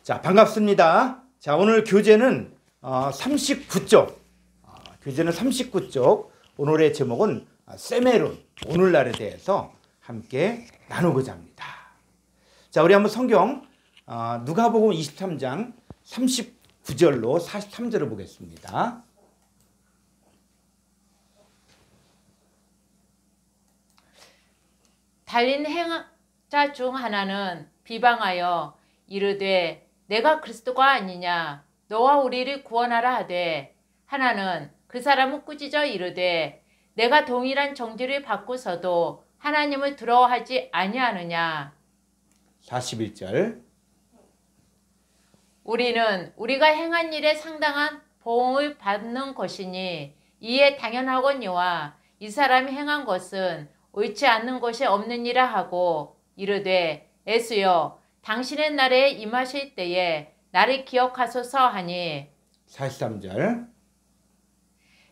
자, 반갑습니다. 자, 오늘 교재는 39쪽. 교재는 39쪽. 오늘의 제목은 세메론, 오늘날에 대해서 함께 나누고자 합니다. 자, 우리 한번 성경 누가복음 23장 39절로 43절을 보겠습니다. 달린 행자 중 하나는 비방하여 이르되 내가 그리스도가 아니냐 너와 우리를 구원하라 하되, 하나는 그 사람은 꾸짖어 이르되 내가 동일한 정죄를 받고서도 하나님을 두려워하지 아니하느냐. 41절. 우리는 우리가 행한 일에 상당한 보응을 받는 것이니 이에 당연하거니와 이 사람이 행한 것은 옳지 않는 것이 없느니라 하고 이르되 예수여 당신의 날에 임하실 때에 나를 기억하소서 하니. 43절.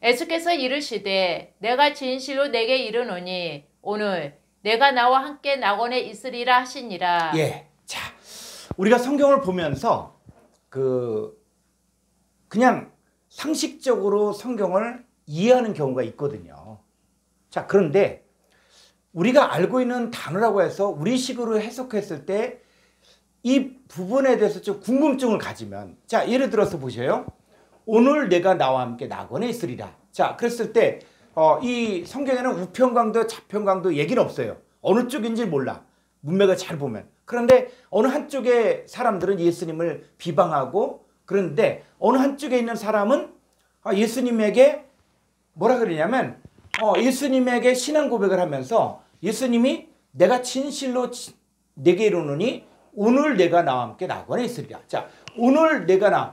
예수께서 이르시되 내가 진실로 내게 이르노니 오늘 내가 나와 함께 낙원에 있으리라 하시니라. 예. 자, 우리가 성경을 보면서 그냥 상식적으로 성경을 이해하는 경우가 있거든요. 자, 그런데 우리가 알고 있는 단어라고 해서 우리식으로 해석했을 때 이 부분에 대해서 좀 궁금증을 가지면, 자, 예를 들어서 보세요. 오늘 내가 나와 함께 낙원에 있으리라. 자, 그랬을 때 이 성경에는 우편강도 좌편강도 얘기는 없어요. 어느 쪽인지 몰라. 문맥을 잘 보면. 그런데 어느 한쪽의 사람들은 예수님을 비방하고, 그런데 어느 한쪽에 있는 사람은 예수님에게 뭐라 그러냐면 예수님에게 신앙 고백을 하면서 예수님이 내가 진실로 내게 이르노니 오늘 내가 나와 함께 낙원에 있으리라. 자, 오늘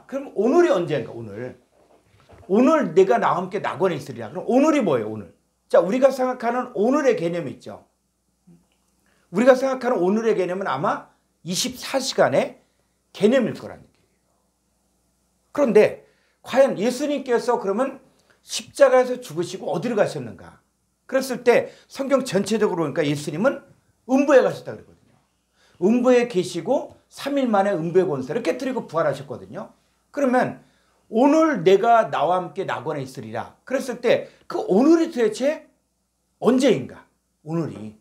그럼 오늘이 언제인가? 오늘 내가 나와 함께 낙원에 있으리라. 그럼 오늘이 뭐예요? 오늘. 자, 우리가 생각하는 오늘의 개념이 있죠. 우리가 생각하는 오늘의 개념은 아마 24시간의 개념일 거라는 얘기예요. 그런데 과연 예수님께서 그러면 십자가에서 죽으시고 어디로 가셨는가? 그랬을 때 성경 전체적으로 보니까 예수님은 음부에 가셨다 그러거든요. 음부에 계시고 3일 만에 음부의 권세를 깨뜨리고 부활하셨거든요. 그러면 오늘 내가 나와 함께 낙원에 있으리라. 그랬을 때 그 오늘이 도대체 언제인가? 오늘이.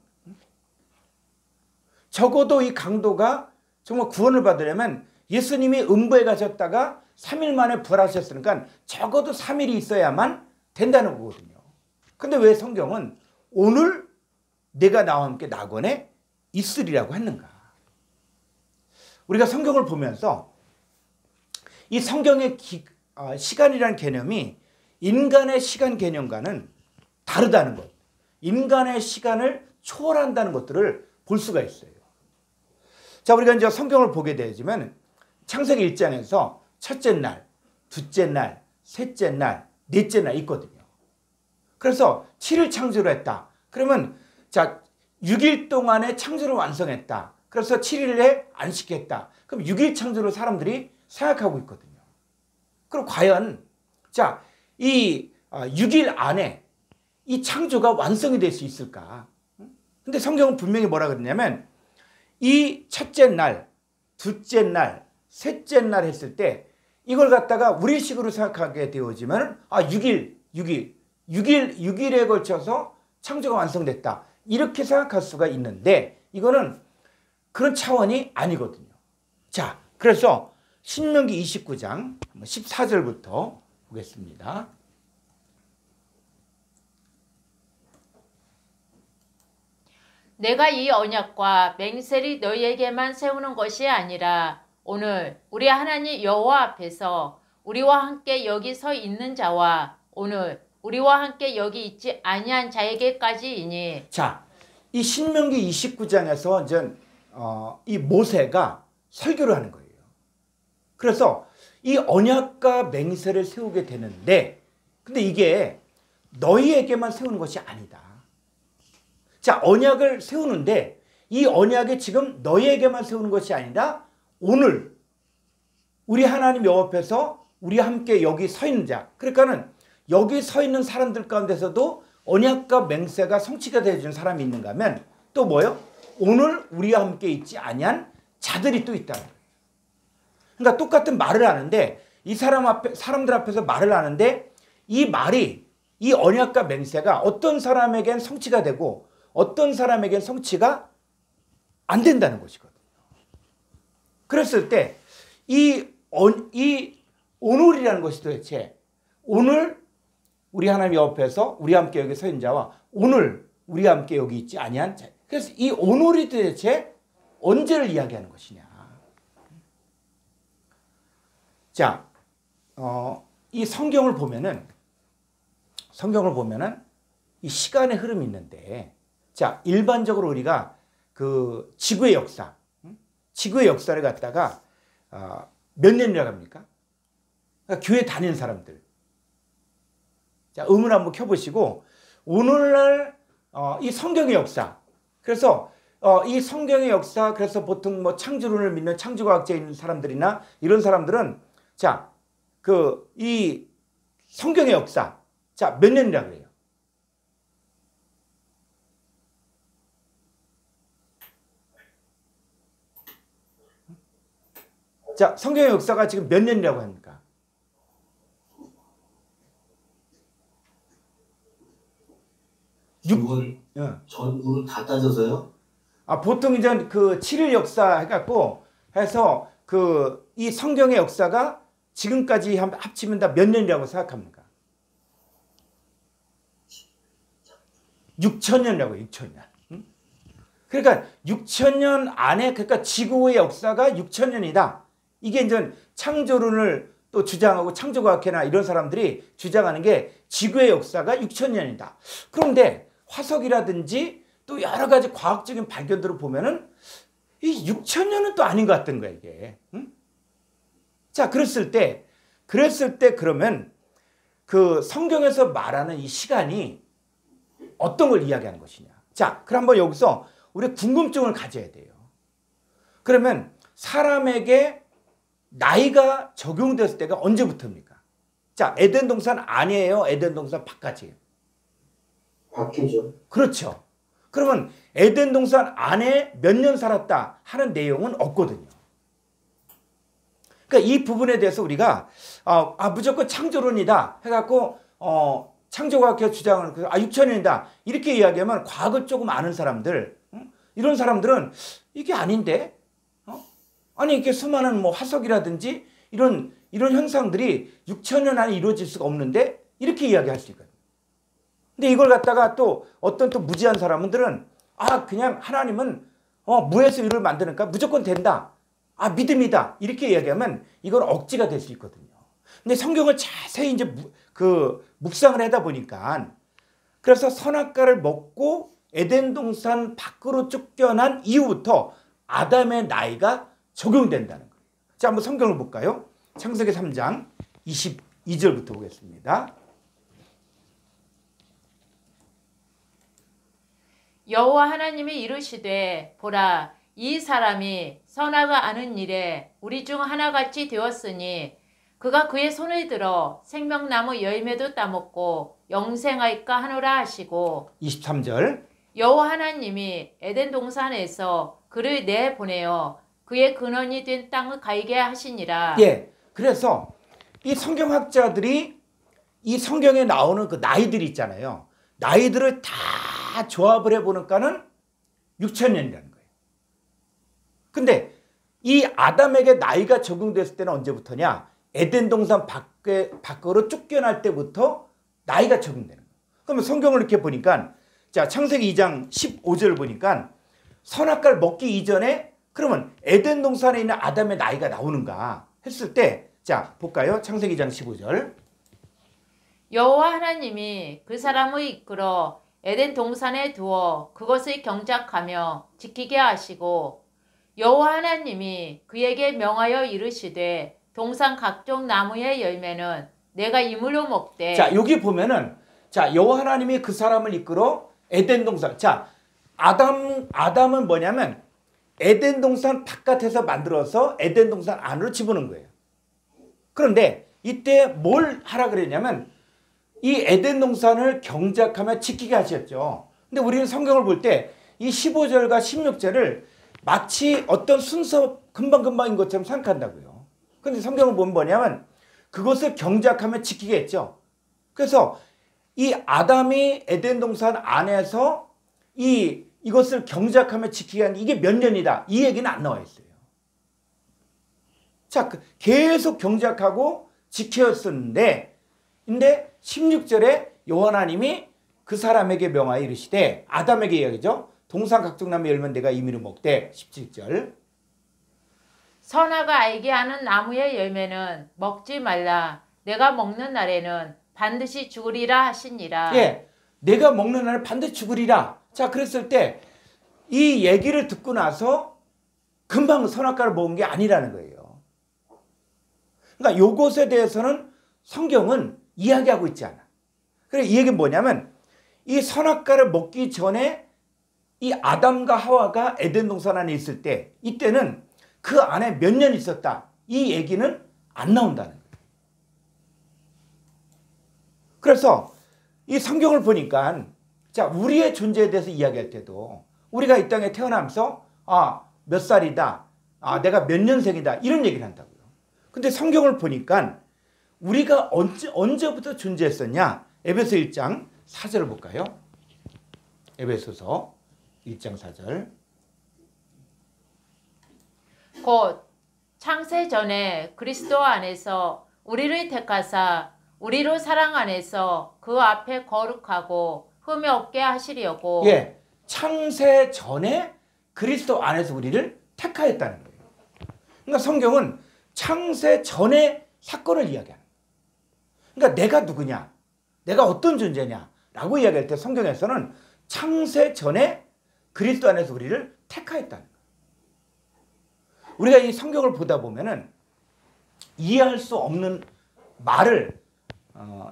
적어도 이 강도가 정말 구원을 받으려면 예수님이 음부에 가셨다가 3일 만에 부활하셨으니까 적어도 3일이 있어야만 된다는 거거든요. 근데 왜 성경은 오늘 내가 나와 함께 낙원에 있으리라고 했는가? 우리가 성경을 보면서 이 성경의 시간이라는 개념이 인간의 시간 개념과는 다르다는 것, 인간의 시간을 초월한다는 것들을 볼 수가 있어요. 자, 우리가 이제 성경을 보게 되지만 창세기 1장에서 첫째 날, 둘째 날, 셋째 날, 넷째 날 있거든요. 그래서 7일 창조를 했다. 그러면 자, 6일 동안에 창조를 완성했다. 그래서 7일에 안식했다. 그럼 6일 창조를 사람들이 생각하고 있거든요. 그럼 과연 자, 이 6일 안에 이 창조가 완성이 될 수 있을까? 근데 성경은 분명히 뭐라 그러냐면 이 첫째 날, 둘째 날, 셋째 날 했을 때 이걸 갖다가 우리식으로 생각하게 되어지면 6일에 걸쳐서 창조가 완성됐다. 이렇게 생각할 수가 있는데 이거는 그런 차원이 아니거든요. 자, 그래서 신명기 29장 14절부터 보겠습니다. 내가 이 언약과 맹세를 너희에게만 세우는 것이 아니라 오늘 우리 하나님 여호와 앞에서 우리와 함께 여기 서 있는 자와 오늘 우리와 함께 여기 있지 아니한 자에게까지이니. 자, 이 신명기 29장에서 이제 이 모세가 설교를 하는 거예요. 그래서 이 언약과 맹세를 세우게 되는데, 근데 이게 너희에게만 세우는 것이 아니다. 자, 언약을 세우는데 이 언약이 지금 너희에게만 세우는 것이 아니라 오늘 우리 하나님 여호와 앞에서 우리 함께 여기 서 있는 자, 그러니까는 여기 서 있는 사람들 가운데서도 언약과 맹세가 성취가 되어주는 사람이 있는가 하면 또 뭐요? 오늘 우리와 함께 있지 아니한 자들이 또 있다는 거예요. 그러니까 똑같은 말을 하는데 이 사람들 앞에서 말을 하는데 이 말이 이 언약과 맹세가 어떤 사람에겐 성취가 되고 어떤 사람에겐 성취가 안 된다는 것이거든요. 그랬을 때 이 오늘이라는 것이 도대체 오늘 우리 하나님 옆에서 우리 함께 여기 서 있는 자와 오늘 우리 함께 여기 있지 아니한 자. 그래서 이 오늘이 도대체 언제를 이야기하는 것이냐. 자, 이 성경을 보면은 이 시간의 흐름이 있는데, 자, 일반적으로 우리가 그 지구의 역사를 갖다가 몇 년이라고 합니까? 그러니까 교회 다니는 사람들. 자, 음을 한번 켜보시고 오늘날 이 성경의 역사. 그래서 이 성경의 역사, 그래서 보통 뭐 창조론을 믿는 창조과학자인 사람들이나 이런 사람들은 자, 이 성경의 역사, 자, 몇 년이라 그래요? 자, 성경의 역사가 지금 몇 년이라고 합니까? 이건 전으로 다 따져서요? 보통 이제 그 7일 역사 해갖고 해서 이 성경의 역사가 지금까지 합치면 다 몇 년이라고 생각합니까? 6,000년이라고 6,000년. 그러니까 6,000년 안에 그러니까 지구의 역사가 6,000년이다. 이게 이제 창조론을 또 주장하고 창조과학회나 이런 사람들이 주장하는 게 지구의 역사가 6,000년이다. 그런데 화석이라든지 또 여러 가지 과학적인 발견들을 보면은 이 6,000년은 또 아닌 것 같은 거야, 이게. 응? 자, 그랬을 때 그러면 그 성경에서 말하는 이 시간이 어떤 걸 이야기하는 것이냐. 자, 그럼 한번 여기서 우리 궁금증을 가져야 돼요. 그러면 사람에게 나이가 적용됐을 때가 언제부터입니까? 자, 에덴 동산 안이에요? 에덴 동산 바깥이에요? 바뀌죠. 그렇죠. 그러면 에덴 동산 안에 몇 년 살았다 하는 내용은 없거든요. 그러니까 이 부분에 대해서 우리가 무조건 창조론이다 해갖고 창조과학회 주장을 6,000년이다 이렇게 이야기하면 과학을 조금 아는 사람들, 이런 사람들은 이게 아닌데, 아니 이렇게 수많은 뭐 화석이라든지 이런 현상들이 6,000년 안에 이루어질 수가 없는데 이렇게 이야기할 수 있거든요. 근데 이걸 갖다가 또 어떤 또 무지한 사람들은 그냥 하나님은 무에서 유를 만드니까 무조건 된다. 믿음이다. 이렇게 이야기하면 이건 억지가 될 수 있거든요. 근데 성경을 자세히 이제 묵상을 하다 보니까 그래서 선악과를 먹고 에덴 동산 밖으로 쫓겨난 이후부터 아담의 나이가 적용된다는 거예요. 자, 한번 성경을 볼까요? 창세기 3장 22절부터 보겠습니다. 여호와 하나님이 이르시되 보라 이 사람이 선악을 아는 일에 우리 중 하나같이 되었으니 그가 그의 손을 들어 생명나무 열매도 따먹고 영생할까 하노라 하시고 23절 여호와 하나님이 에덴 동산에서 그를 내보내어 그의 근원이 된 땅을 갈게 하시니라. 예, 그래서 이 성경학자들이 이 성경에 나오는 그 나이들이 있잖아요. 나이들을 다 조합을 해보니까는 6,000년이라는 거예요. 근데 이 아담에게 나이가 적용됐을 때는 언제부터냐? 에덴 동산 밖으로 쫓겨날 때부터 나이가 적용되는 거예요. 그러면 성경을 이렇게 보니까 자, 창세기 2장 15절 보니까 선악과를 먹기 이전에 그러면 에덴 동산에 있는 아담의 나이가 나오는가 했을 때 자, 볼까요? 창세기 2장 15절 여호와 하나님이 그 사람을 이끌어 에덴 동산에 두어 그것을 경작하며 지키게 하시고 여호와 하나님이 그에게 명하여 이르시되 동산 각종 나무의 열매는 내가 이물로 먹되. 자, 여기 보면은 자, 여호와 하나님이 그 사람을 이끌어 에덴 동산. 자, 아담은 뭐냐면 에덴 동산 바깥에서 만들어서 에덴 동산 안으로 집어넣은 거예요. 그런데 이때 뭘 하라 그랬냐면 이 에덴 동산을 경작하며 지키게 하셨죠. 근데 우리는 성경을 볼 때 이 15절과 16절을 마치 어떤 순서 금방금방인 것처럼 생각한다고요. 근데 성경을 보면 뭐냐면 그것을 경작하며 지키겠죠. 그래서 이 아담이 에덴 동산 안에서 이것을 경작하며 지키게 한 이게 몇 년이다. 이 얘기는 안 나와 있어요. 자, 계속 경작하고 지켰었는데, 근데 16절에 여호와 하나님이 그 사람에게 명하여 이르시되, 아담에게 이야기죠. 동산 각종 나무 열면 내가 임의로 먹되. 17절. 선악을 알게 하는 나무의 열매는 먹지 말라. 내가 먹는 날에는 반드시 죽으리라 하시니라. 예, 내가 먹는 날에 반드시 죽으리라. 자, 그랬을 때 이 얘기를 듣고 나서 금방 선악과를 먹은 게 아니라는 거예요. 그러니까 요것에 대해서는 성경은 이야기하고 있지 않아. 그래, 이 얘기는 뭐냐면 이 선악과를 먹기 전에 이 아담과 하와가 에덴 동산 안에 있을 때, 이때는 그 안에 몇 년 있었다. 이 얘기는 안 나온다는 거예요. 그래서 이 성경을 보니까, 자, 우리의 존재에 대해서 이야기할 때도 우리가 이 땅에 태어나면서 몇 살이다. 내가 몇 년생이다. 이런 얘기를 한다고요. 근데 성경을 보니까 우리가 언제부터 존재했었냐? 에베소 1장 4절을 볼까요? 에베소서 1장 4절. 곧 창세 전에 그리스도 안에서 우리를 택하사 우리로 사랑 안에서 그 앞에 거룩하고 흠이 없게 하시려고. 예, 창세 전에 그리스도 안에서 우리를 택하였다는 거예요. 그러니까 성경은 창세 전의 사건을 이야기하는 거예요. 그러니까 내가 누구냐, 내가 어떤 존재냐라고 이야기할 때 성경에서는 창세 전에 그리스도 안에서 우리를 택하였다는 거예요. 우리가 이 성경을 보다 보면은 이해할 수 없는 말을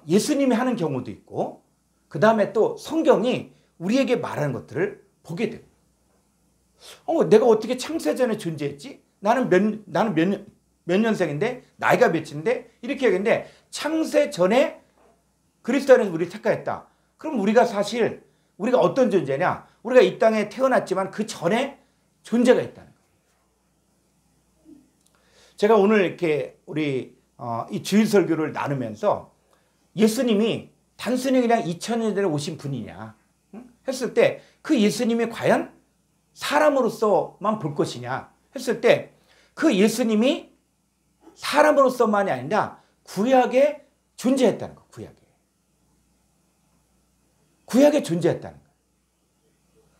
예수님이 하는 경우도 있고, 그 다음에 또 성경이 우리에게 말하는 것들을 보게 됩니다. 내가 어떻게 창세전에 존재했지? 나는 몇 년생인데? 나이가 몇인데? 이렇게 얘기했는데, 창세전에 그리스도 안에서 우리를 택하였다. 그럼 우리가 사실 우리가 어떤 존재냐? 우리가 이 땅에 태어났지만 그 전에 존재가 있다는 거예요. 제가 오늘 이렇게 우리 이 주일 설교를 나누면서 예수님이 단순히 그냥 2000년 전에 오신 분이냐 했을 때, 그 예수님이 과연 사람으로서만 볼 것이냐 했을 때, 그 예수님이 사람으로서만이 아니라 구약에 존재했다는 거. 구약에 존재했다는 거예요.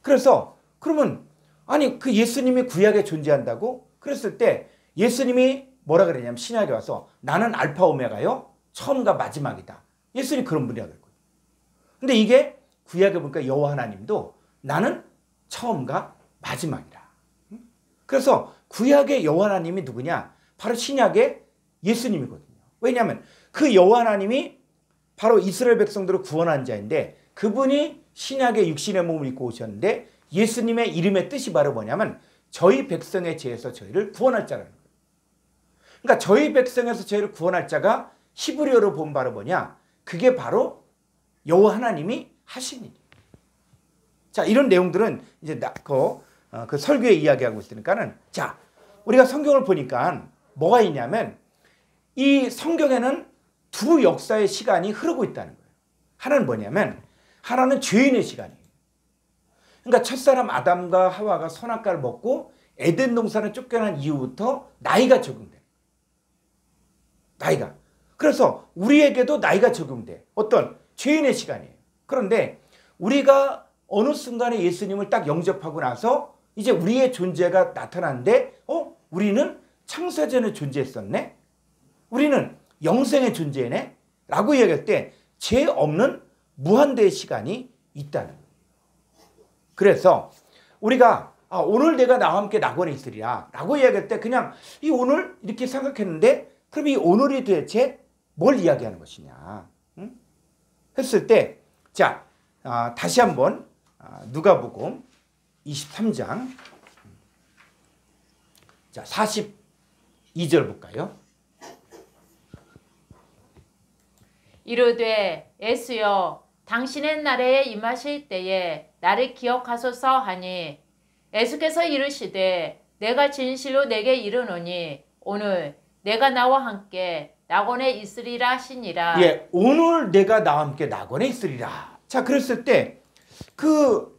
그래서 그러면 아니 그 예수님이 구약에 존재한다고 그랬을 때 예수님이 뭐라 그랬냐면, 신약에 와서 나는 알파 오메가요, 처음과 마지막이다. 예수님이 그런 분이라고 그랬거든요. 근데 이게 구약에 보니까 여호와 하나님도 나는 처음과 마지막이라. 그래서 구약의 여호와 하나님이 누구냐? 바로 신약의 예수님이거든요. 왜냐하면 그 여호와 하나님이 바로 이스라엘 백성들을 구원한 자인데, 그분이 신약의 육신의 몸을 입고 오셨는데, 예수님의 이름의 뜻이 바로 뭐냐면 저희 백성의 죄에서 저희를 구원할 자라는 거예요. 그러니까 저희 백성에서 저희를 구원할 자가 히브리어로 본 바로 뭐냐? 그게 바로 여호와 하나님이 하신 일이에요. 자, 이런 내용들은 이제 그 설교에 이야기하고 있으니까는, 자, 우리가 성경을 보니까 뭐가 있냐면 이 성경에는 두 역사의 시간이 흐르고 있다는 거예요. 하나는 뭐냐면, 하나는 죄인의 시간이에요. 그러니까 첫사람 아담과 하와가 선악과를 먹고 에덴 동산을 쫓겨난 이후부터 나이가 적용돼요. 나이가. 그래서 우리에게도 나이가 적용돼. 어떤 죄인의 시간이에요. 그런데 우리가 어느 순간에 예수님을 딱 영접하고 나서 이제 우리의 존재가 나타나는데, 우리는 창세전에 존재했었네? 우리는 영생의 존재네? 라고 이야기할 때 죄 없는 무한대의 시간이 있다는 거예요. 그래서 우리가 오늘 내가 나와 함께 낙원에 있으리라 라고 이야기할 때 그냥 이 오늘 이렇게 생각했는데, 그럼 이 오늘이 도대체 뭘 이야기하는 것이냐 했을 때, 자, 다시 한번 누가복음 23장 자 42절 볼까요? 이르되 예수여 당신의 나라에 임하실 때에 나를 기억하소서 하니, 예수께서 이르시되 내가 진실로 내게 이르노니 오늘 내가 나와 함께 낙원에 있으리라 하시니라. 예, 오늘 내가 나와 함께 낙원에 있으리라. 자, 그랬을 때 그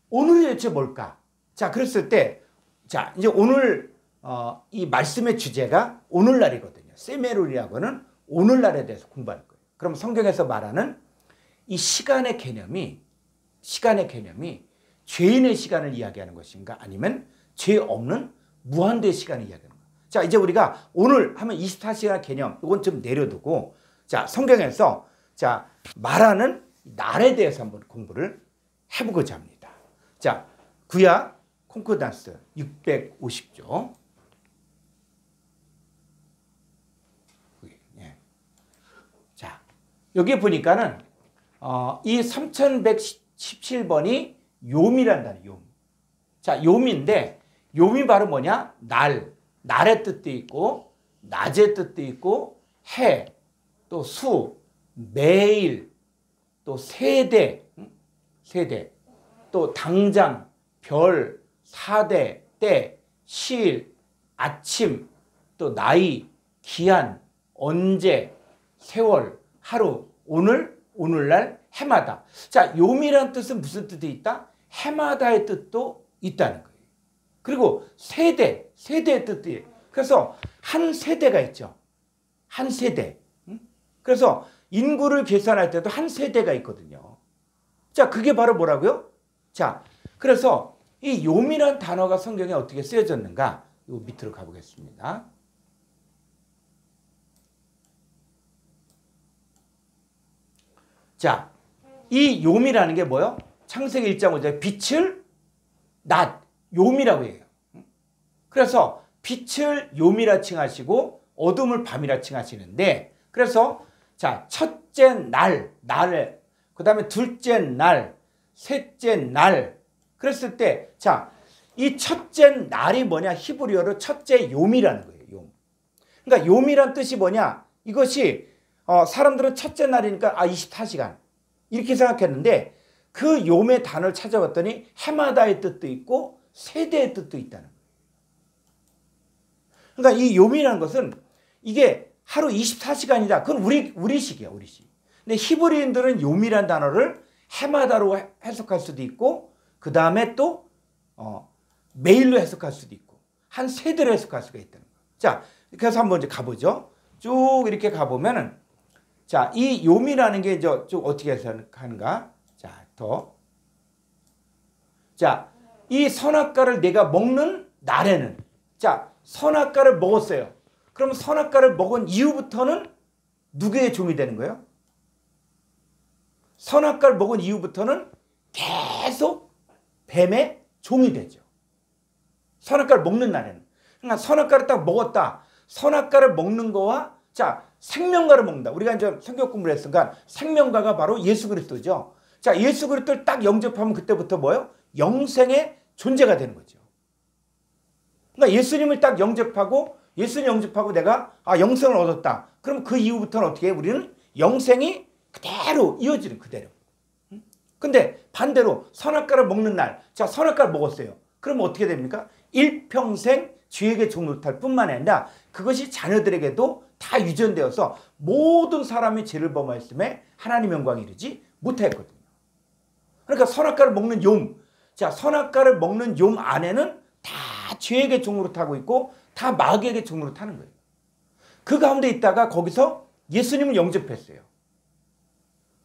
오늘이 대체 뭘까? 자, 그랬을 때 자, 이제 오늘 이 말씀의 주제가 오늘날이거든요. 세메롤이라고는 오늘날에 대해서 공부할 거예요. 그럼 성경에서 말하는 이 시간의 개념이 죄인의 시간을 이야기하는 것인가 아니면 죄 없는 무한대의 시간을 이야기하는 거예요. 자, 이제 우리가 오늘 하면 24시간 개념 이건 좀 내려두고 자, 성경에서 자, 말하는 날에 대해서 한번 공부를 해보고자 합니다. 자, 구약 콩코단스 650조. 자, 여기 보니까는 이 3117번이 요미란 단어, 요. 자, 요미인데 요미 바로 뭐냐? 날의 뜻도 있고 낮의 뜻도 있고 해, 또 수, 매일, 또 세대, 또 당장, 별, 사대, 때, 실, 아침, 또 나이, 기한, 언제, 세월, 하루, 오늘, 오늘날, 해마다. 자, 요미란 뜻은 무슨 뜻이 있다? 해마다의 뜻도 있다는 거예요. 그리고 세대의 뜻도 있어요. 그래서 한 세대가 있죠. 한 세대. 그래서 인구를 계산할 때도 한 세대가 있거든요. 자, 그게 바로 뭐라고요? 자, 그래서 이 요미란 단어가 성경에 어떻게 쓰여졌는가? 요 밑으로 가보겠습니다. 자, 이 요미라는 게 뭐요? 창세기 1장 5절에 빛을 낮, 요미라고 해요. 그래서 빛을 요미라 칭하시고 어둠을 밤이라 칭하시는데 그래서 자, 첫째 날, 그 다음에 둘째 날, 셋째 날 그랬을 때 자, 이 첫째 날이 뭐냐? 히브리어로 첫째 요미라는 거예요. 요. 그러니까 요미란 뜻이 뭐냐? 이것이 사람들은 첫째 날이니까 24시간 이렇게 생각했는데 그 요의 단어를 찾아봤더니 해마다의 뜻도 있고 세대의 뜻도 있다는 거예요. 그러니까 이 요미라는 것은 이게 하루 24시간이다. 그건 우리식이야, 우리식. 근데 히브리인들은 요미란 단어를 해마다로 해석할 수도 있고 그 다음에 또 매일로 해석할 수도 있고 한 세대로 해석할 수가 있다는 거예요. 자, 그래서 한번 이제 가보죠. 쭉 이렇게 가보면은 자, 이 요미라는 게 이제 쭉 어떻게 해석하는가? 자, 자, 이 선악과를 내가 먹는 날에는 자, 선악과를 먹었어요. 그러면 선악과를 먹은 이후부터는 누구의 종이 되는 거예요? 선악과를 먹은 이후부터는 계속 뱀의 종이 되죠. 선악과를 먹는 날에는. 그러니까 선악과를 딱 먹었다. 선악과를 먹는 거와 자, 생명과를 먹는다. 우리가 이제 성경 공부를 했으니까 생명과가 바로 예수 그리스도죠. 자, 예수 그리스도를 딱 영접하면 그때부터 뭐예요? 영생의 존재가 되는 거죠. 그러니까 예수님을 딱 영접하고 예수님 영접하고 내가 영생을 얻었다. 그럼 그 이후부터는 어떻게 해? 우리는 영생이 그대로 이어지는 그대로. 근데 반대로 선악과를 먹는 날. 자, 선악과를 먹었어요. 그러면 어떻게 됩니까? 일평생 죄에게 종노릇할 뿐만 아니라 그것이 자녀들에게도 다 유전되어서 모든 사람이 죄를 범하였음에 하나님 영광에 이르지 못하였거든요. 그러니까 선악과를 먹는 욤. 자, 선악과를 먹는 욤 안에는 다 죄에게 종노릇하고 있고 다 마귀에게 종노릇하는 거예요. 그 가운데 있다가 거기서 예수님을 영접했어요.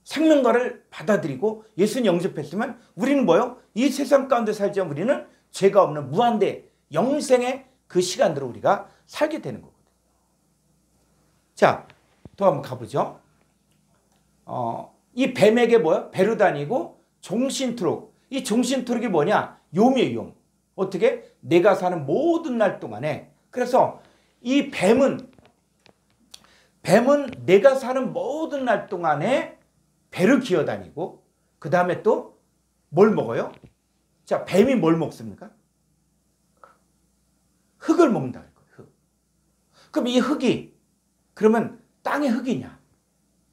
생명과를 받아들이고 예수님 영접했으면 우리는 뭐요? 이 세상 가운데 살지만 우리는 죄가 없는 무한대 영생의 그 시간들을 우리가 살게 되는 거거든요. 자, 또 한번 가보죠. 이 뱀에게 뭐야? 배로 다니고 종신토록. 이 종신토록이 뭐냐? 욤이에요, 욤. 어떻게? 내가 사는 모든 날 동안에. 그래서 이 뱀은 내가 사는 모든 날 동안에 배를 기어다니고 그 다음에 또 뭘 먹어요? 자, 뱀이 뭘 먹습니까? 흙을 먹는다. 흙. 그럼 이 흙이 그러면 땅의 흙이냐?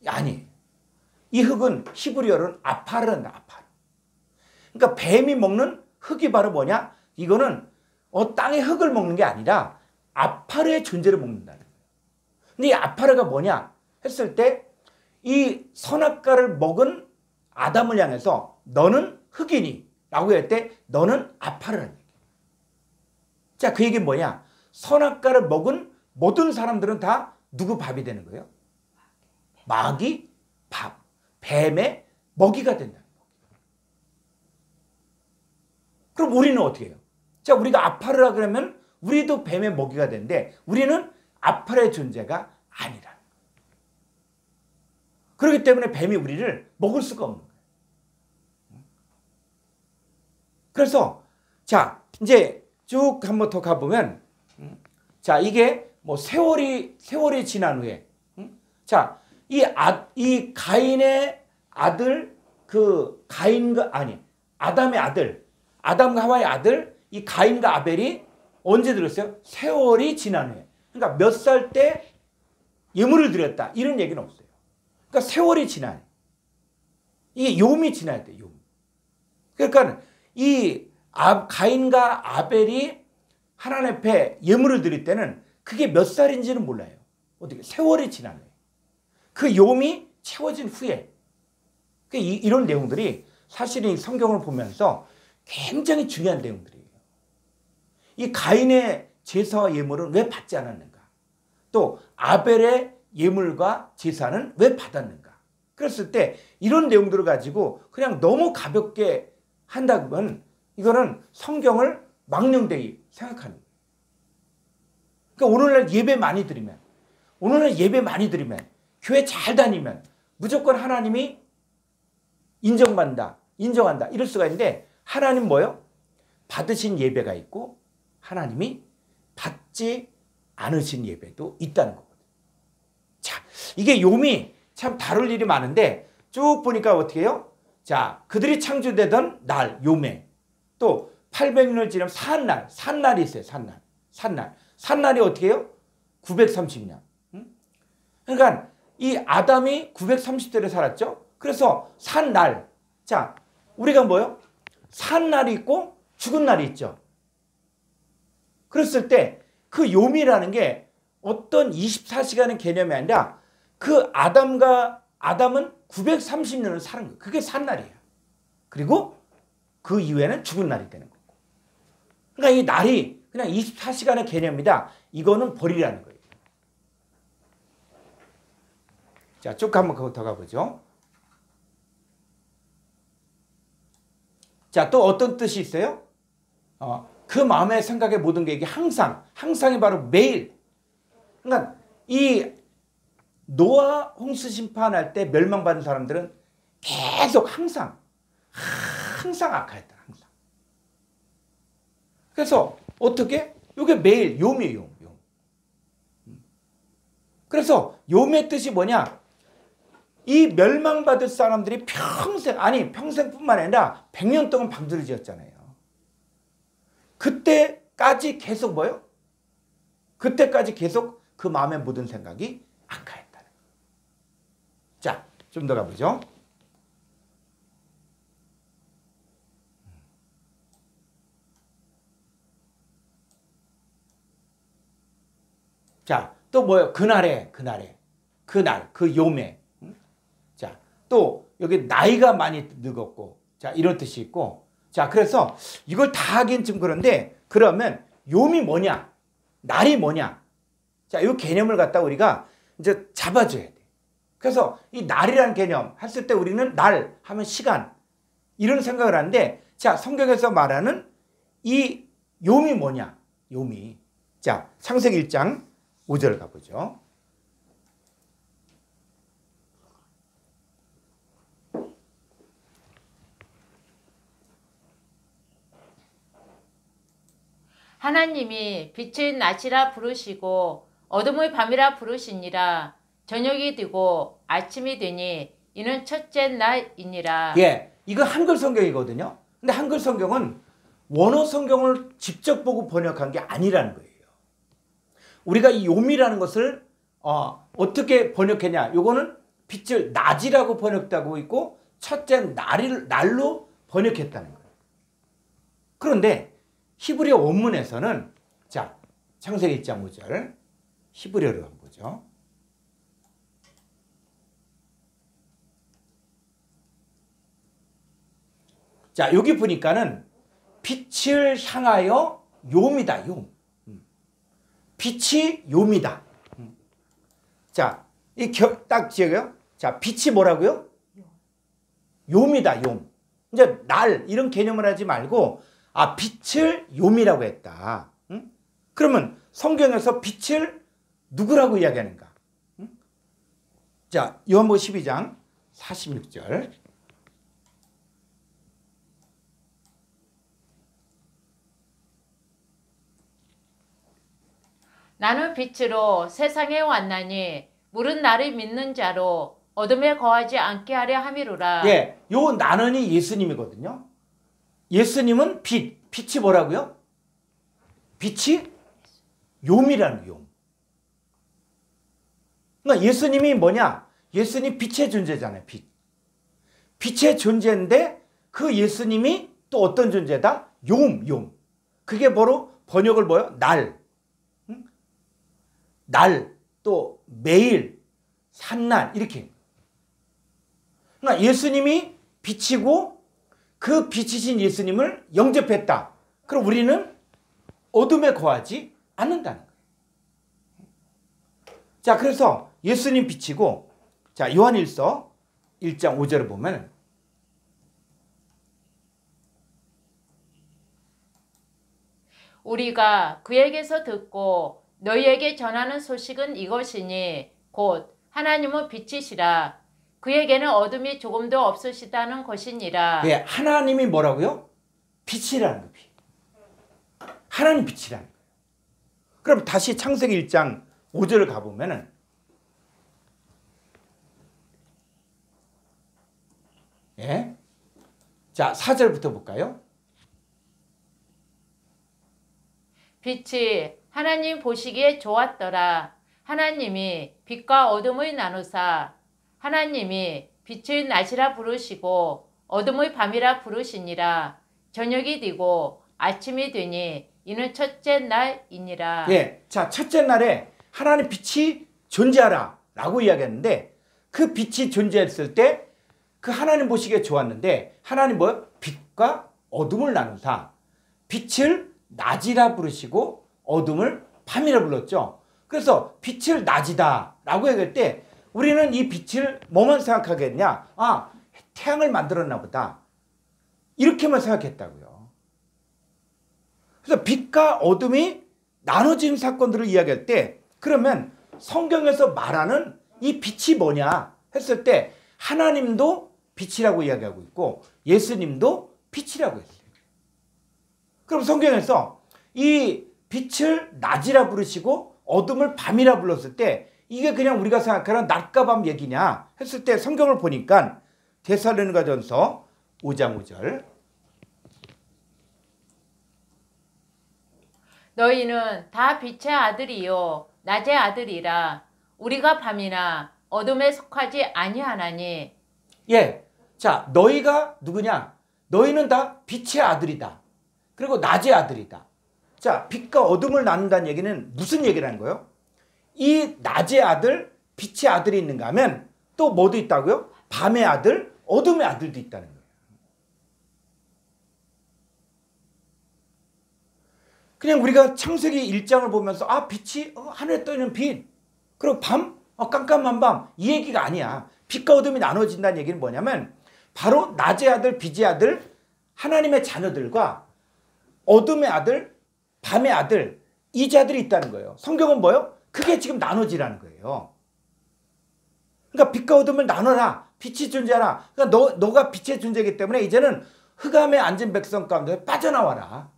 아니. 이 흙은 히브리어로는 아파르란다. 아파르. 그러니까 뱀이 먹는 흙이 바로 뭐냐? 이거는 땅의 흙을 먹는 게 아니라 아파르의 존재를 먹는다는 거예요. 근데 이 아파르가 뭐냐 했을 때 이 선악과를 먹은 아담을 향해서 너는 흑이니 라고 할 때 너는 아파르라는 얘기예요. 자, 그 얘기는 뭐냐? 선악과를 먹은 모든 사람들은 다 누구 밥이 되는 거예요? 마귀 밥, 뱀의 먹이가 된다. 그럼 우리는 어떻게 해요? 자, 우리가 아파르라 그러면 우리도 뱀의 먹이가 되는데 우리는 아파르의 존재가 아니라. 그렇기 때문에 뱀이 우리를 먹을 수가 없는 거예요. 그래서 자, 이제 쭉 한번 더 가보면 자, 이게 뭐 세월이 지난 후에 자, 이 가인의 아들 아담의 아들 아담과 하와의 아들 이 가인과 아벨이 언제 들었어요? 세월이 지난 후에. 그러니까 몇 살 때 예물을 드렸다 이런 얘기는 없어요. 그러니까 세월이 지나요. 이게 요미 지나야 돼요. 요미. 그러니까 이 가인과 아벨이 하나님 앞에 예물을 드릴 때는 그게 몇 살인지는 몰라요. 어떻게 세월이 지나요. 그 요미 채워진 후에 이런 내용들이 사실 이 성경을 보면서 굉장히 중요한 내용들이에요. 이 가인의 제사와 예물은 왜 받지 않았는가? 또 아벨의 예물과 제사는 왜 받았는가? 그랬을 때 이런 내용들을 가지고 그냥 너무 가볍게 한다면 이거는 성경을 망령되이 생각하는 거예요. 그러니까 오늘날 예배 많이 드리면 교회 잘 다니면 무조건 하나님이 인정한다 이럴 수가 있는데 하나님 뭐요? 받으신 예배가 있고 하나님이 받지 않으신 예배도 있다는 거거든요. 자, 이게 요미 참 다룰 일이 많은데 쭉 보니까 어떻게 해요? 자, 그들이 창조되던 날 요매 또 800년을 지나면 산날이 있어요. 산날이 어떻게 해요? 930년. 그러니까 이 아담이 930대를 살았죠. 그래서 산날. 자, 우리가 뭐요? 산날이 있고 죽은 날이 있죠. 그랬을 때 그 요미라는 게 어떤 24시간의 개념이 아니라 그 아담은 930년을 사는 거예요. 그게 산날이에요. 그리고 그 이후에는 죽은 날이 되는 거고. 그러니까 이 날이 그냥 24시간의 개념이다. 이거는 버리라는 거예요. 자, 쭉 한번 더 가보죠. 자, 또 어떤 뜻이 있어요? 그 마음의 생각의 모든 게 이게 항상이 바로 매일. 그러니까 이 노아 홍수 심판할 때 멸망받은 사람들은 계속 항상 악하였다. 항상. 그래서 어떻게? 이게 매일 요미예요. 그래서 요미의 뜻이 뭐냐? 이 멸망받을 사람들이 평생뿐만 아니라 100년 동안 방주를 지었잖아요. 그때까지 계속 뭐요? 그때까지 계속 그 마음의 모든 생각이 악하였다는 거예요. 자, 좀 더 가보죠. 자, 또 뭐예요? 그날, 그 요매. 자, 또 여기 나이가 많이 늙었고, 자, 이런 뜻이 있고, 자, 그래서 이걸 다 하긴 좀 그런데, 그러면 요미 뭐냐? 날이 뭐냐? 자, 이 개념을 갖다 우리가 이제 잡아줘야 돼. 그래서 이 날이라는 개념 했을 때 우리는 날 하면 시간, 이런 생각을 하는데, 자, 성경에서 말하는 이 요미 뭐냐? 요미. 자, 창세기 1장 5절 가보죠. 하나님이 빛의 낮이라 부르시고 어둠의 밤이라 부르시니라. 저녁이 되고 아침이 되니 이는 첫째 날이니라. 예, 이거 한글 성경이거든요. 근데 한글 성경은 원어 성경을 직접 보고 번역한 게 아니라는 거예요. 우리가 이 요미라는 것을 어떻게 번역했냐? 요거는 빛을 낮이라고 번역하고 있고 첫째 날로 번역했다는 거예요. 그런데 히브리어 원문에서는 자, 창세기 1장 5절 히브리어로 한번 보죠. 자, 여기 보니까는 빛을 향하여 욤이다. 욤. 빛이 욤이다. 자, 딱 지어요. 자, 빛이 뭐라고요? 욤이다. 욤. 이제 날 이런 개념을 하지 말고 빛을 욤이라고 했다. 그러면 성경에서 빛을 누구라고 이야기하는가? 자, 요한복음 12장 46절. 나는 빛으로 세상에 왔나니 물은 나를 믿는 자로 어둠에 거하지 않게 하려 함이로라. 예, 요 나는이 예수님이거든요. 예수님은 빛. 빛이 뭐라고요? 빛이 욤이라는 욤. 그러니까 예수님이 뭐냐? 예수님 빛의 존재잖아요. 빛. 빛의 존재인데 그 예수님이 또 어떤 존재다? 욤. 그게 바로 번역을 뭐예요? 날. 날, 또 매일, 산날 이렇게. 그러니까 예수님이 빛이고 그 빛이신 예수님을 영접했다. 그럼 우리는 어둠에 거하지 않는다는 거예요. 자, 그래서 예수님 빛이고, 자, 요한일서 1장 5절을 보면 우리가 그에게서 듣고 너희에게 전하는 소식은 이것이니 곧 하나님은 빛이시라. 그에게는 어둠이 조금도 없으시다는 것이니라. 예, 하나님이 뭐라고요? 빛이라는 거예요. 빛. 하나님 빛이라는 거예요. 그럼 다시 창세기 1장 5절을 가보면은 예? 자, 4절부터 볼까요? 빛이 하나님 보시기에 좋았더라. 하나님이 빛과 어둠을 나누사 하나님이 빛을 낮이라 부르시고 어둠의 밤이라 부르시니라. 저녁이 되고 아침이 되니 이는 첫째 날이니라. 예, 자, 첫째 날에 하나님 빛이 존재하라 라고 이야기했는데 그 빛이 존재했을 때 그 하나님 보시기에 좋았는데 하나님 뭐요? 빛과 어둠을 나누사 빛을 낮이라 부르시고 어둠을 밤이라 불렀죠. 그래서 빛을 낮이다 라고 얘기할 때 우리는 이 빛을 뭐만 생각하겠냐? 태양을 만들었나 보다. 이렇게만 생각했다고요. 그래서 빛과 어둠이 나눠진 사건들을 이야기할 때 그러면 성경에서 말하는 이 빛이 뭐냐 했을 때 하나님도 빛이라고 이야기하고 있고 예수님도 빛이라고 했어요. 그럼 성경에서 이 빛을 낮이라 부르시고 어둠을 밤이라 불렀을 때 이게 그냥 우리가 생각하는 낮과 밤 얘기냐 했을 때 성경을 보니까 데살로니가전서 5장 5절 너희는 다 빛의 아들이요 낮의 아들이라. 우리가 밤이나 어둠에 속하지 아니하나니. 예, 자, 너희가 누구냐? 너희는 다 빛의 아들이다. 그리고 낮의 아들이다. 자, 빛과 어둠을 나눈다는 얘기는 무슨 얘기라는 거예요? 이 낮의 아들, 빛의 아들이 있는가 하면 또 뭐도 있다고요? 밤의 아들, 어둠의 아들도 있다는 거예요. 그냥 우리가 창세기 1장을 보면서 빛이 하늘에 떠있는 빛, 그리고 밤, 깜깜한 밤 이 얘기가 아니야. 빛과 어둠이 나눠진다는 얘기는 뭐냐면 바로 낮의 아들, 빛의 아들, 하나님의 자녀들과 어둠의 아들, 밤의 아들 이 자들이 있다는 거예요. 성경은 뭐예요? 그게 지금 나눠지라는 거예요. 그러니까 빛과 어둠을 나눠라. 빛이 존재하라. 그러니까 너가 빛의 존재이기 때문에 이제는 흑암에 앉은 백성 가운데 빠져나와라.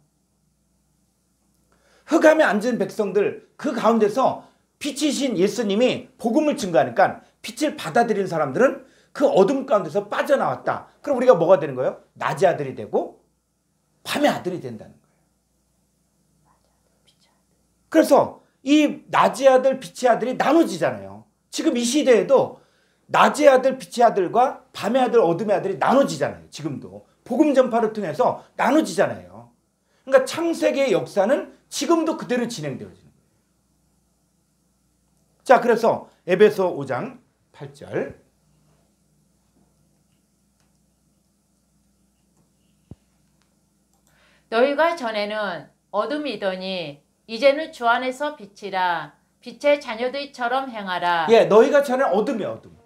흑암에 앉은 백성들 그 가운데서 빛이신 예수님이 복음을 증거하니까 빛을 받아들인 사람들은 그 어둠 가운데서 빠져나왔다. 그럼 우리가 뭐가 되는 거예요? 낮의 아들이 되고 밤의 아들이 된다는 거예요. 그래서 이 낮의 아들, 빛의 아들이 나눠지잖아요. 지금 이 시대에도 낮의 아들, 빛의 아들과 밤의 아들, 어둠의 아들이 나눠지잖아요. 지금도 복음 전파를 통해서 나눠지잖아요. 그러니까 창세기의 역사는 지금도 그대로 진행되어지는 거예요. 자, 그래서 에베소 5장 8절 너희가 전에는 어둠이더니 이제는 주 안에서 빛이라. 빛의 자녀들처럼 행하라. 예, 너희가 전에 어둠이야, 어둠.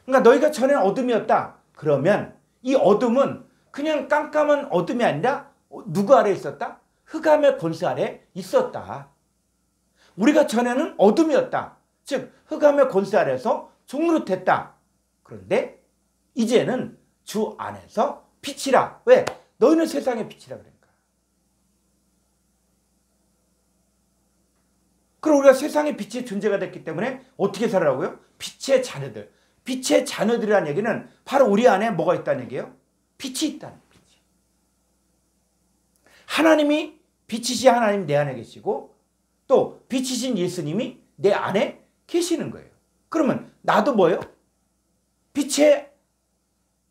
그러니까 너희가 전에 어둠이었다. 그러면 이 어둠은 그냥 깜깜한 어둠이 아니라 누구 아래 있었다? 흑암의 권세 아래 있었다. 우리가 전에는 어둠이었다. 즉 흑암의 권세 아래에서 종으로 됐다. 그런데 이제는 주 안에서 빛이라. 왜? 너희는 세상의 빛이라 그러니까. 그럼 우리가 세상의 빛의 존재가 됐기 때문에 어떻게 살아라고요? 빛의 자녀들. 빛의 자녀들이라는 얘기는 바로 우리 안에 뭐가 있다는 얘기예요? 빛이 있다는 빛이. 하나님이 빛이신 하나님 내 안에 계시고 또 빛이신 예수님이 내 안에 계시는 거예요. 그러면 나도 뭐예요? 빛의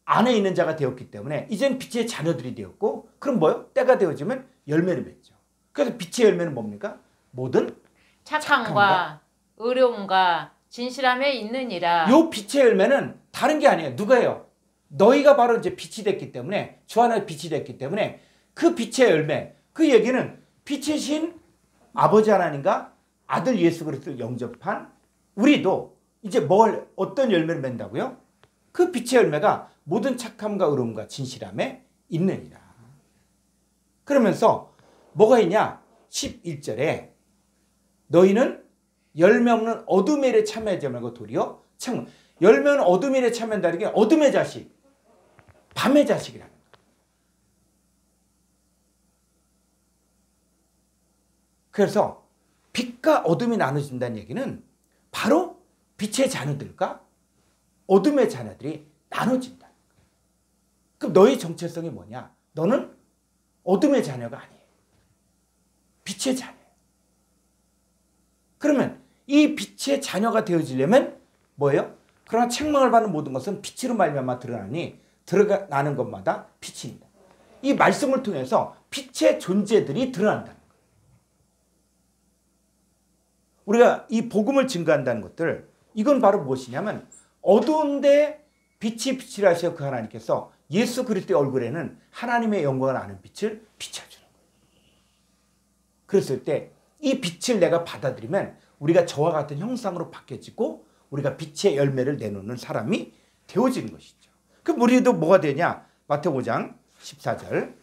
안에 있는 자가 되었기 때문에 이제는 빛의 자녀들이 되었고 그럼 뭐예요? 때가 되어지면 열매를 맺죠. 그래서 빛의 열매는 뭡니까? 모든 착함과 의로움과 진실함에 있느니라. 요 빛의 열매는 다른 게 아니에요. 누가요? 너희가 바로 이제 빛이 됐기 때문에 주 안에 빛이 됐기 때문에 그 빛의 열매 그 얘기는 빛이신 아버지 하나님과 아들 예수 그리스도를 영접한 우리도 이제 어떤 열매를 맺는다고요? 그 빛의 열매가 모든 착함과 의로움과 진실함에 있느니라. 그러면서 뭐가 있냐? 11절에 너희는 열매 없는 어둠의 일에 참여하지 말고 도리어 참 열매 없는 어둠의 일에 참여한다는 게 어둠의 자식, 밤의 자식이라는 거예요. 그래서 빛과 어둠이 나눠진다는 얘기는 바로 빛의 자녀들과 어둠의 자녀들이 나눠진다. 그럼 너의 정체성이 뭐냐? 너는 어둠의 자녀가 아니에요. 빛의 자녀예요. 그러면 이 빛의 자녀가 되어지려면 뭐예요? 그러나 책망을 받는 모든 것은 빛으로 말미암아 드러나니 드러나는 것마다 빛입니다. 이 말씀을 통해서 빛의 존재들이 드러난다는 거예요. 우리가 이 복음을 증거한다는 것들 이건 바로 무엇이냐면 어두운데 빛이 빛이라 하셔 그 하나님께서 예수 그리스도의 얼굴에는 하나님의 영광을 아는 빛을 비춰주는 거예요. 그랬을 때 이 빛을 내가 받아들이면 우리가 저와 같은 형상으로 바뀌어지고 우리가 빛의 열매를 내놓는 사람이 되어지는 것이죠. 그럼 우리도 뭐가 되냐? 마태복음 5장 14절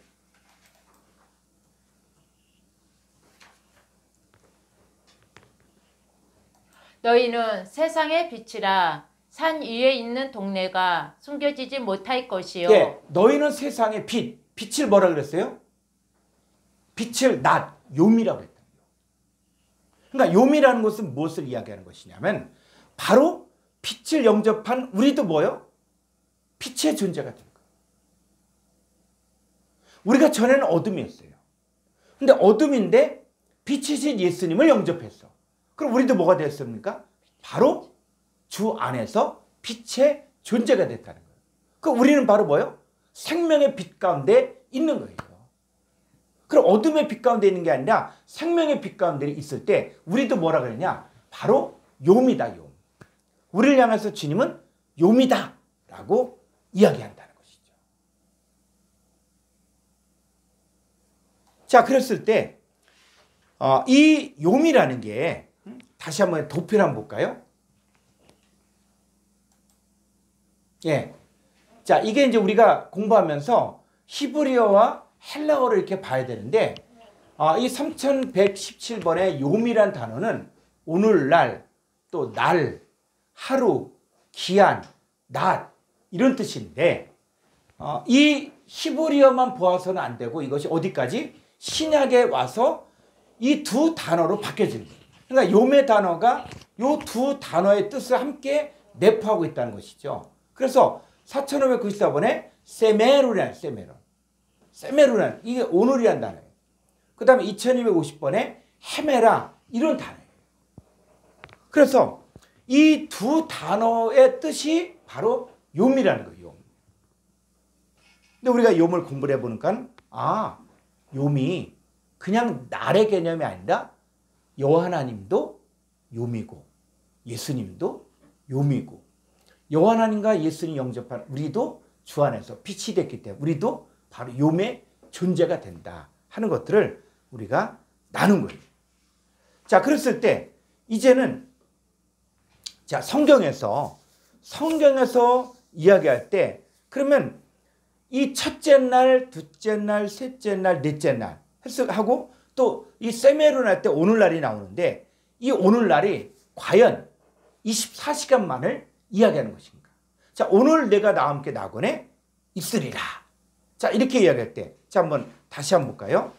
너희는 세상의 빛이라. 산 위에 있는 동네가 숨겨지지 못할 것이요. 예, 너희는 세상의 빛. 빛을 뭐라 그랬어요? 빛을 낮, 요미라고 했다. 그러니까 요미라는 것은 무엇을 이야기하는 것이냐면 바로 빛을 영접한 우리도 뭐예요? 빛의 존재가 된 거예요. 우리가 전에는 어둠이었어요. 근데 어둠인데 빛이신 예수님을 영접했어. 그럼 우리도 뭐가 됐습니까? 바로 주 안에서 빛의 존재가 됐다는 거예요. 그럼 우리는 바로 뭐예요? 생명의 빛 가운데 있는 거예요. 그럼 어둠의 빛 가운데 있는 게 아니라 생명의 빛 가운데 있을 때 우리도 뭐라 그러냐? 바로 요미다, 요. 우리를 향해서 주님은 요미다 라고 이야기한다는 것이죠. 자, 그랬을 때 이 요미라는 게 다시 한번 도표를 한번 볼까요? 예. 자, 이게 이제 우리가 공부하면서 히브리어와 헬라어를 이렇게 봐야 되는데 이 3117번의 요미란 단어는 오늘날, 또 날, 하루, 기한, 낮 이런 뜻인데 이 히브리어만 보아서는 안 되고 이것이 어디까지? 신약에 와서 이 두 단어로 바뀌어지는 거예요. 그러니까 요메 단어가 이 두 단어의 뜻을 함께 내포하고 있다는 것이죠. 그래서 4594번에 세메루란 세메루란 이게 오늘이란 단어예요. 그 다음에 2250번에 헤메라 이런 단어예요. 그래서 이 두 단어의 뜻이 바로 요미라는 거예요. 요. 근데 우리가 요물 공부를 해보니까 요미 그냥 날의 개념이 아니라 여호와 하나님도 요미고 예수님도 요미고 여호와 하나님과 예수님 영접한 우리도 주 안에서 빛이 됐기 때문에 우리도 바로 요매 존재가 된다 하는 것들을 우리가 나눈 거예요. 자, 그랬을 때 이제는 자, 성경에서 이야기할 때 그러면 이 첫째 날, 둘째 날, 셋째 날, 넷째 날 하고 또 이 세메론 할 때 오늘날이 나오는데 이 오늘날이 과연 24시간만을 이야기하는 것인가? 자, 오늘 내가 나와 함께 낙원에 있으리라. 자, 이렇게 이야기할 때 자, 한번 다시 한번 볼까요?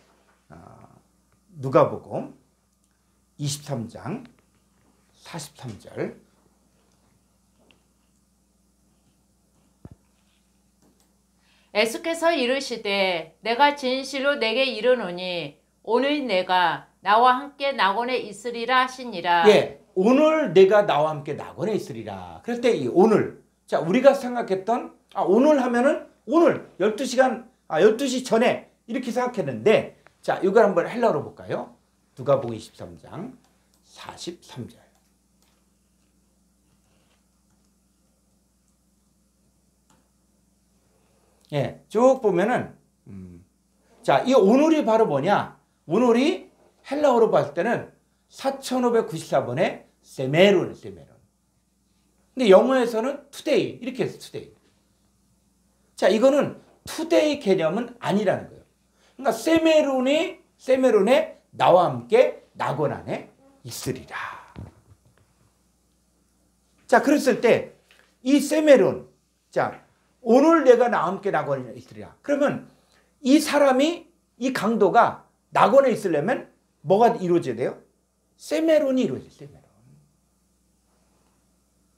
누가복음 23장 43절. 예수께서 이르시되 내가 진실로 내게 이르노니 오늘 내가 나와 함께 낙원에 있으리라 하시니라. 예, 오늘 내가 나와 함께 낙원에 있으리라. 그럴 때 이 오늘, 자, 우리가 생각했던 오늘 하면은 오늘 12시 전에 이렇게 생각했는데 자, 이걸 한번 헬라어로 볼까요? 누가복음 23장 43절. 예, 쭉 보면은 자, 이 오늘이 바로 뭐냐? 오늘이 헬라어로 봤을 때는 4594번의 세메론. 근데 영어에서는 today 이렇게 해서 today. 자, 이거는 today 개념은 아니라는 거예요. 그러니까 세메론에 나와 함께 낙원 안에 있으리라. 자, 그랬을 때 이 세메론, 자, 오늘 내가 나와 함께 낙원에 있으리라. 그러면 이 사람이 이 강도가 낙원에 있으려면 뭐가 이루어져야 돼요? 세메론이 이루어져요.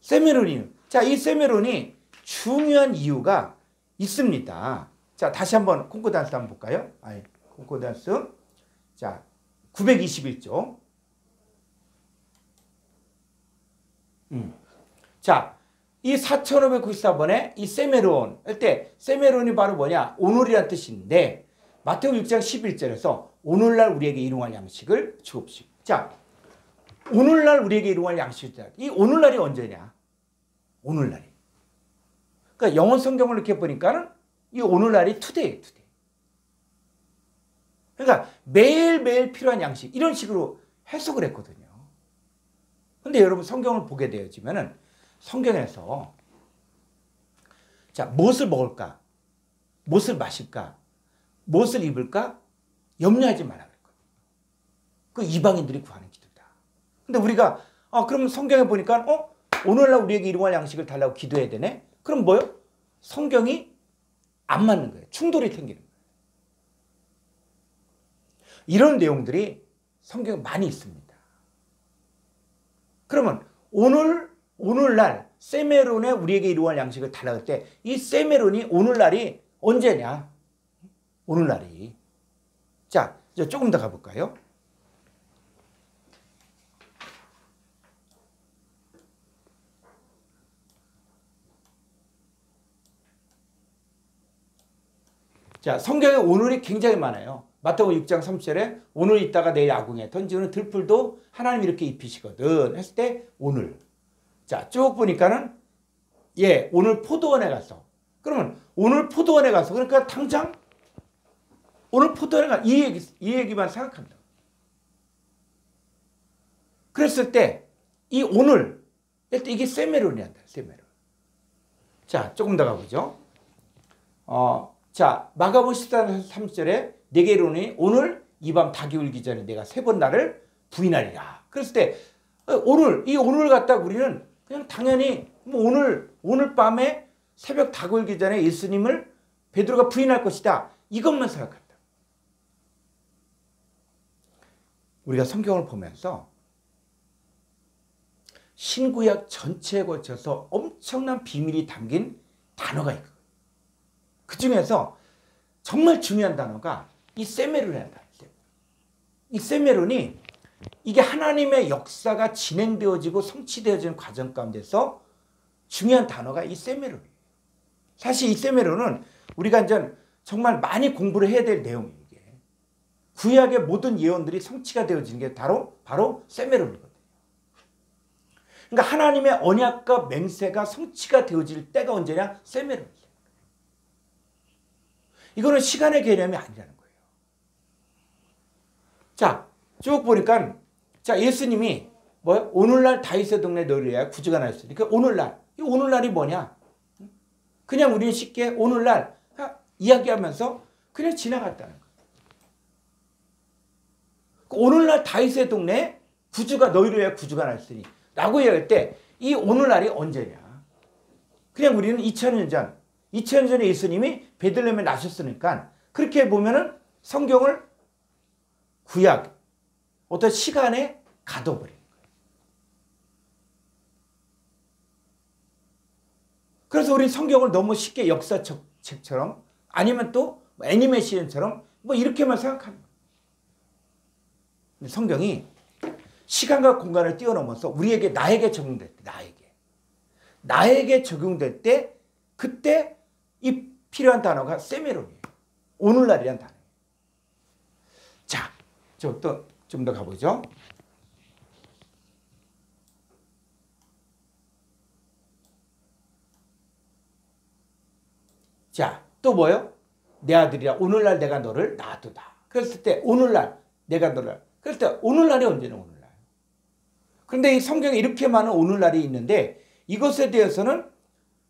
세메론이. 자, 이 세메론이 중요한 이유가 있습니다. 자, 다시 한번 콩코단스 한번 볼까요? 콩코단스. 자, 921쪽. 자, 이 4594번에 이 세메론 할 때 세메론이 바로 뭐냐? 오늘이란 뜻인데 마태복음 6장 11절에서 오늘날 우리에게 일용할 양식을 주옵시고. 자, 오늘날 우리에게 일용할 양식이다. 이 오늘날이 언제냐? 오늘날이. 그러니까 영어 성경을 이렇게 보니까는 이 오늘날이 today. 그러니까 매일매일 필요한 양식 이런 식으로 해석을 했거든요. 근데 여러분 성경을 보게 되어지면은 성경에서 자, 무엇을 먹을까? 무엇을 마실까? 무엇을 입을까? 염려하지 말라 그랬거든요. 그 이방인들이 구하는 기도다. 근데 우리가 그럼 성경에 보니까 오늘날 우리에게 일용할 양식을 달라고 기도해야 되네? 그럼 뭐요? 성경이 안 맞는 거예요. 충돌이 생기는 거예요. 이런 내용들이 성경에 많이 있습니다. 그러면 오늘날 세메론에 우리에게 일용할 양식을 달라고 할 때 이 세메론이 오늘날이 언제냐? 오늘날이. 자, 이제 조금 더 가볼까요? 자, 성경에 오늘이 굉장히 많아요. 마태복음 6장 3절에 오늘 있다가 내일 아궁에 던지는 들풀도 하나님 이렇게 입히시거든 했을 때 오늘. 자, 쭉 보니까는 오늘 포도원에 가서. 그러면 오늘 포도원에 가서 그러니까 당장 오늘 포도원에 가 이 얘기만 생각합니다. 그랬을 때 이 오늘 이게 세메론이 한다. 세메론. 자, 조금 더 가보죠. 자, 마가복음 14장 3절에 내게 이르노니 오늘 이 밤 닭이 울기 전에 내가 3번 나를 부인하리라. 그랬을 때 이 오늘 갖다 우리는 그냥 당연히 오늘 밤에 새벽 닭 울기 전에 예수님을 베드로가 부인할 것이다. 이것만 생각한다. 우리가 성경을 보면서 신구약 전체에 걸쳐서 엄청난 비밀이 담긴 단어가 있거든요. 그 중에서 정말 중요한 단어가 이 세메론이라는 단어예요. 이 세메론이 이게 하나님의 역사가 진행되어지고 성취되어지는 과정 가운데서 중요한 단어가 이 세메론이에요. 사실 이 세메론은 우리가 이제 정말 많이 공부를 해야 될 내용이에요. 이게. 구약의 모든 예언들이 성취가 되어지는 게 바로 세메론이거든요. 그러니까 하나님의 언약과 맹세가 성취가 되어질 때가 언제냐? 세메론이에요. 이거는 시간의 개념이 아니라는 거예요. 자, 쭉 보니까 자, 예수님이 뭐요? 오늘날 다윗의 동네 너희야 구주가 나셨으니까 오늘날. 이 오늘날이 뭐냐? 그냥 우리는 쉽게 오늘날 이야기하면서 그냥 지나갔다는 거예요. 오늘날 다윗의 동네에 구주가 너희를 위하여 구주가 나셨으니 라고 이야기할 때 이 오늘날이 언제냐? 그냥 우리는 2000년 전에 예수님이 베들레헴에 나셨으니까 그렇게 보면은 성경을 구약 어떤 시간에 가둬버리는 거예요. 그래서 우리 성경을 너무 쉽게 역사책처럼 아니면 또 애니메이션처럼 뭐 이렇게만 생각하는 거예요. 성경이 시간과 공간을 뛰어넘어서 우리에게 나에게 적용될 때 나에게 적용될 때 그때 이 필요한 단어가 세메론이에요. 오늘날이란 단어예요. 자, 저 또 좀 더 가보죠. 자, 또 뭐요? 내 아들이야 오늘날 내가 너를 놔두다. 그랬을 때 오늘날 내가 너를 그럴 때 오늘날이 언제는 오늘날. 그런데 이 성경에 이렇게 많은 오늘날이 있는데 이것에 대해서는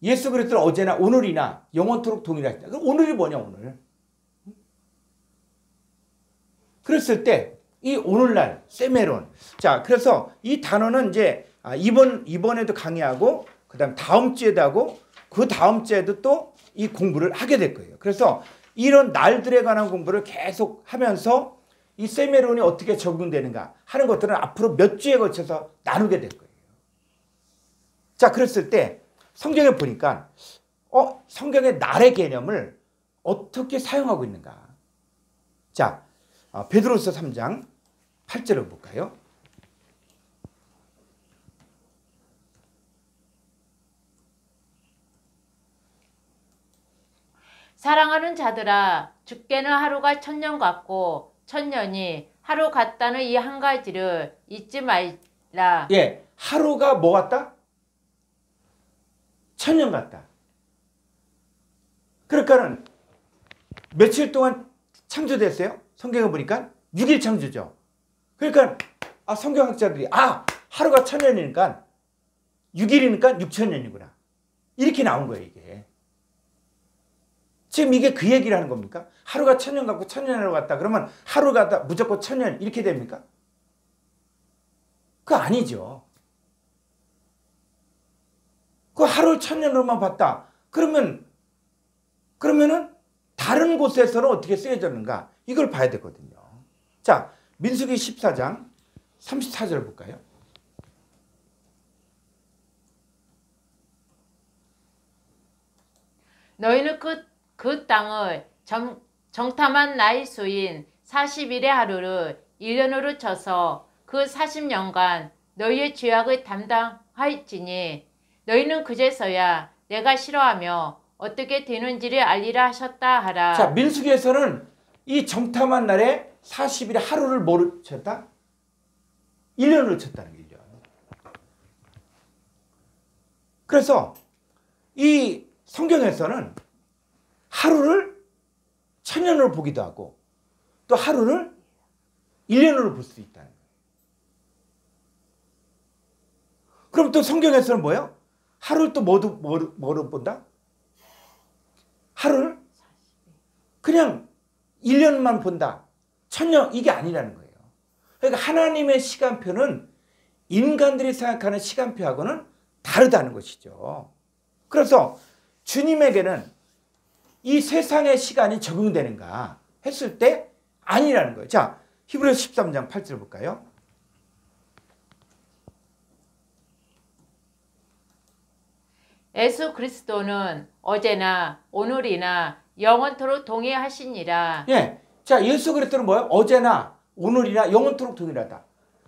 예수 그리스도는 어제나 오늘이나 영원토록 동일하시다. 그럼 오늘이 뭐냐 오늘. 그랬을 때 이 오늘날 세메론. 자, 그래서 이 단어는 이제 이번에도 강의하고 그다음 다음 주에도 하고 그 다음 주에도 또 이 공부를 하게 될 거예요. 그래서 이런 날들에 관한 공부를 계속 하면서 이 세메론이 어떻게 적용되는가 하는 것들은 앞으로 몇 주에 걸쳐서 나누게 될 거예요. 자, 그랬을 때 성경에 보니까 성경의 날의 개념을 어떻게 사용하고 있는가. 자, 베드로서 3장 8절을 볼까요? 사랑하는 자들아 주께는 하루가 천년 같고 천년이 하루 같다는 이 한 가지를 잊지 말라. 예, 하루가 뭐 같다? 천년 같다. 그러니까는 며칠 동안 창조됐어요? 성경에 보니까 6일 창조죠. 그러니까 성경학자들이 하루가 천년이니까 6일이니까 6천년이구나. 이렇게 나온 거예요, 이게. 지금 이게 그 얘기를 하는 겁니까? 하루가 천년 같고 천년으로 갔다. 그러면 하루가 무조건 천년 이렇게 됩니까? 그거 아니죠. 그 하루 천년으로만 봤다. 그러면은 다른 곳에서는 어떻게 쓰여졌는가? 이걸 봐야 되거든요. 자, 민수기 14장 34절 볼까요? 너희는 그 땅을 정탐한 나의 수인 40일의 하루를 1년으로 쳐서 그 40년간 너희의 죄악을 담당하였지니 너희는 그제서야 내가 싫어하며 어떻게 되는지를 알리라 하셨다 하라. 자, 민수기에서는 이 정탐한 날에 40일의 하루를 뭐로 쳤다? 1년으로 쳤다는 거죠. 그래서 이 성경에서는 하루를 천년으로 보기도 하고 또 하루를 1년으로 볼 수 있다는 거예요. 그럼 또 성경에서는 뭐예요? 하루를 또 뭐로 본다? 하루를 그냥 1년만 본다. 천년 이게 아니라는 거예요. 그러니까 하나님의 시간표는 인간들이 생각하는 시간표하고는 다르다는 것이죠. 그래서 주님에게는 이 세상의 시간이 적용되는가 했을 때 아니라는 거예요. 자, 히브리서 13장 8절 볼까요? 예수 그리스도는 어제나 오늘이나 영원토록 동일하시니라. 예. 자, 예수 그리스도는 뭐예요? 어제나 오늘이나 영원토록 동일하다.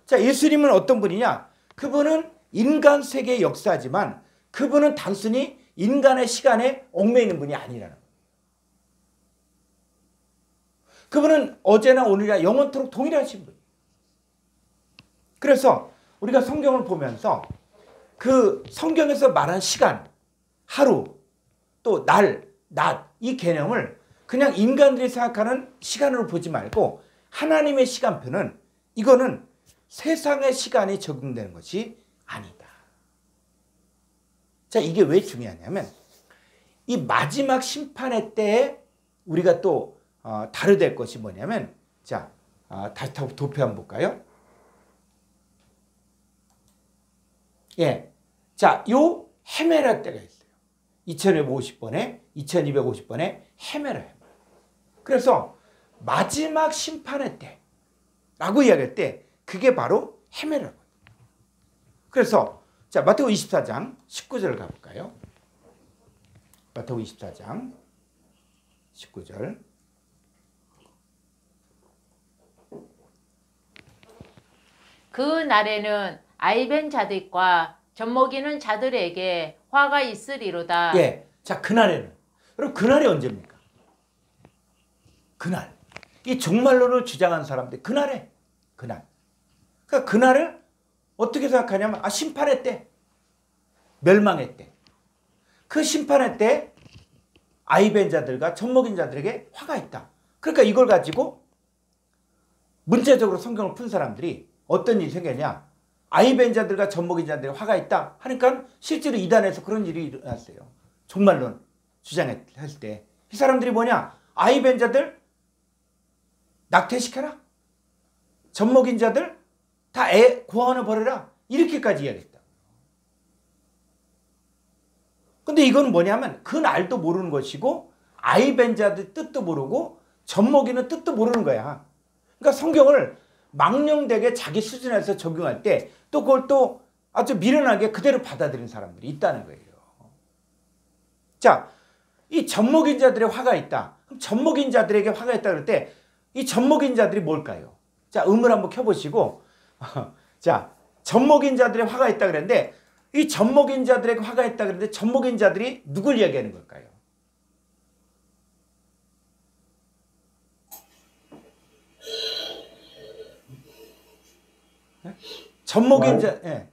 자, 예수님은 어떤 분이냐? 그분은 인간 세계의 역사지만 그분은 단순히 인간의 시간에 얽매이는 분이 아니라는 거예요. 그분은 어제나 오늘이나 영원토록 동일하신 분이에요. 그래서 우리가 성경을 보면서 그 성경에서 말한 시간, 하루, 또 날, 낮, 이 개념을 그냥 인간들이 생각하는 시간으로 보지 말고 하나님의 시간표는 이거는 세상의 시간이 적용되는 것이 아니다. 자, 이게 왜 중요하냐면 이 마지막 심판의 때에 우리가 또 다뤄야 것이 뭐냐면 자, 다시 도표 한번 볼까요? 예. 자, 요 헤메라 때가 있어요. 2250번에 2250번에 헤메라. 그래서 마지막 심판의 때라고 이야기할 때 그게 바로 헤메라거든요. 그래서 자, 마태복음 24장 19절 가볼까요? 마태복음 24장 19절. 그 날에는 아이벤 자들과 젖먹이는 자들에게 화가 있으리로다. 예. 자, 그날에는. 그럼 그날이 언제입니까? 그날. 이 종말론을 주장한 사람들 그날에. 그날. 그러니까 그날을 어떻게 생각하냐면 심판의 때. 멸망의 때. 그 심판의 때 아이벤 자들과 젖먹인 자들에게 화가 있다. 그러니까 이걸 가지고 문제적으로 성경을 푼 사람들이 어떤 일이 생겼냐. 아이벤 자들과 젖먹인 자들의 화가 있다 하니까 실제로 이단에서 그런 일이 일어났어요. 종말론 주장했을 때. 이 사람들이 뭐냐. 아이벤 자들 낙태시켜라. 젖먹인 자들 다 고아원을 버려라. 이렇게까지 이야기했다. 근데 이건 뭐냐면 그 날도 모르는 것이고 아이벤 자들 뜻도 모르고 젖먹이는 뜻도 모르는 거야. 그러니까 성경을 망령되게 자기 수준에서 적용할 때 또 그걸 또 아주 미련하게 그대로 받아들이는 사람들이 있다는 거예요. 자, 이 젖먹인 자들의 화가 있다. 그럼 젖먹인 자들에게 화가 있다 그럴 때 이 젖먹인 자들이 뭘까요? 자, 음을 한번 켜보시고 자, 젖먹인 자들의 화가 있다 그랬는데 이 젖먹인 자들에게 화가 있다 그랬는데 젖먹인 자들이 누굴 이야기하는 걸까요? 젖먹인 자, 예.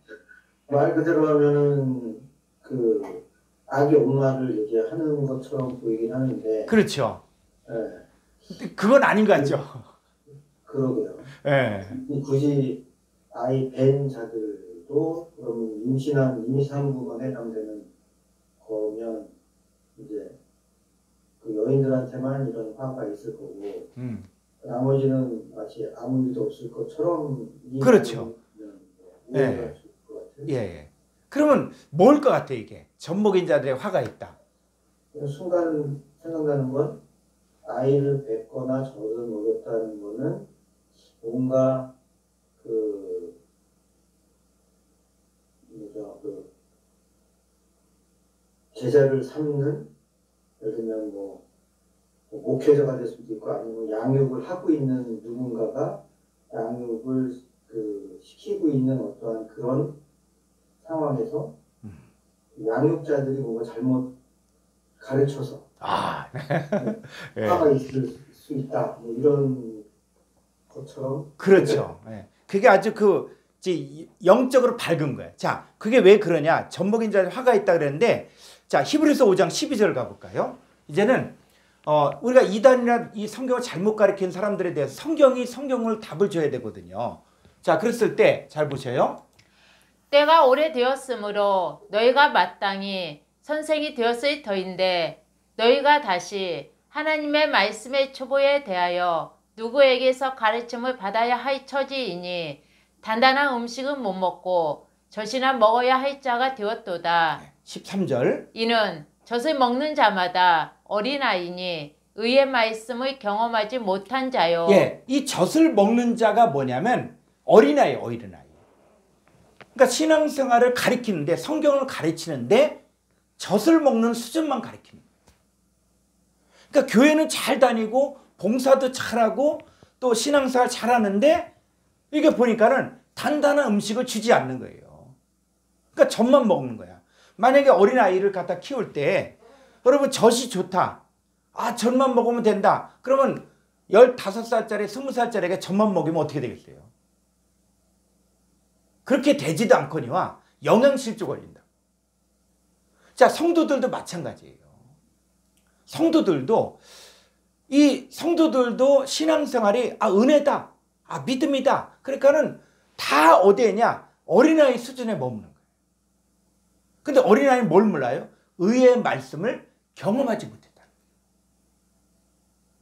말 그대로 하면은 그 악의 온말을 얘기하는 것처럼 보이긴 하는데. 그렇죠. 예. 근데 그건 아닌 것 같죠. 그러고요. 예. 굳이 아이 벤 자들도 그러면 임신한 임산부가 해당되는 거면 이제 그 여인들한테만 이런 화가 있을 거고 나머지는 마치 아무 일도 없을 것처럼 그렇죠. 이해가 될 것 같아요. 예. 그러면 뭘 것 같아 이게? 젖먹인 자들의 화가 있다. 순간 생각나는 건 아이를 뵙거나 젖을 먹였다는 거는 뭔가 그 제자를 삼는 예를 들면 뭐 목회자가 될 수도 있고 아니면 양육을 하고 있는 누군가가 양육을 시키고 있는 어떠한 그런 상황에서 양육자들이 뭔가 잘못 가르쳐서 예. 화가 있을 수 있다 뭐 이런 것처럼. 그렇죠. 예. 그게 아주 영적으로 밝은 거예요. 자, 그게 왜 그러냐? 젖먹인 자들 화가 있다 그랬는데 자, 히브리서 5장 12절 가볼까요? 이제는 우리가 이단이나 이 성경을 잘못 가르친 사람들에 대해서 성경을 답을 줘야 되거든요. 자, 그랬을 때 잘 보세요. 때가 오래되었으므로 너희가 마땅히 선생이 되었을 터인데 너희가 다시 하나님의 말씀의 초보에 대하여 누구에게서 가르침을 받아야 할 처지이니 단단한 음식은 못 먹고 젖이나 먹어야 할 자가 되었도다. 13절. 이는 젖을 먹는 자마다 어린아이니 의의 말씀을 경험하지 못한 자요. 예, 이 젖을 먹는 자가 뭐냐면 어린아이. 그러니까 신앙생활을 가리키는데 성경을 가르치는데 젖을 먹는 수준만 가리키는 거예요. 그러니까 교회는 잘 다니고 봉사도 잘하고 또 신앙생활 잘하는데 이게 보니까는 단단한 음식을 주지 않는 거예요. 그러니까 젖만 먹는 거야. 만약에 어린아이를 갖다 키울 때 여러분 젖이 좋다. 젖만 먹으면 된다. 그러면 15살짜리 20살짜리가 젖만 먹이면 어떻게 되겠어요? 그렇게 되지도 않거니와 영양실조 걸린다. 자, 성도들도 마찬가지예요. 성도들도 이 성도들도 신앙생활이 은혜다, 믿음이다. 그러니까는 다 어디에냐? 어린아이 수준에 머무는 거예요. 근데 어린아이는 뭘 몰라요? 의의 말씀을 경험하지 못했다.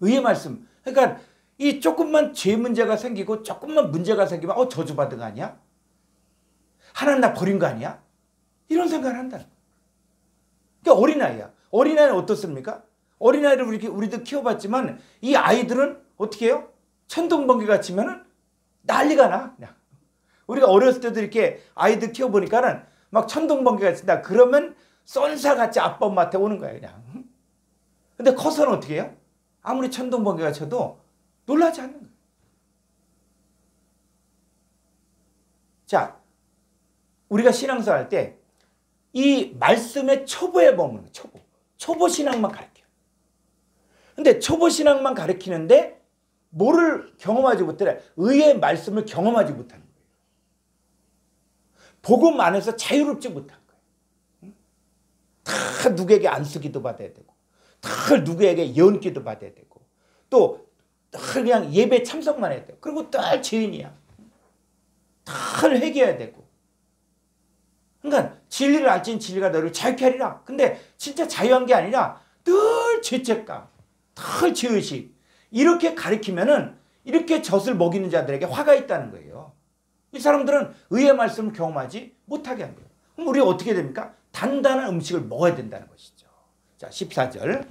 의의 말씀. 그러니까 이 조금만 죄 문제가 생기고 조금만 문제가 생기면 저주받은 거 아니야? 하나님 나 버린 거 아니야? 이런 생각을 한다는 거예요. 그러니까 어린아이야. 어린아이는 어떻습니까? 어린아이를 우리도 키워봤지만 이 아이들은 어떻게 해요? 천둥번개가 치면은 난리가 나. 그냥. 우리가 어렸을 때도 이렇게 아이들 키워보니까는 막 천둥번개가 친다. 그러면 쏜사같이 아빠 엄마한테 오는 거야 그냥. 근데 커서는 어떻게 해요? 아무리 천둥번개가 쳐도 놀라지 않는 거예요. 자, 우리가 신앙생활 할 때 이 말씀의 초보에 머무는 거예요. 초보 신앙만 가르쳐요. 근데 초보 신앙만 가르치는데 뭐를 경험하지 못해? 의의 말씀을 경험하지 못하는 거예요. 복음 안에서 자유롭지 못한 거예요. 다 누구에게 안수기도 받아야 되고, 다 누구에게 예언기도 받아야 되고, 또 그냥 예배 참석만 해야 돼요. 그리고 늘 죄인이야. 늘 회개해야 되고. 그러니까 진리를 알지는 진리가 너를 자유케 하리라. 근데 진짜 자유한 게 아니라 늘 죄책감, 늘 죄의식. 이렇게 가르치면은 이렇게 젖을 먹이는 자들에게 화가 있다는 거예요. 이 사람들은 의의 말씀을 경험하지 못하게 한 거예요. 그럼 우리 어떻게 됩니까? 단단한 음식을 먹어야 된다는 것이죠. 자, 14절.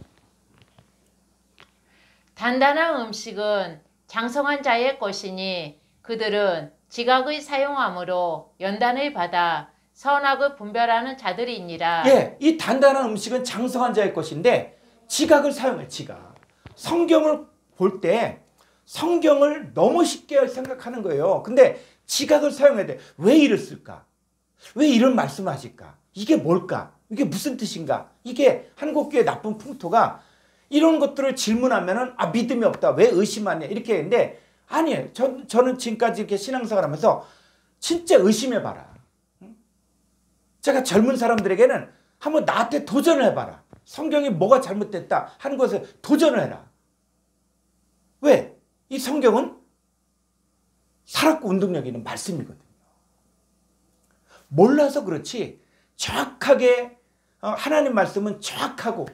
단단한 음식은 장성한 자의 것이니 그들은 지각의 사용함으로 연단을 받아 선악을 분별하는 자들이니라. 예, 이 단단한 음식은 장성한 자의 것인데 지각을 사용해. 지각. 성경을 볼 때 성경을 너무 쉽게 생각하는 거예요. 근데 지각을 사용해야 돼. 왜 이랬을까? 왜 이런 말씀을 하실까? 이게 뭘까? 이게 무슨 뜻인가? 이게 한국교회 나쁜 풍토가 이런 것들을 질문하면은 믿음이 없다. 왜 의심하냐? 이렇게 했는데 아니에요. 저는 지금까지 이렇게 신앙생활 하면서 진짜 의심해봐라. 제가 젊은 사람들에게는 한번 나한테 도전을 해봐라. 성경이 뭐가 잘못됐다 하는 것에 도전을 해라. 왜? 이 성경은 살았고 운동력이 있는 말씀이거든요. 몰라서 그렇지 정확하게 하나님 말씀은 정확하고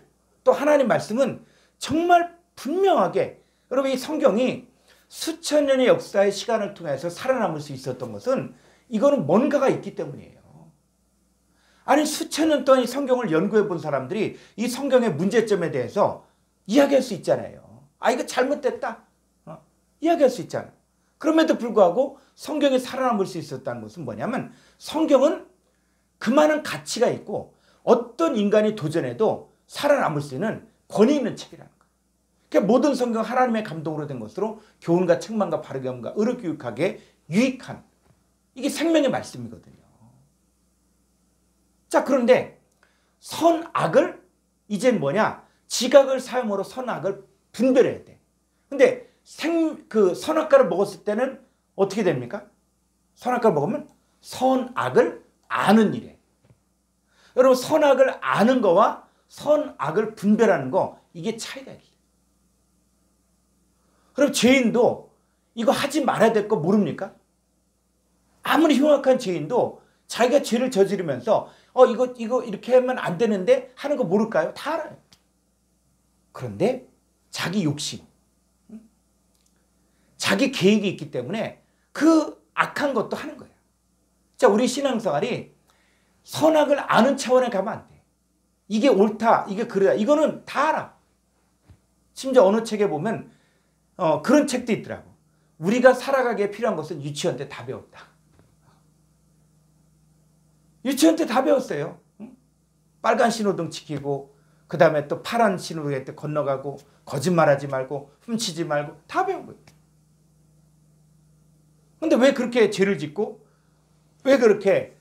또 하나님 말씀은 정말 분명하게 여러분 이 성경이 수천 년의 역사의 시간을 통해서 살아남을 수 있었던 것은 이거는 뭔가가 있기 때문이에요. 아니 수천 년 동안 이 성경을 연구해 본 사람들이 이 성경의 문제점에 대해서 이야기할 수 있잖아요. 이거 잘못됐다. 이야기할 수 있잖아요. 그럼에도 불구하고 성경이 살아남을 수 있었다는 것은 뭐냐면 성경은 그만한 가치가 있고 어떤 인간이 도전해도 살아남을 수 있는 권위 있는 책이라는 거예요. 그러니까 모든 성경 하나님의 감동으로 된 것으로 교훈과 책망과 바르게 함과 의로 교육하게 유익한 이게 생명의 말씀이거든요. 자, 그런데 선악을 이젠 뭐냐? 지각을 사용으로 선악을 분별해야 돼. 근데 선악과를 먹었을 때는 어떻게 됩니까? 선악과를 먹으면 선악을 아는 일이에요. 여러분 선악을 아는 거와 선악을 분별하는 거 이게 차이가 있어요. 그럼 죄인도 이거 하지 말아야 될 거 모릅니까? 아무리 흉악한 죄인도 자기가 죄를 저지르면서 이거 이렇게 하면 안 되는데 하는 거 모를까요? 다 알아요. 그런데 자기 욕심, 자기 계획이 있기 때문에 그 악한 것도 하는 거예요. 자, 우리 신앙생활이 선악을 아는 차원에 가면 안 돼. 이게 옳다, 이게 그러다. 이거는 다 알아. 심지어 어느 책에 보면 그런 책도 있더라고. 우리가 살아가기에 필요한 것은 유치원 때 다 배웠다. 유치원 때 다 배웠어요. 빨간 신호등 지키고 그 다음에 또 파란 신호등에 때 건너가고 거짓말하지 말고 훔치지 말고 다 배운 거예요. 근데 왜 그렇게 죄를 짓고 왜 그렇게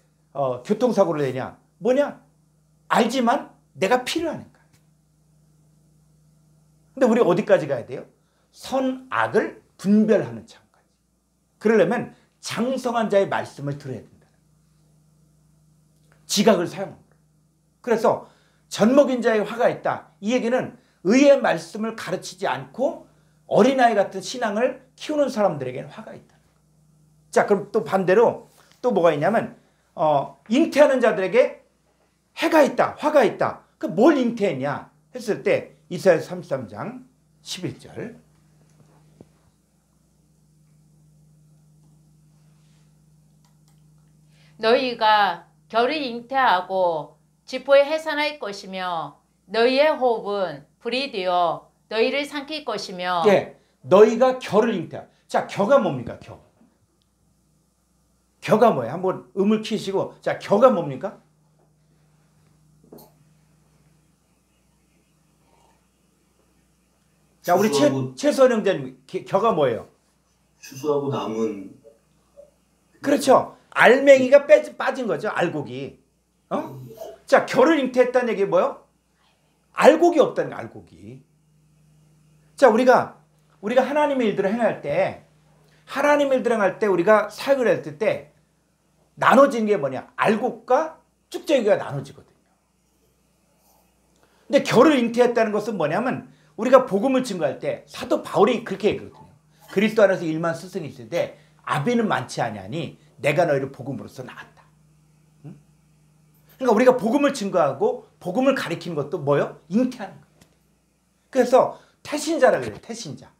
교통사고를 내냐? 뭐냐? 알지만 내가 필요하니까. 근데 우리 어디까지 가야 돼요? 선악을 분별하는 차원까지. 그러려면 장성한 자의 말씀을 들어야 된다. 지각을 사용합니다. 그래서 젖먹인 자의 화가 있다. 이 얘기는 의의 말씀을 가르치지 않고 어린아이 같은 신앙을 키우는 사람들에게는 화가 있다. 자, 그럼 또 반대로 또 뭐가 있냐면 잉태하는 자들에게 해가 있다, 화가 있다. 그 뭘 잉태했냐 했을 때 이사야 33장 11절. 너희가 겨를 잉태하고 지포에 해산할 것이며 너희의 호흡은 불이 되어 너희를 삼킬 것이며. 예, 너희가 겨를 잉태하. 자, 겨가 뭡니까? 겨. 겨가 뭐예요? 한번 음을 키시고. 자, 겨가 뭡니까? 자, 우리 최소원 형제님, 겨가 뭐예요? 추수하고 남은. 그렇죠. 알맹이가 빠진 거죠. 알곡이. 자, 겨를 잉태했다는 얘기 뭐예요? 알곡이 없다는 거예요. 알곡이. 자, 우리가 하나님의 일들을 행할 때, 우리가 사역을 했을 때 나눠진 게 뭐냐? 알곡과 쭉정이가 나눠지거든요. 근데 겨를 잉태했다는 것은 뭐냐면 우리가 복음을 증거할 때 사도 바울이 그렇게 얘기하거든요. 그리스도 안에서 1만 스승이 있을 때 아비는 많지 아니하니 내가 너희를 복음으로써 낳았다. 그러니까 우리가 복음을 증거하고 복음을 가리키는 것도 뭐예요? 잉태하는 거예요. 그래서 태신자라고 그래요. 태신자.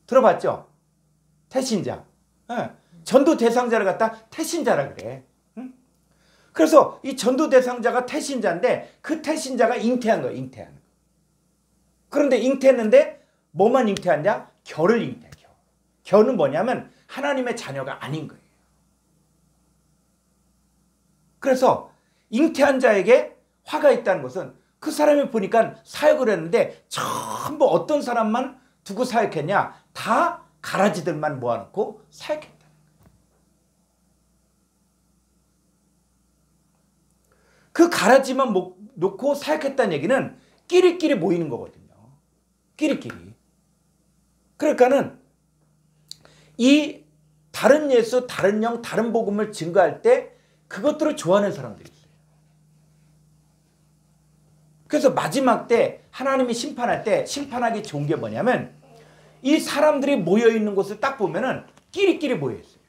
들어봤죠? 태신자. 전도 대상자를 갖다 태신자라 그래. 그래서 이 전도 대상자가 태신자인데 그 태신자가 잉태한 거예요. 잉태하는 거. 그런데 잉태했는데 뭐만 잉태하냐? 겨를 잉태해. 겨는 뭐냐면 하나님의 자녀가 아닌 거예요. 그래서 잉태한 자에게 화가 있다는 것은 그 사람이 보니까 사역을 했는데 전부 어떤 사람만 두고 사역했냐? 다 가라지들만 모아놓고 사역했다. 그 가라지만 놓고 사역했다는 얘기는 끼리끼리 모이는 거거든요. 끼리끼리. 그러니까는 이 다른 예수, 다른 영, 다른 복음을 증거할 때 그것들을 좋아하는 사람들이 있어요. 그래서 마지막 때 하나님이 심판할 때 심판하기 좋은 게 뭐냐면 이 사람들이 모여있는 곳을 딱 보면은 끼리끼리 모여있어요.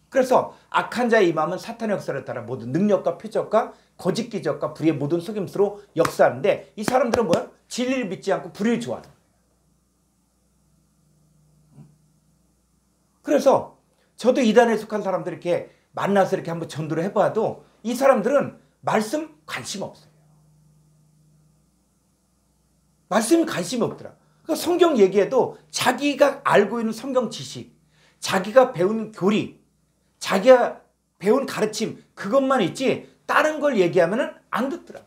그래서 악한 자의 임함은 사탄의 역사를 따라 모든 능력과 표적과 거짓 기적과 불의의 모든 속임수로 역사하는데 이 사람들은 뭐야? 진리를 믿지 않고 불의를 좋아하는 거예요. 그래서 저도 이단에 속한 사람들 이렇게 만나서 이렇게 한번 전도를 해봐도 이 사람들은 말씀 관심 없어요. 말씀이 관심이 없더라. 그러니까 성경 얘기해도 자기가 알고 있는 성경 지식, 자기가 배운 교리, 자기가 배운 가르침 그것만 있지 다른 걸 얘기하면 안 듣더라.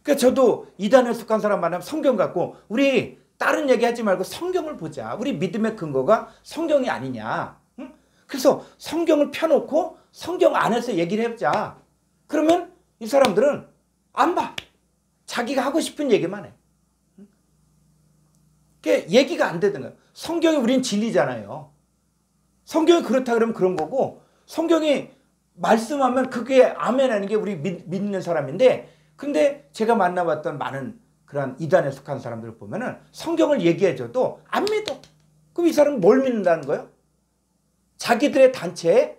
그러니까 저도 이단에 속한 사람 만나면 성경 갖고 우리 다른 얘기하지 말고 성경을 보자. 우리 믿음의 근거가 성경이 아니냐. 응? 그래서 성경을 펴놓고 성경 안에서 얘기를 해보자. 그러면 이 사람들은 안 봐. 자기가 하고 싶은 얘기만 해. 그게 얘기가 안 되는 거예요. 성경이 우린 진리잖아요. 성경이 그렇다 그러면 그런 거고 성경이 말씀하면 그게 아멘 하는 게 우리 믿는 사람인데 근데 제가 만나봤던 많은 그런 이단에 속한 사람들을 보면은 성경을 얘기해줘도 안 믿어. 그럼 이 사람은 뭘 믿는다는 거예요? 자기들의 단체의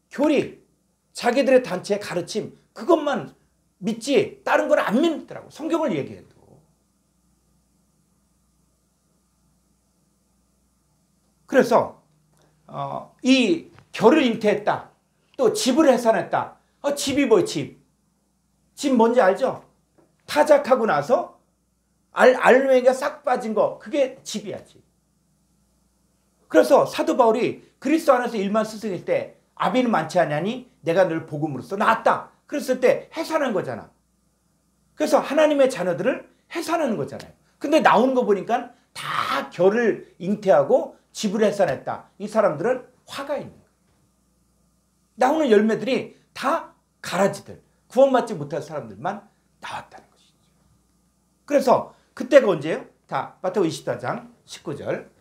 교리, 자기들의 단체의 가르침 그것만 믿지 다른 걸 안 믿더라고. 성경을 얘기해도. 그래서 이 결을 잉태했다. 또 집을 해산했다. 집이 뭐예요? 집 뭔지 알죠? 타작하고 나서 알맹이가 싹 빠진 거 그게 집이야. 집. 그래서 사도 바울이 그리스도 안에서 1만 스승일 때 아비는 많지 않냐니 내가 늘 복음으로써 낳았다. 그랬을 때 해산한 거잖아. 그래서 하나님의 자녀들을 해산하는 거잖아요. 근데 나오는 거 보니까 다 결을 잉태하고 집을 해산했다. 이 사람들은 화가 있는 거예요. 나오는 열매들이 다 가라지들, 구원받지 못할 사람들만 나왔다는 것이죠. 그래서 그때가 언제예요? 다 마태복음 24장 19절.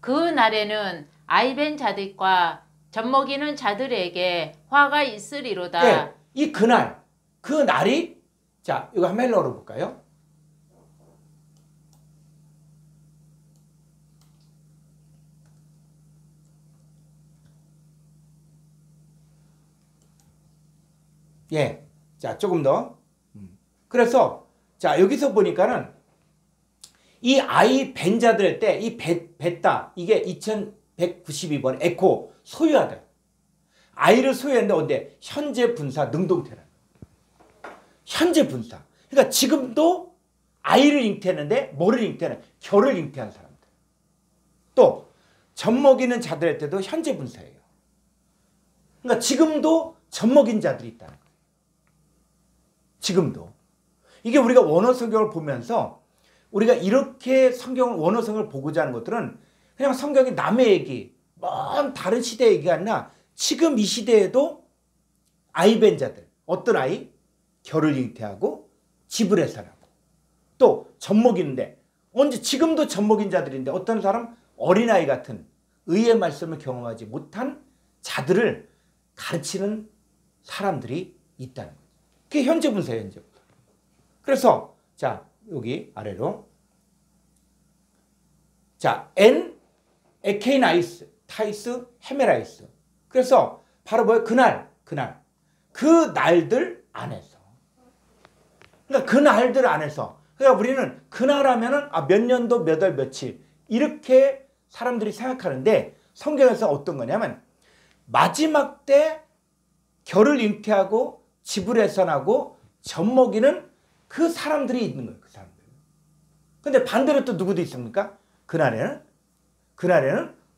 그 날에는 아이벤 자들과 젖먹이는 자들에게 화가 있으리로다. 네, 이 그날, 그 날이, 자, 이거 한번 헬러로 볼까요? 예, 자, 조금 더. 그래서, 자, 여기서 보니까는 이 아이 벤자들 때, 이 벤다, 이게 2192번 에코 소유하다. 아이를 소유했는데, 언제? 현재 분사 능동태라는 거예요. 현재 분사. 그러니까 지금도 아이를 잉태했는데, 뭐를 잉태하는? 결을 잉태한 사람들. 또, 젖먹이는 자들의 때도 현재 분사예요. 그러니까 지금도 젖먹인 자들이 있다는 거예요. 지금도. 이게 우리가 원어 성경을 보면서 우리가 이렇게 성경을, 원어 성경을 보고자 하는 것들은 그냥 성경이 남의 얘기, 먼 다른 시대 얘기가 아니라 지금 이 시대에도 아이벤 자들, 어떤 아이? 결을 잉태하고 집을 해산하고 또 젖먹이는데, 언제? 지금도 젖먹인 자들인데 어떤 사람? 어린아이 같은 의의 말씀을 경험하지 못한 자들을 가르치는 사람들이 있다는 거예요. 그게 현재 분사예요, 현재 분사. 그래서, 자, 여기 아래로. 자, 에케나이스, 타이스, 헤메라이스. 그래서 바로 뭐예요? 그날. 그 날들 안에서. 그러니까 그 날들 안에서. 그러니까 우리는 그날 하면은 몇 년도 몇 월 며칠 이렇게 사람들이 생각하는데, 성경에서 어떤 거냐면 마지막 때 결을 잉태하고 집을 해산하고 젖먹이는 그 사람들이 있는 거예요. 그 사람들. 근데 반대로 또 누구도 있습니까? 그날에는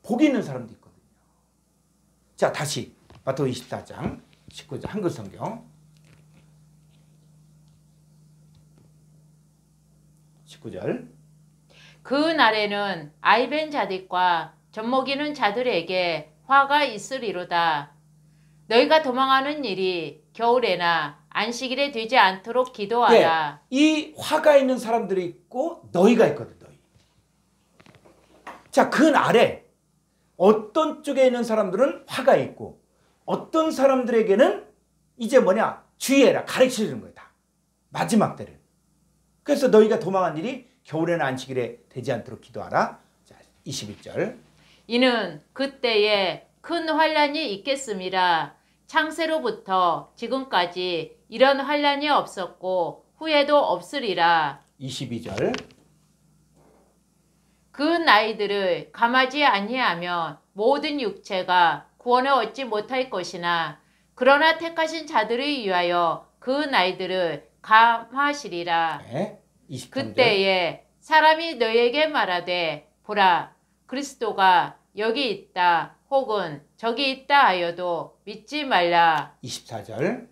복이 있는 사람도 있거든요. 자, 다시 마태복음 24장 19절 한글 성경 19절. 그 날에는 아이벤 자들과 젖먹이는 자들에게 화가 있으리로다. 너희가 도망하는 일이 겨울에나 안식일에 되지 않도록 기도하라. 예, 이 화가 있는 사람들이 있고 너희가 있거든. 너희. 자, 그 날에 어떤 쪽에 있는 사람들은 화가 있고 어떤 사람들에게는 이제 뭐냐? 주의해라. 가르쳐 주는 거야. 다. 마지막 때를. 그래서 너희가 도망한 일이 겨울에나 안식일에 되지 않도록 기도하라. 자, 21절. 이는 그때에 큰 환란이 있겠음이라. 창세로부터 지금까지 이런 환란이 없었고 후에도 없으리라. 22절. 그 나이들을 감하지 아니하면 모든 육체가 구원을 얻지 못할 것이나 그러나 택하신 자들을 위하여 그 나이들을 감하시리라. 네, 23절. 그때에 사람이 너희에게 말하되 보라 그리스도가 여기 있다 혹은 저기 있다 하여도 믿지 말라. 24절.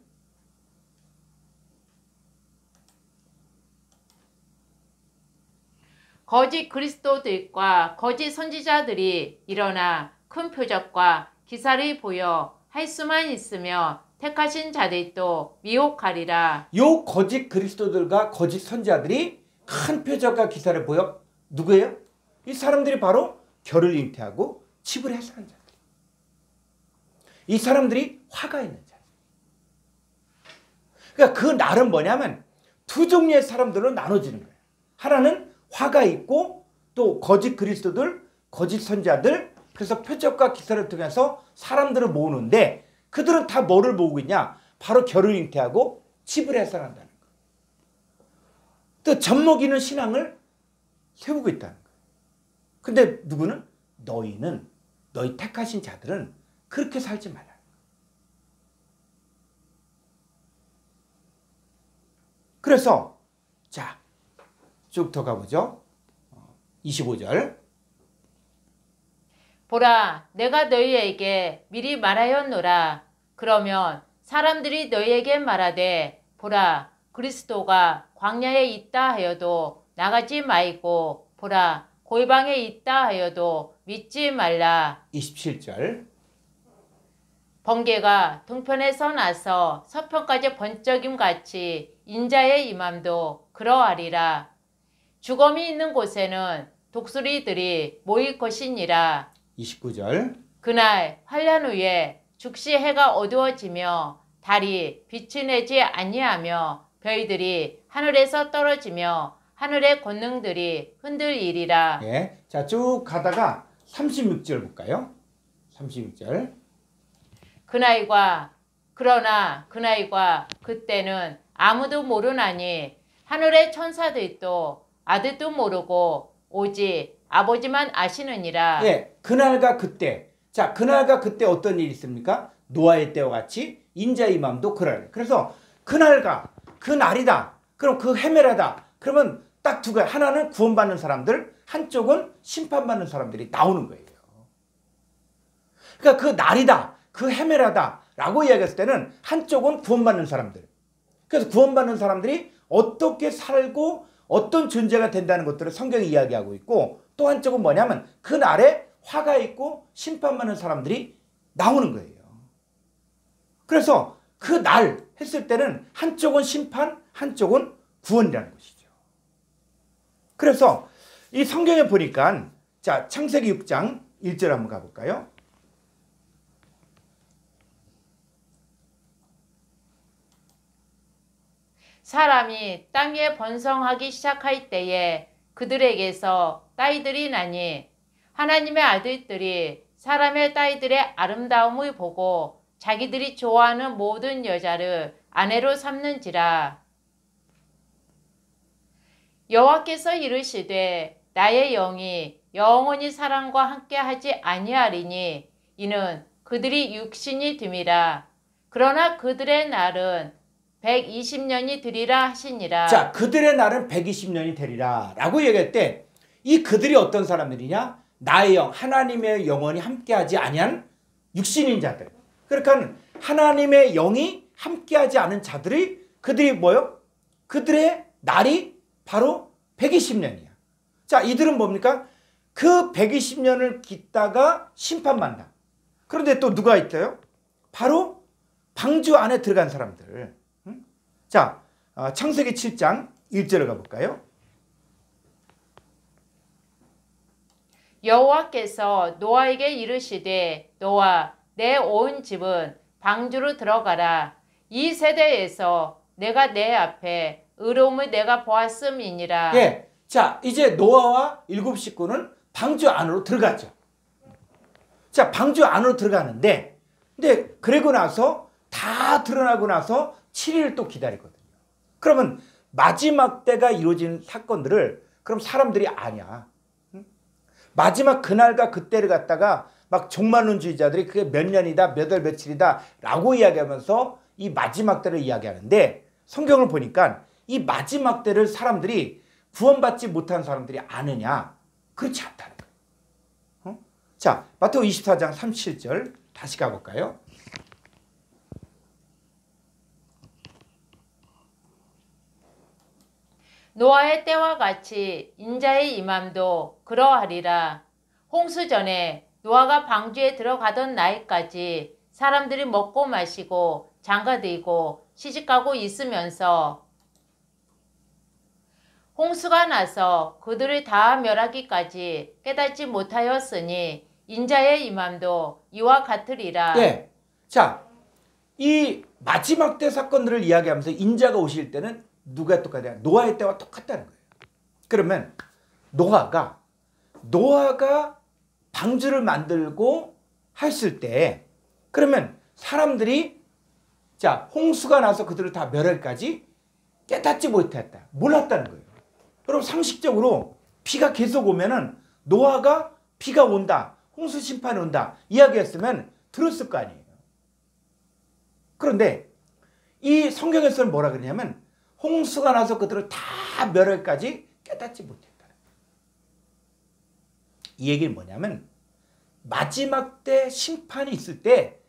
거짓 그리스도들과 거짓 선지자들이 일어나 큰 표적과 기사를 보여 할 수만 있으며 택하신 자들도 미혹하리라. 요 거짓 그리스도들과 거짓 선지자들이 큰 표적과 기사를 보여. 누구예요? 이 사람들이 바로 결을 잉태하고 집을 해산한 자들. 이 사람들이 화가 있는 자. 그러니까 그 날은 뭐냐면 두 종류의 사람들로 나눠지는 거예요. 하나는 화가 있고 또 거짓 그리스도들, 거짓 선지자들, 그래서 표적과 기사를 통해서 사람들을 모으는데 그들은 다 뭐를 모으고 있냐? 바로 결을 잉태하고 집을 해산한다는 거예요. 또 젖먹이는 신앙을 세우고 있다는 거예요. 근데 누구는? 너희는, 너희 택하신 자들은 그렇게 살지 말라. 그래서 자, 쭉 더 가보죠. 25절. 보라 내가 너희에게 미리 말하였노라. 그러면 사람들이 너희에게 말하되 보라 그리스도가 광야에 있다 하여도 나가지 말고 보라 골방에 있다 하여도 믿지 말라. 27절. 번개가 동편에서 나서 서편까지 번쩍임 같이 인자의 임함도 그러하리라. 죽음이 있는 곳에는 독수리들이 모일 것이니라. 29절. 그날 환란 후에 즉시 해가 어두워지며 달이 빛이 내지 아니하며 별들이 하늘에서 떨어지며 하늘의 권능들이 흔들리리라. 예. 자, 쭉 가다가 36절 볼까요? 36절. 그러나 그날과 그때는 아무도 모르나니 하늘의 천사들도 아들도 모르고 오직 아버지만 아시느니라. 예. 그날과 그때. 자, 그날과 그때 어떤 일이 있습니까? 노아의 때와 같이 인자의 임함도 그날. 그래서 그날과 그날이다. 그럼 그 헤메라다. 그러면 딱 두 가지. 하나는 구원받는 사람들, 한쪽은 심판받는 사람들이 나오는 거예요. 그러니까 그 날이다, 그 헤메라다 라고 이야기했을 때는 한쪽은 구원받는 사람들. 그래서 구원받는 사람들이 어떻게 살고 어떤 존재가 된다는 것들을 성경이 이야기하고 있고, 또 한쪽은 뭐냐면 그 날에 화가 있고 심판받는 사람들이 나오는 거예요. 그래서 그 날 했을 때는 한쪽은 심판, 한쪽은 구원이라는 것이죠. 그래서 이 성경에 보니까, 자, 창세기 6장 1절 한번 가볼까요? 사람이 땅 위에 번성하기 시작할 때에 그들에게서 딸들이 나니 하나님의 아들들이 사람의 딸들의 아름다움을 보고 자기들이 좋아하는 모든 여자를 아내로 삼는지라. 여호와께서 이르시되 나의 영이 영원히 사람과 함께하지 아니하리니 이는 그들이 육신이 됨이라. 그러나 그들의 날은 120년이 되리라 하시니라. 자, 그들의 날은 120년이 되리라 라고 얘기할 때, 이 그들이 어떤 사람들이냐? 나의 영, 하나님의 영원히 함께하지 아니한 육신인 자들. 그러니까 하나님의 영이 함께하지 않은 자들이, 그들이 뭐요? 그들의 날이 바로 120년이야. 자, 이들은 뭡니까? 그 120년을 깃다가 심판받는다. 그런데 또 누가 있어요? 바로 방주 안에 들어간 사람들. 자, 창세기 7장 1절을 가볼까요? 여호와께서 노아에게 이르시되 노아 내 온 집은 방주로 들어가라. 이 세대에서 내가 내 앞에 의로움을 내가 보았음이니라. 예. 자, 이제 노아와 일곱 식구는 방주 안으로 들어가죠. 자, 방주 안으로 들어가는데, 근데 그러고 나서 다 드러나고 나서 7일을 또 기다리거든요. 그러면 마지막 때가 이루어진 사건들을 그럼 사람들이 아냐. 마지막 그날과 그때를 갖다가 막 종말론주의자들이 그게 몇 년이다, 몇 월 며칠이다 라고 이야기하면서 이 마지막 때를 이야기하는데, 성경을 보니까 이 마지막 때를 사람들이 구원받지 못한 사람들이 아느냐? 그렇지 않다는 거예요. 자, 마태복음 24장 37절 다시 가볼까요? 노아의 때와 같이 인자의 임함도 그러하리라. 홍수 전에 노아가 방주에 들어가던 날까지 사람들이 먹고 마시고 장가들고 시집가고 있으면서 홍수가 나서 그들을 다 멸하기까지 깨닫지 못하였으니 인자의 임함도 이와 같으리라. 예. 자, 이 마지막 때 사건들을 이야기하면서 인자가 오실 때는 누가 똑같냐? 노아의 때와 똑같다는 거예요. 그러면 노아가 방주를 만들고 했을 때, 그러면 사람들이 자, 홍수가 나서 그들을 다 멸할까지 깨닫지 못했다. 몰랐다는 거예요. 여러분, 상식적으로 비가 계속 오면은 노아가 비가 온다, 홍수 심판이 온다 이야기했으면 들었을 거 아니에요. 그런데 이 성경에서는 뭐라 그러냐면 홍수가 나서 그들을 다 멸할까지 깨닫지 못했다. 이 얘기는 뭐냐면 마지막 때 심판이 있을 때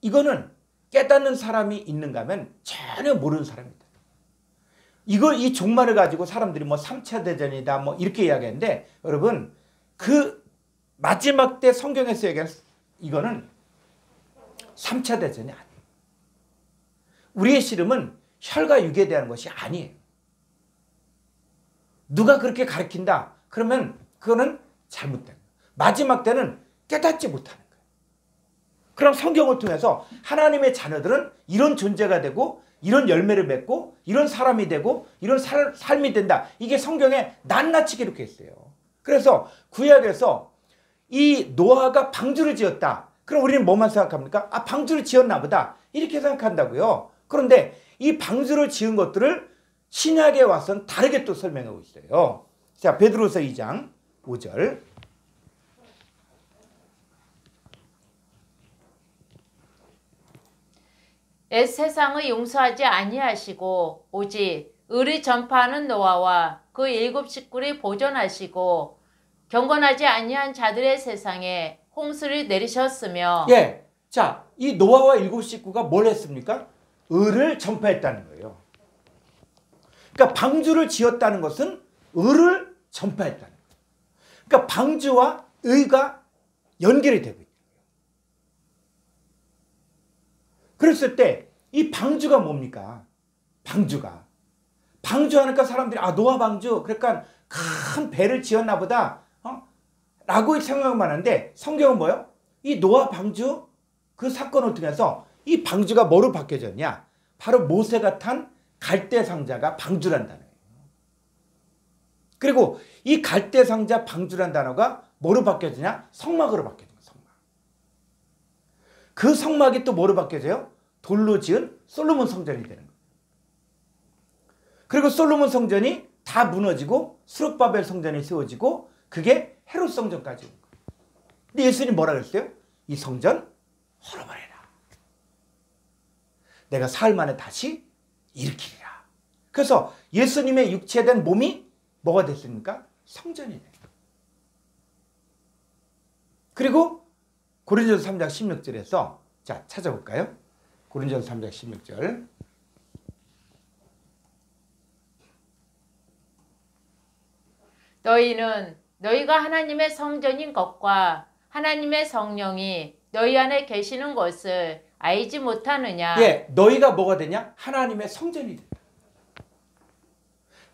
이거는 깨닫는 사람이 있는가 하면 전혀 모르는 사람이다. 이 종말을 가지고 사람들이 뭐 3차 대전이다 뭐 이렇게 이야기하는데, 여러분, 그 마지막 때 성경에서 얘기하는 이거는 3차 대전이 아니에요. 우리의 씨름은 혈과 육에 대한 것이 아니에요. 누가 그렇게 가르친다 그러면 그거는 잘못된 거예요. 마지막 때는 깨닫지 못하는 거예요. 그럼 성경을 통해서 하나님의 자녀들은 이런 존재가 되고 이런 열매를 맺고 이런 사람이 되고 이런 삶이 된다. 이게 성경에 낱낱이 기록해 있어요. 그래서 구약에서 이 노아가 방주를 지었다. 그럼 우리는 뭐만 생각합니까? 아, 방주를 지었나 보다. 이렇게 생각한다고요. 그런데 이 방주를 지은 것들을 신약에 와서는 다르게 또 설명하고 있어요. 자, 베드로서 2장 5절. 옛 세상을 용서하지 아니하시고 오직 의를 전파하는 노아와 그 일곱 식구를 보존하시고 경건하지 아니한 자들의 세상에 홍수를 내리셨으며 예. 자, 이 노아와 일곱 식구가 뭘 했습니까? 의를 전파했다는 거예요. 그러니까 방주를 지었다는 것은 의를 전파했다는 거예요. 그러니까 방주와 의가 연결이 되고 있는 거예요. 그랬을 때 이 방주가 뭡니까? 방주하니까 사람들이 아, 노아 방주, 그러니까 큰 배를 지었나 보다 라고 생각만 하는데 성경은 뭐예요? 이 노아 방주 그 사건을 통해서 이 방주가 뭐로 바뀌어졌냐? 바로 모세가 탄 갈대 상자가 방주란 단어예요. 그리고 이 갈대 상자 방주란 단어가 뭐로 바뀌어지냐? 성막으로 바뀌어져요. 성막. 그 성막이 또 뭐로 바뀌어져요? 돌로 지은 솔로몬 성전이 되는 거예요. 그리고 솔로몬 성전이 다 무너지고 스룹바벨 성전이 세워지고 그게 헤롯 성전까지 온 거예요. 근데 예수님이 뭐라 그랬어요? 이 성전 헐어버려라. 내가 사흘 만에 다시 일으키리라. 그래서 예수님의 육체된 몸이 뭐가 됐습니까? 성전이 돼요. 그리고 고린도서 3장 16절에서 자, 찾아볼까요? 고린도서 3장 16절. 너희는 너희가 하나님의 성전인 것과 하나님의 성령이 너희 안에 계시는 것을 알지 못하느냐? 예, 너희가 뭐가 되냐? 하나님의 성전이 된다.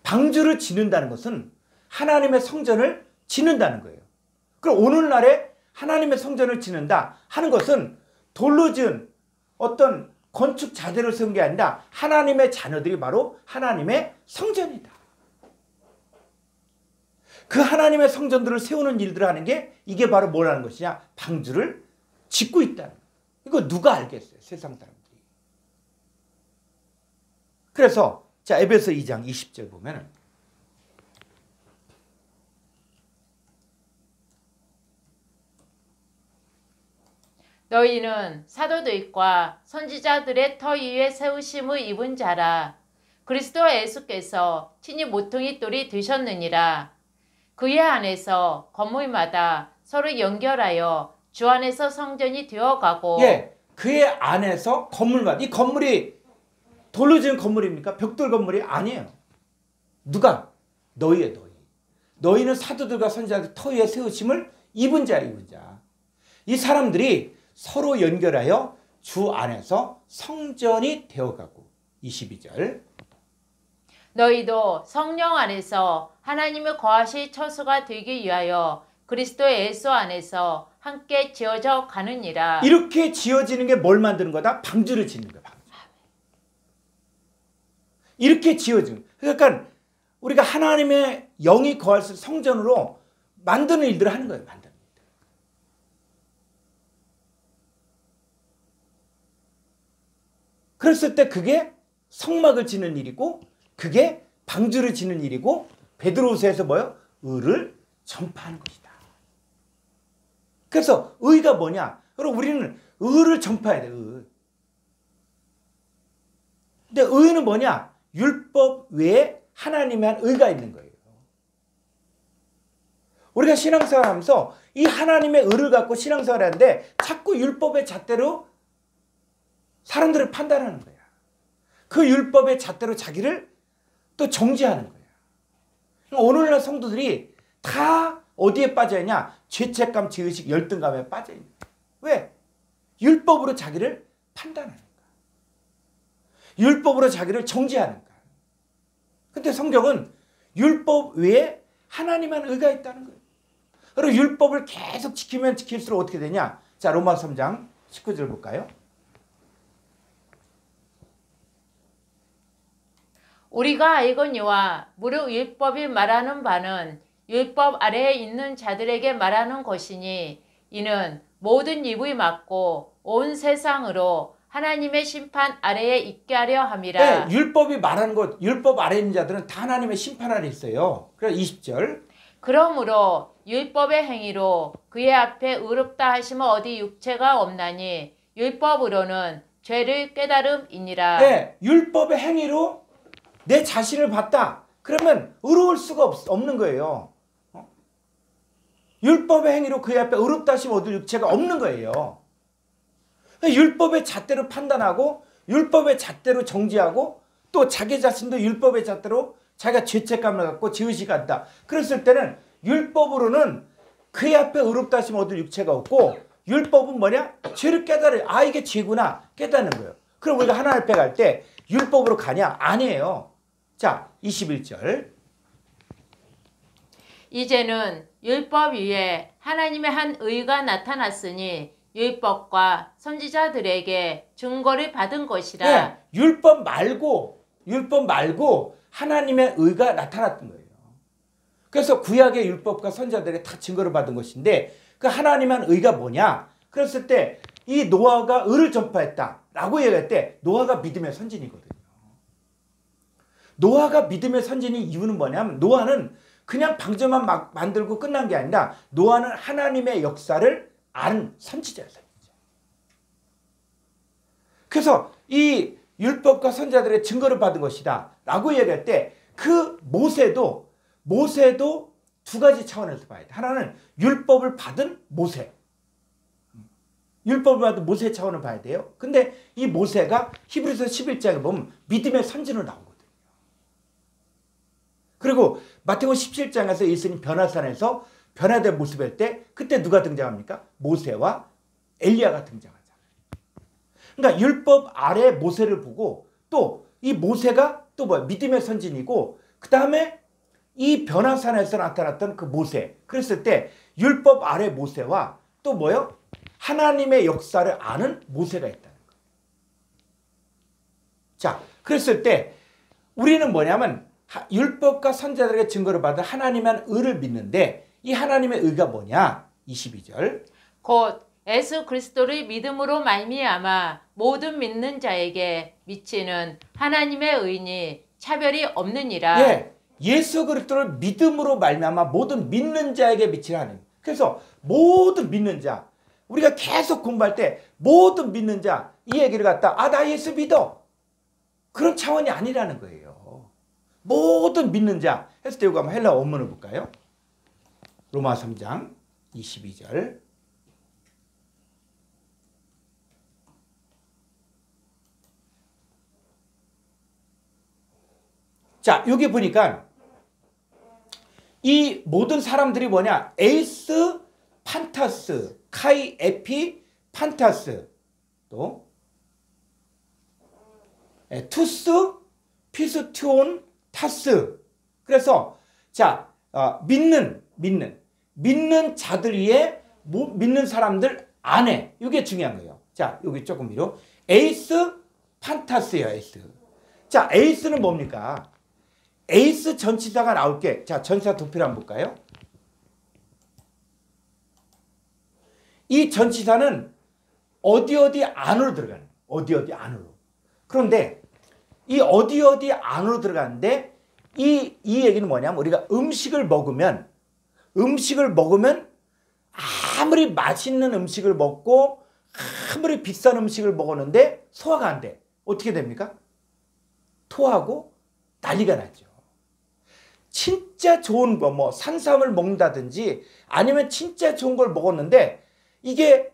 방주를 지는다는 것은 하나님의 성전을 지는다는 거예요. 그럼 오늘날에 하나님의 성전을 지는다 하는 것은 돌로 지은 어떤 건축 자재를 세운 게 아니라 하나님의 자녀들이 바로 하나님의 성전이다. 그 하나님의 성전들을 세우는 일들을 하는 게 이게 바로 뭐라는 것이냐? 방주를 짓고 있다는 거예요. 이거 누가 알겠어요? 세상 사람들이. 그래서 자, 에베소 2장 20절 보면은 너희는 사도들과 선지자들의 터 위에 세우심을 입은 자라. 그리스도 예수께서 친히 모퉁이 돌이 되셨느니라. 그의 안에서 건물마다 서로 연결하여 주 안에서 성전이 되어가고 예, 그의 안에서 건물마다 이 건물이 돌로 지은 건물입니까? 벽돌 건물이 아니에요. 누가? 너희의 너희. 너희는 사도들과 선지자들 터 위에 세우심을 입은 자야, 입은 자. 이 사람들이 서로 연결하여 주 안에서 성전이 되어가고 22절. 너희도 성령 안에서 하나님의 거하실 처소가 되기 위하여 그리스도 예수 안에서 함께 지어져 가느니라. 이렇게 지어지는 게 뭘 만드는 거다? 방주를 짓는 거야. 방주. 이렇게 지어지는. 그러니까 우리가 하나님의 영이 거할 수 성전으로 만드는 일들을 하는 거예요. 만드는 일들. 그랬을 때 그게 성막을 짓는 일이고 그게 방주를 짓는 일이고 베드로후서에서 뭐요? 의를 전파하는 것이다. 그래서 의가 뭐냐? 그럼 우리는 의를 전파해야 돼. 의. 근데 의는 뭐냐? 율법 외에 하나님의 한 의가 있는 거예요. 우리가 신앙생활 하면서 이 하나님의 의를 갖고 신앙생활을 하는데 자꾸 율법의 잣대로 사람들을 판단하는 거야. 그 율법의 잣대로 자기를 또 정죄하는 거야. 오늘날 성도들이 다 어디에 빠져있냐? 죄책감, 죄의식, 열등감에 빠져있는 거야. 왜? 율법으로 자기를 판단하는 거야. 율법으로 자기를 정죄하는 거야. 근데 성경은 율법 외에 하나님의 의가 있다는 거예요. 그리고 율법을 계속 지키면 지킬수록 어떻게 되냐? 자, 로마서 3장 19절 볼까요? 우리가 알거니와 무릇 율법이 말하는 바는 율법 아래에 있는 자들에게 말하는 것이니 이는 모든 입이 막고 온 세상으로 하나님의 심판 아래에 있게 하려 함이라. 네, 율법이 말하는 것, 율법 아래에 있는 자들은 다 하나님의 심판 아래 있어요. 그래서 20절. 그러므로 율법의 행위로 그의 앞에 의롭다 하시면 어디 육체가 없나니 율법으로는 죄를 깨달음이니라. 네, 율법의 행위로 내 자신을 봤다. 그러면 의로울 수가 없는 거예요. 율법의 행위로 그의 앞에 의롭다 하시면 얻을 육체가 없는 거예요. 율법의 잣대로 판단하고 율법의 잣대로 정지하고 또 자기 자신도 율법의 잣대로 자기가 죄책감을 갖고 지으시 간다. 그랬을 때는 율법으로는 그의 앞에 의롭다 하시면 얻을 육체가 없고 율법은 뭐냐? 죄를 깨달아요. 아, 이게 죄구나 깨닫는 거예요. 그럼 우리가 하나님 앞에 갈 때 율법으로 가냐? 아니에요. 자, 21절. 이제는 율법 위에 하나님의 한 의가 나타났으니 율법과 선지자들에게 증거를 받은 것이라. 네, 율법 말고 하나님의 의가 나타났던 거예요. 그래서 구약의 율법과 선지자들에게 다 증거를 받은 것인데 그 하나님의 의가 뭐냐? 그랬을 때 이 노아가 의를 전파했다라고 얘기할 때 노아가 믿음의 선진이거든요. 노아가 믿음의 선진인 이유는 뭐냐면 노아는 그냥 방주만 막 만들고 끝난 게 아니라 노아는 하나님의 역사를 아는 선지자였어요. 그래서 이 율법과 선지자들의 증거를 받은 것이다 라고 얘기할 때 그 모세도 두 가지 차원에서 봐야 돼. 하나는 율법을 받은 모세. 율법을 받은 모세 차원을 봐야 돼요. 근데 이 모세가 히브리서 11장에 보면 믿음의 선지로 나오거든요. 그리고 마태복음 17장에서 예수님 변화산에서 변화된 모습일 때 그때 누가 등장합니까? 모세와 엘리야가 등장하잖아요. 그러니까 율법 아래 모세를 보고 또 이 모세가 또 뭐야? 믿음의 선진이고 그 다음에 이 변화산에서 나타났던 그 모세. 그랬을 때 율법 아래 모세와 또 뭐요? 하나님의 역사를 아는 모세가 있다는 거예요. 자, 그랬을 때 우리는 뭐냐면 율법과 선지자들에게 증거를 받은 하나님의 의를 믿는데 이 하나님의 의가 뭐냐? 22절. 곧 예수 그리스도를 믿음으로 말미암아 모든 믿는 자에게 미치는 하나님의 의니 차별이 없느니라. 예, 예수 그리스도를 믿음으로 말미암아 모든 믿는 자에게 미치는 하나님. 그래서 모든 믿는 자, 우리가 계속 공부할 때 모든 믿는 자 이 얘기를 갖다 나 예수 믿어. 그런 차원이 아니라는 거예요. 모든 믿는 자 했을 때 이거 한번 헬라어 원문을 볼까요? 로마 3장 22절. 자, 여기 보니까 이 모든 사람들이 뭐냐? 에이스, 판타스, 카이, 에피, 판타스, 또 투스, 피스티온, 타스. 그래서 자, 믿는 자들 위에 믿는 사람들 안에 이게 중요한 거예요. 자, 여기 조금 위로 에이스, 판타스예요. 에이스. 자, 에이스는 뭡니까? 에이스 전치사가 나올 게, 자, 전치사 도표를 한번 볼까요? 이 전치사는 어디 안으로 들어가는 거예요. 어디 안으로. 그런데 이 어디 안으로 들어가는데 이 얘기는 뭐냐면 우리가 음식을 먹으면 아무리 맛있는 음식을 먹고 아무리 비싼 음식을 먹었는데 소화가 안 돼. 어떻게 됩니까? 토하고 난리가 나죠. 진짜 좋은 거, 뭐 산삼을 먹는다든지 아니면 진짜 좋은 걸 먹었는데 이게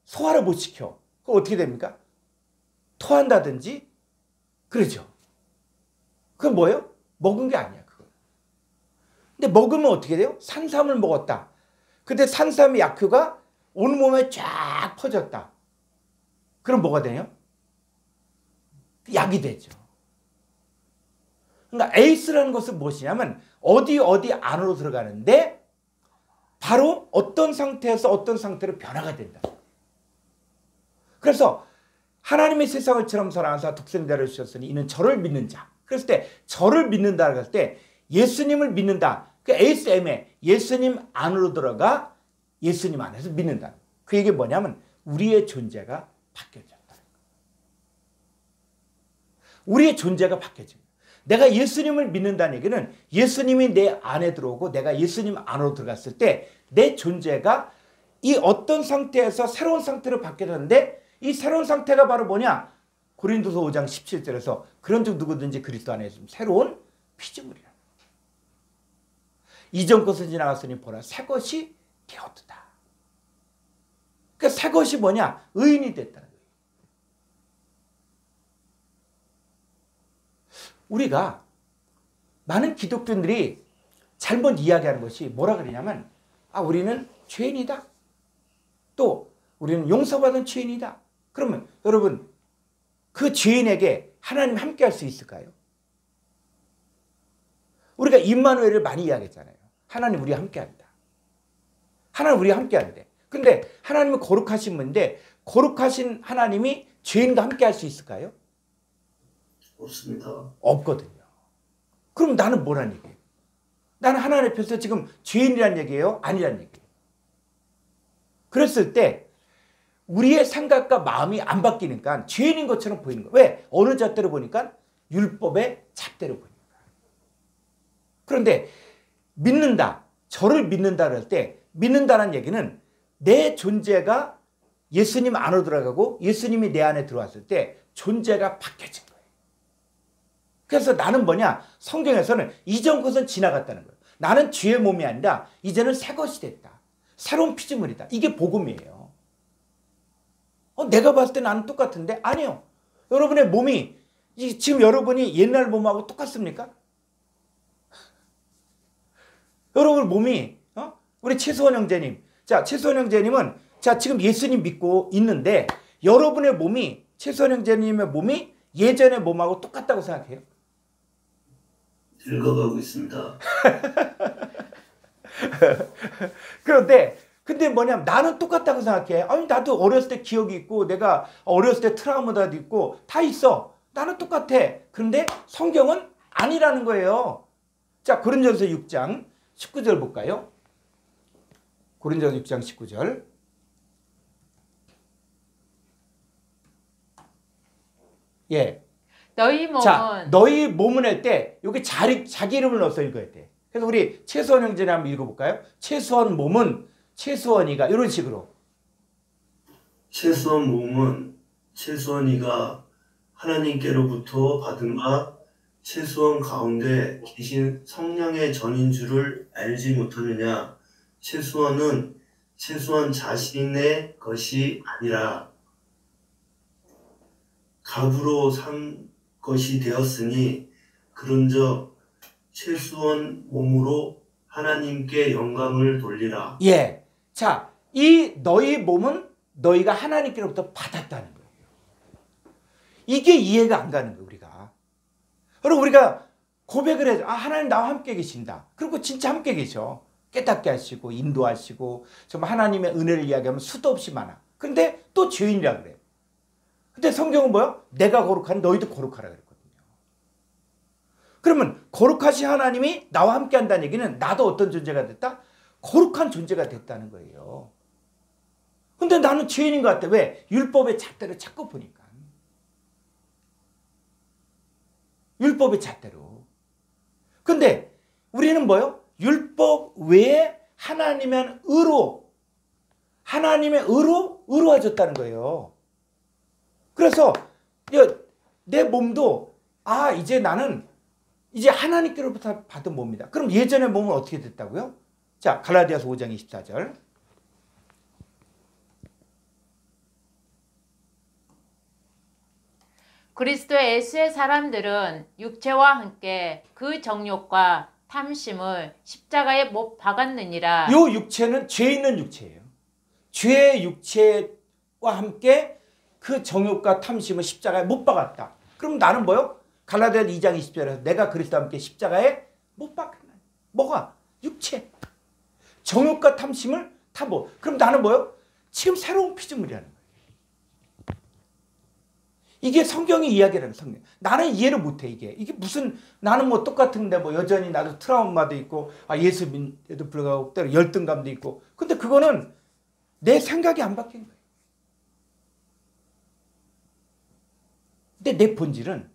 소화를 못 시켜. 그럼 어떻게 됩니까? 토한다든지 그러죠. 그건 뭐예요? 먹은 게 아니야. 그거. 근데 먹으면 어떻게 돼요? 산삼을 먹었다. 근데 산삼의 약효가 온 몸에 쫙 퍼졌다. 그럼 뭐가 돼요? 약이 되죠. 그러니까 에이스라는 것은 무엇이냐면 어디 안으로 들어가는데 바로 어떤 상태에서 어떤 상태로 변화가 된다. 그래서 하나님의 세상을 처럼 사랑하사 독생자를 주셨으니 이는 저를 믿는 자. 그랬을 때 저를 믿는다고 할 때 예수님을 믿는다. 그 ASM에 예수님 안으로 들어가 예수님 안에서 믿는다. 그 얘기 뭐냐면 우리의 존재가 바뀌어졌다. 우리의 존재가 바뀌어진 거예요. 내가 예수님을 믿는다는 얘기는 예수님이 내 안에 들어오고 내가 예수님 안으로 들어갔을 때 내 존재가 이 어떤 상태에서 새로운 상태로 바뀌어졌는데 이 새로운 상태가 바로 뭐냐? 고린도서 5장 17절에서 그런즉 누구든지 그리스도 안에 있으면 새로운 피조물이라. 이전 것은 지나갔으니 보라 새 것이 되었다. 그러니까 새 것이 뭐냐? 의인이 됐다는 거예요. 우리가 많은 기독교인들이 잘못 이야기하는 것이 뭐라 그러냐면 우리는 죄인이다. 또 우리는 용서받은 죄인이다. 그러면 여러분 그 죄인에게 하나님 함께 할 수 있을까요? 우리가 임마누엘을 많이 이야기했잖아요. 하나님 우리와 함께 한다. 하나님 우리와 함께 하는데 근데 하나님은 거룩하신 분인데 거룩하신 하나님이 죄인과 함께 할 수 있을까요? 없습니다. 없거든요. 그럼 나는 뭐란 얘기예요? 나는 하나님 앞에서 지금 죄인이란 얘기예요? 아니란 얘기예요? 그랬을 때 우리의 생각과 마음이 안 바뀌니까 죄인인 것처럼 보이는 거예요. 왜? 어느 잣대로 보니까 율법의 잣대로 보니까. 그런데 믿는다, 저를 믿는다 그럴 때 믿는다는 얘기는 내 존재가 예수님 안으로 들어가고 예수님이 내 안에 들어왔을 때 존재가 바뀌어진 거예요. 그래서 나는 뭐냐? 성경에서는 이전 것은 지나갔다는 거예요. 나는 죄의 몸이 아니라 이제는 새 것이 됐다. 새로운 피조물이다. 이게 복음이에요. 내가 봤을 때 나는 똑같은데? 아니요. 여러분의 몸이 지금 여러분이 옛날 몸하고 똑같습니까? 여러분 몸이 우리 최수원 형제님, 자 최수원 형제님은 자 지금 예수님 믿고 있는데 여러분의 몸이 최수원 형제님의 몸이 예전의 몸하고 똑같다고 생각해요? 늙어가고 있습니다. 근데 뭐냐면 나는 똑같다고 생각해. 아니 나도 어렸을 때 기억이 있고 내가 어렸을 때 트라우마도 있고 다 있어. 나는 똑같아. 그런데 성경은 아니라는 거예요. 자 고린도전서 6장 19절 볼까요? 고린도전서 6장 19절. 예. 너희 몸은 자, 너희 몸은 할 때 여기 자기 이름을 넣어서 읽어야 돼. 그래서 우리 최수원 형제님 한번 읽어볼까요? 최수원 몸은 최수원이가 이런 식으로. 최수원 몸은 최수원이가 하나님께로부터 받은 바 최수원 가운데 계신 성령의 전인 줄을 알지 못하느냐. 최수원은 최수원 자신의 것이 아니라 값으로 산 것이 되었으니 그런즉 최수원 몸으로 하나님께 영광을 돌리라. 예. 자, 이 너희 몸은 너희가 하나님께로부터 받았다는 거예요. 이게 이해가 안 가는 거예요, 우리가. 그리고 우리가 고백을 해서 하나님 나와 함께 계신다. 그리고 진짜 함께 계셔. 깨닫게 하시고 인도하시고 정말 하나님의 은혜를 이야기하면 수도 없이 많아. 근데 또 죄인이라 그래. 근데 성경은 뭐요? 내가 거룩한 너희도 거룩하라 그랬거든요. 그러면 거룩하신 하나님이 나와 함께 한다는 얘기는 나도 어떤 존재가 됐다? 거룩한 존재가 됐다는 거예요. 근데 나는 죄인인 것 같아. 왜? 율법의 잣대를 자꾸 보니까. 율법의 잣대로. 근데 우리는 뭐요? 율법 외에 하나님의 의로, 하나님의 의로 의로워졌다는 거예요. 그래서 내 몸도 이제 나는 이제 하나님께로부터 받은 몸이다. 그럼 예전의 몸은 어떻게 됐다고요? 자, 갈라디아서 5장 24절. 그리스도 예수의 사람들은 육체와 함께 그 정욕과 탐심을 십자가에 못 박았느니라. 요 육체는 죄 있는 육체예요. 죄의 육체와 함께 그 정욕과 탐심을 십자가에 못 박았다. 그럼 나는 뭐요? 갈라디아서 2장 20절에서 내가 그리스도와 함께 십자가에 못 박았나? 뭐가? 육체. 정욕과 탐심을 다 뭐. 그럼 나는 뭐요? 지금 새로운 피조물이라는 거예요. 이게 성경이 이야기라는 성경. 나는 이해를 못해 이게 무슨 나는 뭐 똑같은데 뭐 여전히 나도 트라우마도 있고 예수 믿에도 불구하고 때로 열등감도 있고. 근데 그거는 내 생각이 안 바뀐 거예요. 근데 내 본질은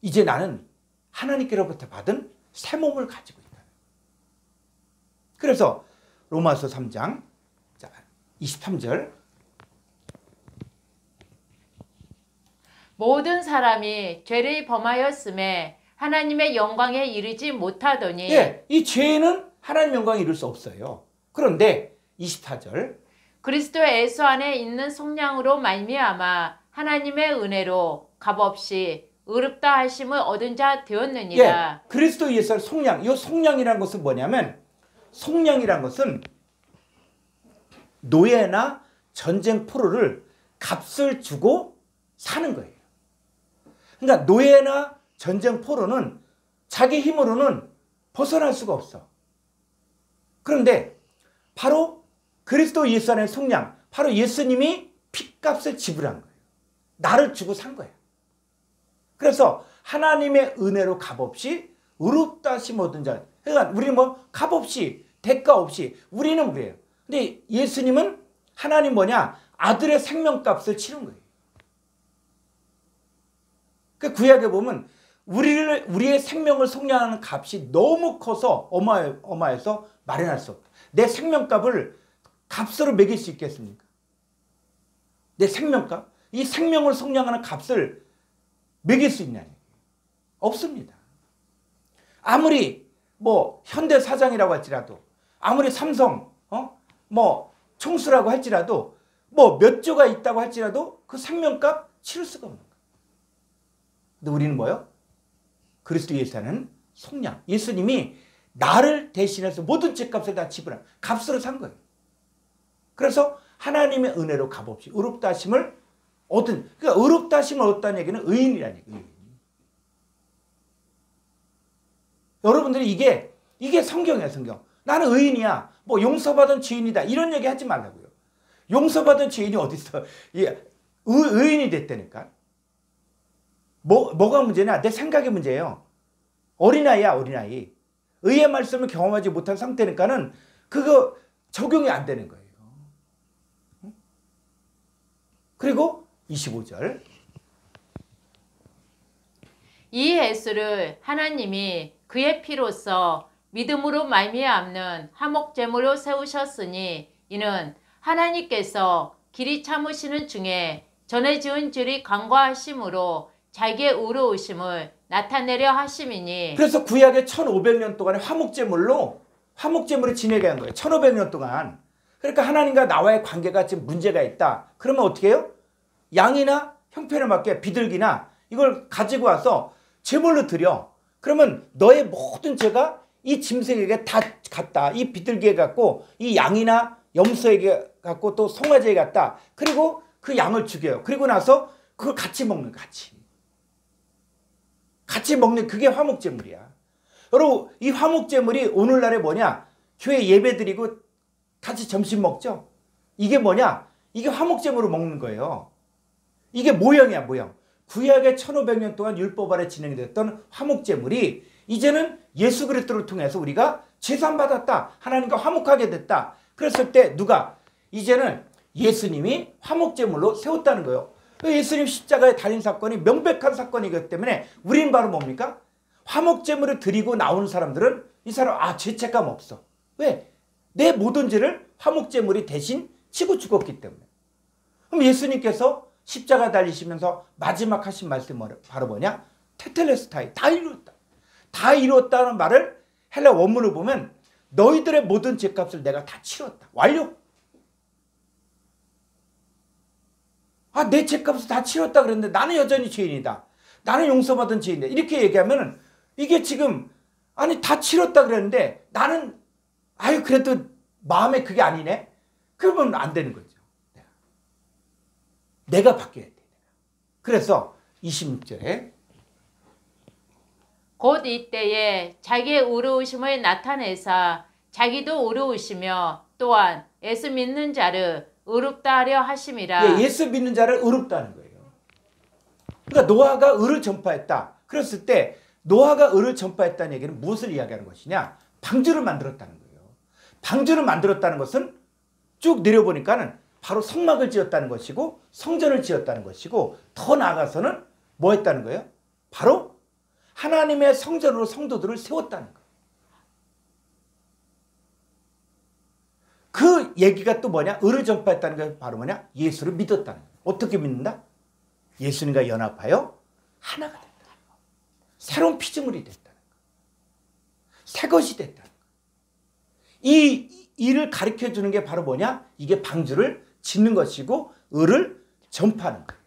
이제 나는 하나님께로부터 받은 새 몸을 가지고 있다. 그래서 로마서 3장 23절 모든 사람이 죄를 범하였음에 하나님의 영광에 이르지 못하더니 예, 이 죄는 하나님 영광에 이를 수 없어요. 그런데 24절 그리스도 예수 안에 있는 속량으로 말미암아 하나님의 은혜로 값없이 의롭다 하심을 얻은 자 되었느니라. 예, 그리스도 예수의 속량. 이 속량이라는 것은 뭐냐면 속량이라는 것은 노예나 전쟁 포로를 값을 주고 사는 거예요. 그러니까 노예나 전쟁 포로는 자기 힘으로는 벗어날 수가 없어. 그런데 바로 그리스도 예수 안에 속량, 바로 예수님이 핏값을 지불한 거예요. 나를 주고 산 거예요. 그래서 하나님의 은혜로 값없이 의롭다 하심 얻은 자. 그러니까 우리는 뭐 값없이 대가 없이 우리는 그래요. 근데 예수님은 하나님 뭐냐? 아들의 생명값을 치른 거예요. 그 구약에 보면 우리의 생명을 속량하는 값이 너무 커서 어마해서 마련할 수 없다. 내 생명값을 값으로 매길 수 있겠습니까? 내 생명값? 이 생명을 속량하는 값을 매길 수 있냐? 없습니다. 아무리 뭐 현대 사장이라고 할지라도 아무리 삼성 뭐 총수라고 할지라도 뭐 몇 조가 있다고 할지라도 그 생명값 치를 수가 없는 거예요. 근데 우리는 뭐요? 그리스도 예수는 속량. 예수님이 나를 대신해서 모든 죄값을 다 지불한 값으로 산 거예요. 그래서 하나님의 은혜로 값없이 의롭다 하심을 얻은, 그러니까 의롭다 하심을 얻었다는 얘기는 의인이라는 얘기예요. 여러분들이 이게 성경이에요, 성경. 나는 의인이야. 뭐 용서받은 죄인이다. 이런 얘기 하지 말라고요. 용서받은 죄인이 어디 있어? 의인이 됐다니까. 뭐가 문제냐? 내 생각의 문제예요. 어린아이야, 어린아이. 의의 말씀을 경험하지 못한 상태니까는 그거 적용이 안 되는 거예요. 그리고 25절. 이 예수를 하나님이 그의 피로써 믿음으로 말미암는 화목제물로 세우셨으니 이는 하나님께서 길이 참으시는 중에 전에 지은 죄를 간과하심으로 자기의 의로우심을 나타내려 하심이니. 그래서 구약의 1500년 동안의 화목제물을 지내게 한 거예요. 1500년 동안. 그러니까 하나님과 나와의 관계가 지금 문제가 있다. 그러면 어떻게 해요? 양이나 형편에 맞게 비둘기나 이걸 가지고 와서 제물로 드려. 그러면 너의 모든 죄가 이 짐승에게 다 갔다. 이 비둘기에 갔고 이 양이나 염소에게 갔고 또 송아지에 갔다. 그리고 그 양을 죽여요. 그리고 나서 그걸 같이 먹는, 같이 먹는, 그게 화목제물이야. 여러분, 이 화목제물이 오늘날에 뭐냐? 교회 예배 드리고 같이 점심 먹죠? 이게 뭐냐? 이게 화목제물을 먹는 거예요. 이게 모형이야, 모형. 구약의 1500년 동안 율법 아래 진행됐던 화목제물이 이제는 예수 그리스도를 통해서 우리가 제사받았다. 하나님과 화목하게 됐다. 그랬을 때 누가? 이제는 예수님이 화목제물로 세웠다는 거예요. 예수님 십자가에 달린 사건이 명백한 사건이기 때문에 우리는 바로 뭡니까? 화목제물을 드리고 나오는 사람들은 이 사람 죄책감 없어. 왜? 내 모든 죄를 화목제물이 대신 치고 죽었기 때문에. 그럼 예수님께서 십자가 달리시면서 마지막 하신 말씀이 바로 뭐냐? 테텔레스타이, 다 이루었다. 다 이루었다는 말을 헬라 원문을 보면 너희들의 모든 죄값을 내가 다 치렀다. 완료. 내 죄값을 다 치렀다 그랬는데 나는 여전히 죄인이다. 나는 용서받은 죄인이다. 이렇게 얘기하면 이게 지금 다 치렀다 그랬는데 나는 그래도 마음에 그게 아니네. 그러면 안 되는 거죠. 내가 바뀌어야 돼. 그래서 26절에 곧 이때에 자기의 의로우심을 나타내사 자기도 의로우시며 또한 예수 믿는 자를 의롭다 하려 하심이라. 예, 예수 믿는 자를 의롭다는 거예요. 그러니까 노아가 의를 전파했다. 그랬을 때 노아가 의를 전파했다는 얘기는 무엇을 이야기하는 것이냐? 방주를 만들었다는 거예요. 방주를 만들었다는 것은 쭉 내려보니까는 바로 성막을 지었다는 것이고 성전을 지었다는 것이고 더 나아가서는 뭐 했다는 거예요? 바로 하나님의 성전으로 성도들을 세웠다는 거예요. 그 얘기가 또 뭐냐? 의를 전파했다는 게 바로 뭐냐? 예수를 믿었다는 거예요. 어떻게 믿는다? 예수님과 연합하여 하나가 됐다는 거예요. 새로운 피조물이 됐다는 거예요. 새 것이 됐다는 거예요. 이 일을 가르쳐 주는 게 바로 뭐냐? 이게 방주를 짓는 것이고 의를 전파하는 거예요.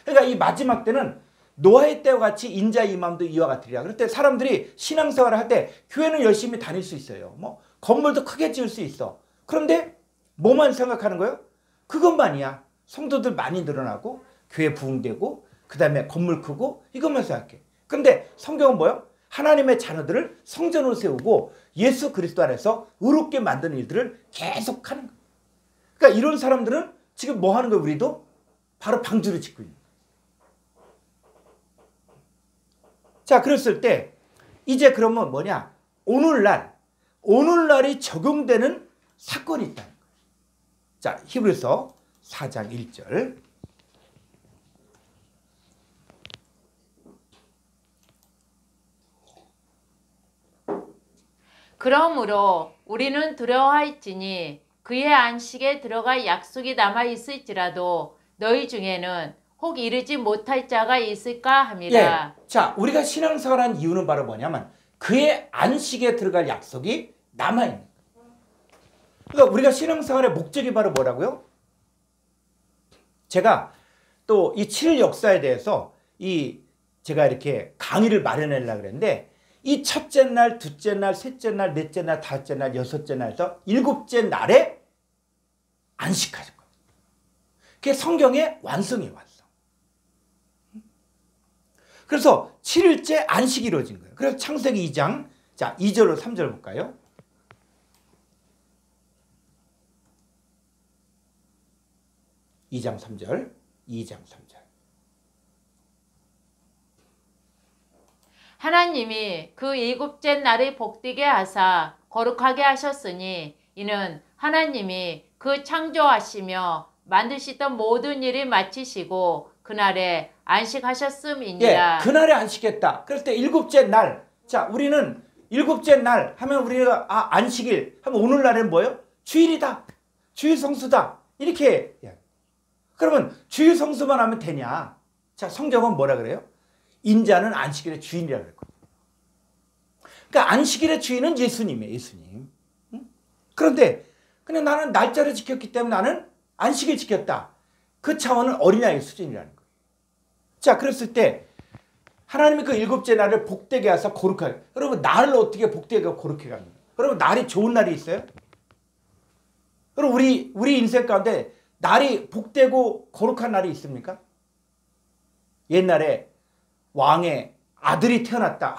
그러니까 이 마지막 때는 노아의 때와 같이 인자 이맘도 이와 같으리라. 그럴 때 사람들이 신앙생활을 할 때 교회는 열심히 다닐 수 있어요. 뭐 건물도 크게 지을 수 있어. 그런데 뭐만 생각하는 거예요? 그것만이야. 성도들 많이 늘어나고 교회 부흥되고 그 다음에 건물 크고 이것만 생각해. 그런데 성경은 뭐예요? 하나님의 자녀들을 성전으로 세우고 예수 그리스도 안에서 의롭게 만드는 일들을 계속하는 거예요. 그러니까 이런 사람들은 지금 뭐 하는 거예요? 우리도 바로 방주를 짓고 있는 거예요. 자, 그랬을 때 이제 그러면 뭐냐? 오늘날이 적용되는 사건이 있다는 거예요. 자, 히브리서 4장 1절. 그러므로 우리는 두려워할지니 그의 안식에 들어갈 약속이 남아 있을지라도 너희 중에는 혹 이르지 못할 자가 있을까 함이라. 예. 자, 우리가 신앙생활한 이유는 바로 뭐냐면 그의 안식에 들어갈 약속이 남아있는 거예요. 그러니까 우리가 신앙생활의 목적이 바로 뭐라고요? 제가 또 이 7일 역사에 대해서 제가 이렇게 강의를 마련하려고 그랬는데 이 첫째 날, 둘째 날, 셋째 날, 넷째 날, 다섯째 날, 여섯째 날에서 일곱째 날에 안식하는 거예요. 그게 성경의 완성이에요, 완성. 그래서 7일째 안식이 이루어진 거예요. 그래서 창세기 2장, 자, 2절로 3절 볼까요? 이 장 3절. 하나님이 그 일곱째 날을 복되게 하사 거룩하게 하셨으니 이는 하나님이 그 창조하시며 만드시던 모든 일을 마치시고 그날에 안식하셨음이니라. 예, 그날에 안식했다. 그럴 때 일곱째 날. 자, 우리는 일곱째 날 하면 우리가 안식일 하면 오늘날은 뭐예요? 주일이다. 주일 성수다. 이렇게. 그러면 주일 성수만 하면 되냐? 자, 성경은 뭐라 그래요? 인자는 안식일의 주인이라고 그랬거든요. 그러니까 안식일의 주인은 예수님이에요. 예수님. 그런데 그냥 나는 날짜를 지켰기 때문에 나는 안식일 지켰다. 그 차원은 어린아이 수준이라는 거예요. 자, 그랬을 때 하나님이 그 일곱째 날을 복되게 하사 거룩하게. 여러분, 날을 어떻게 복되게 하고 거룩하게 합니까? 여러분, 날이 좋은 날이 있어요? 여러분, 우리 인생 가운데 날이 복되고 거룩한 날이 있습니까? 옛날에 왕의 아들이 태어났다.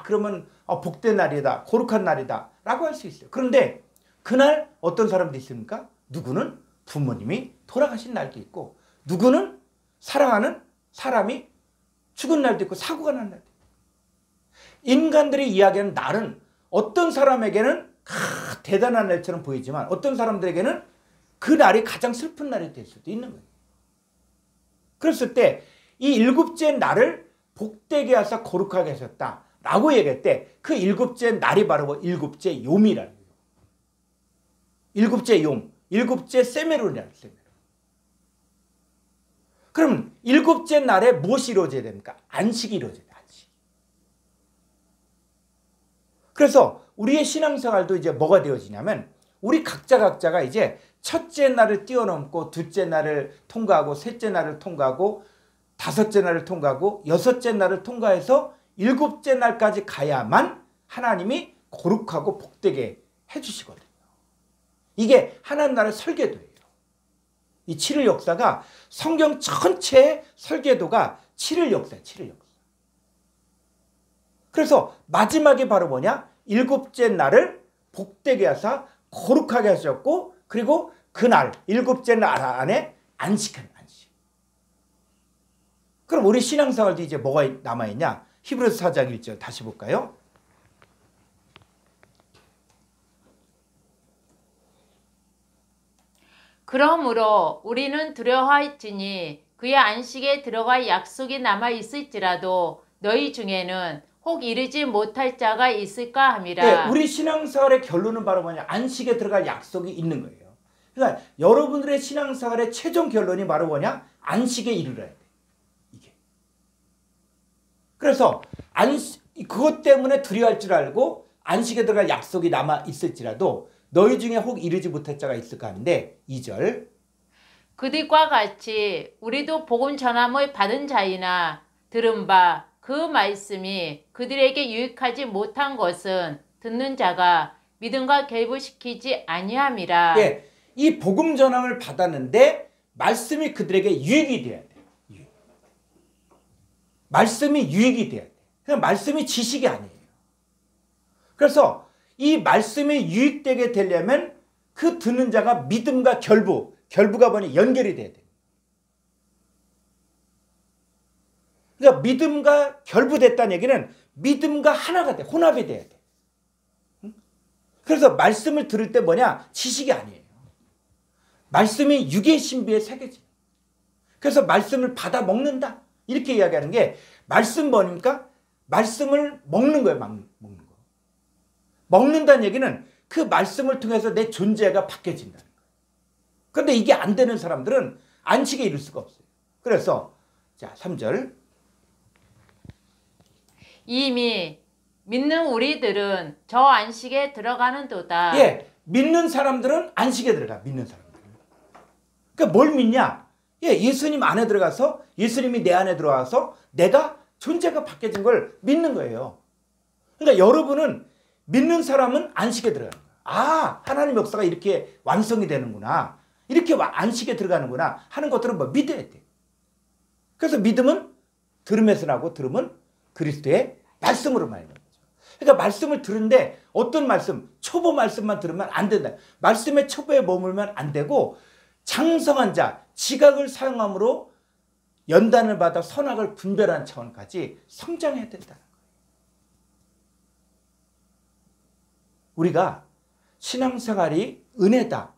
그러면 복된 날이다. 거룩한 날이다. 라고 할 수 있어요. 그런데 그날 어떤 사람도 있습니까? 누구는 부모님이 돌아가신 날도 있고 누구는 사랑하는 사람이 죽은 날도 있고 사고가 난 날도 있고. 인간들이 이야기하는 날은 어떤 사람에게는 대단한 날처럼 보이지만 어떤 사람들에게는 그 날이 가장 슬픈 날이 될 수도 있는 거예요. 그랬을 때 이 일곱째 날을 복되게 하사 거룩하게 하셨다 라고 얘기할 때 그 일곱째 날이 바로 일곱째 욤이라는 거예요. 일곱째 욤, 일곱째 세메론이라는 거예요. 그럼 일곱째 날에 무엇이 이루어져야 됩니까? 안식이 이루어져야 돼요. 안식. 그래서 우리의 신앙생활도 이제 뭐가 되어지냐면 우리 각자가 이제 첫째 날을 뛰어넘고 둘째 날을 통과하고 셋째 날을 통과하고 다섯째 날을 통과하고 여섯째 날을 통과해서 일곱째 날까지 가야만 하나님이 거룩하고 복되게 해주시거든요. 이게 하나님 나라의 설계도예요. 이 7일 역사가 성경 전체의 설계도가 7일 역사예요. 7일 역사. 그래서 마지막이 바로 뭐냐? 일곱째 날을 복되게 하사 거룩하게 하셨고 그리고 그날 일곱째 날 안에 안식하는 안식. 그럼 우리 신앙생활도 이제 뭐가 남아있냐? 히브리서 4장 1절 다시 볼까요? 그러므로 우리는 두려워할지니 그의 안식에 들어갈 약속이 남아 있을지라도 너희 중에는 혹 이르지 못할 자가 있을까 함이라. 네, 우리 신앙생활의 결론은 바로 뭐냐? 안식에 들어갈 약속이 있는 거예요. 그러니까 여러분들의 신앙생활의 최종 결론이 바로 뭐냐? 안식에 이르러야 돼. 이게. 그래서 그것 때문에 두려워할 줄 알고 안식에 들어갈 약속이 남아 있을지라도 너희 중에 혹 이르지 못할 자가 있을까 하는데 2절. 그들과 같이 우리도 복음 전함을 받은 자이나 들은 바 그 말씀이 그들에게 유익하지 못한 것은 듣는 자가 믿음과 결부시키지 아니함이라. 예, 이 복음 전함을 받았는데 말씀이 그들에게 유익이 돼야 돼. 유익. 말씀이 유익이 돼야 돼. 그냥 말씀이 지식이 아니에요. 그래서 이 말씀이 유익되게 되려면 그 듣는 자가 믿음과 결부가 뭐니 연결이 돼야 돼. 그러니까 믿음과 결부됐다는 얘기는 믿음과 하나가 돼. 혼합이 돼야 돼. 그래서 말씀을 들을 때 뭐냐? 지식이 아니에요. 말씀이 육의 신비에 새겨져. 그래서 말씀을 받아 먹는다. 이렇게 이야기하는 게 말씀 뭐니까? 말씀을 먹는 거예요. 먹는 거. 먹는다는 얘기는 그 말씀을 통해서 내 존재가 바뀌어진다는 거예요. 그런데 이게 안 되는 사람들은 안식에 이를 수가 없어요. 그래서 자 3절. 이미 믿는 우리들은 저 안식에 들어가는도다. 예, 믿는 사람들은 안식에 들어가. 믿는 사람들은. 그러니까 뭘 믿냐? 예, 예수님 안에 들어가서 예수님이 내 안에 들어와서 내가 존재가 바뀌어진 걸 믿는 거예요. 그러니까 여러분은 믿는 사람은 안식에 들어가는 거예요. 아, 하나님 역사가 이렇게 완성이 되는구나. 이렇게 안식에 들어가는구나 하는 것들은 뭐 믿어야 돼. 그래서 믿음은 들음에서 나고 들음은 그리스도의 말씀으로 말하는 거죠. 그러니까 말씀을 들은데 어떤 말씀, 초보 말씀만 들으면 안 된다. 말씀의 초보에 머물면 안 되고 장성한 자, 지각을 사용함으로 연단을 받아 선악을 분별하는 차원까지 성장해야 된다는 거예요. 우리가 신앙생활이 은혜다,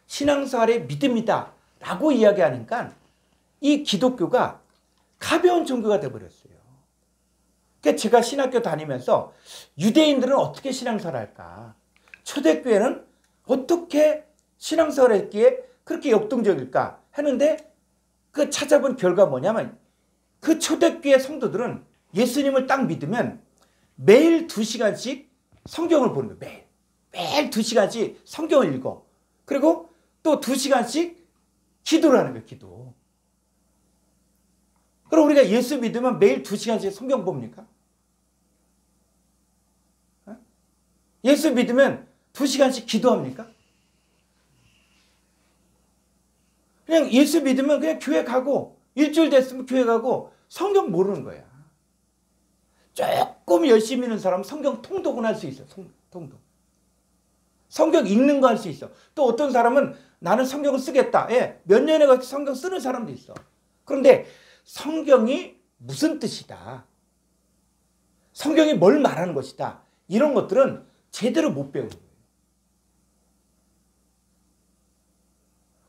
신앙생활이 믿음이다 라고 이야기하니까 이 기독교가 가벼운 종교가 되어버렸어요. 그러니까 제가 신학교 다니면서 유대인들은 어떻게 신앙생활을 할까? 초대교회는 어떻게 신앙생활을 했기에 그렇게 역동적일까? 했는데 그 찾아본 결과 뭐냐면 그 초대교회 성도들은 예수님을 딱 믿으면 매일 2시간씩 성경을 보는 거예요. 매일 2시간씩 성경을 읽어. 그리고 또 2시간씩 기도를 하는 거예요. 기도. 그럼 우리가 예수 믿으면 매일 2시간씩 성경 봅니까? 예수 믿으면 2시간씩 기도합니까? 그냥 예수 믿으면 그냥 교회 가고 일주일 됐으면 교회 가고 성경 모르는 거야. 조금 열심히 있는 사람은 성경 통독은 할 수 있어. 통독. 성경 읽는 거 할 수 있어. 또 어떤 사람은 나는 성경을 쓰겠다. 예, 몇 년에 걸쳐 성경 쓰는 사람도 있어. 그런데 성경이 무슨 뜻이다. 성경이 뭘 말하는 것이다. 이런 것들은 제대로 못 배우는 거예요.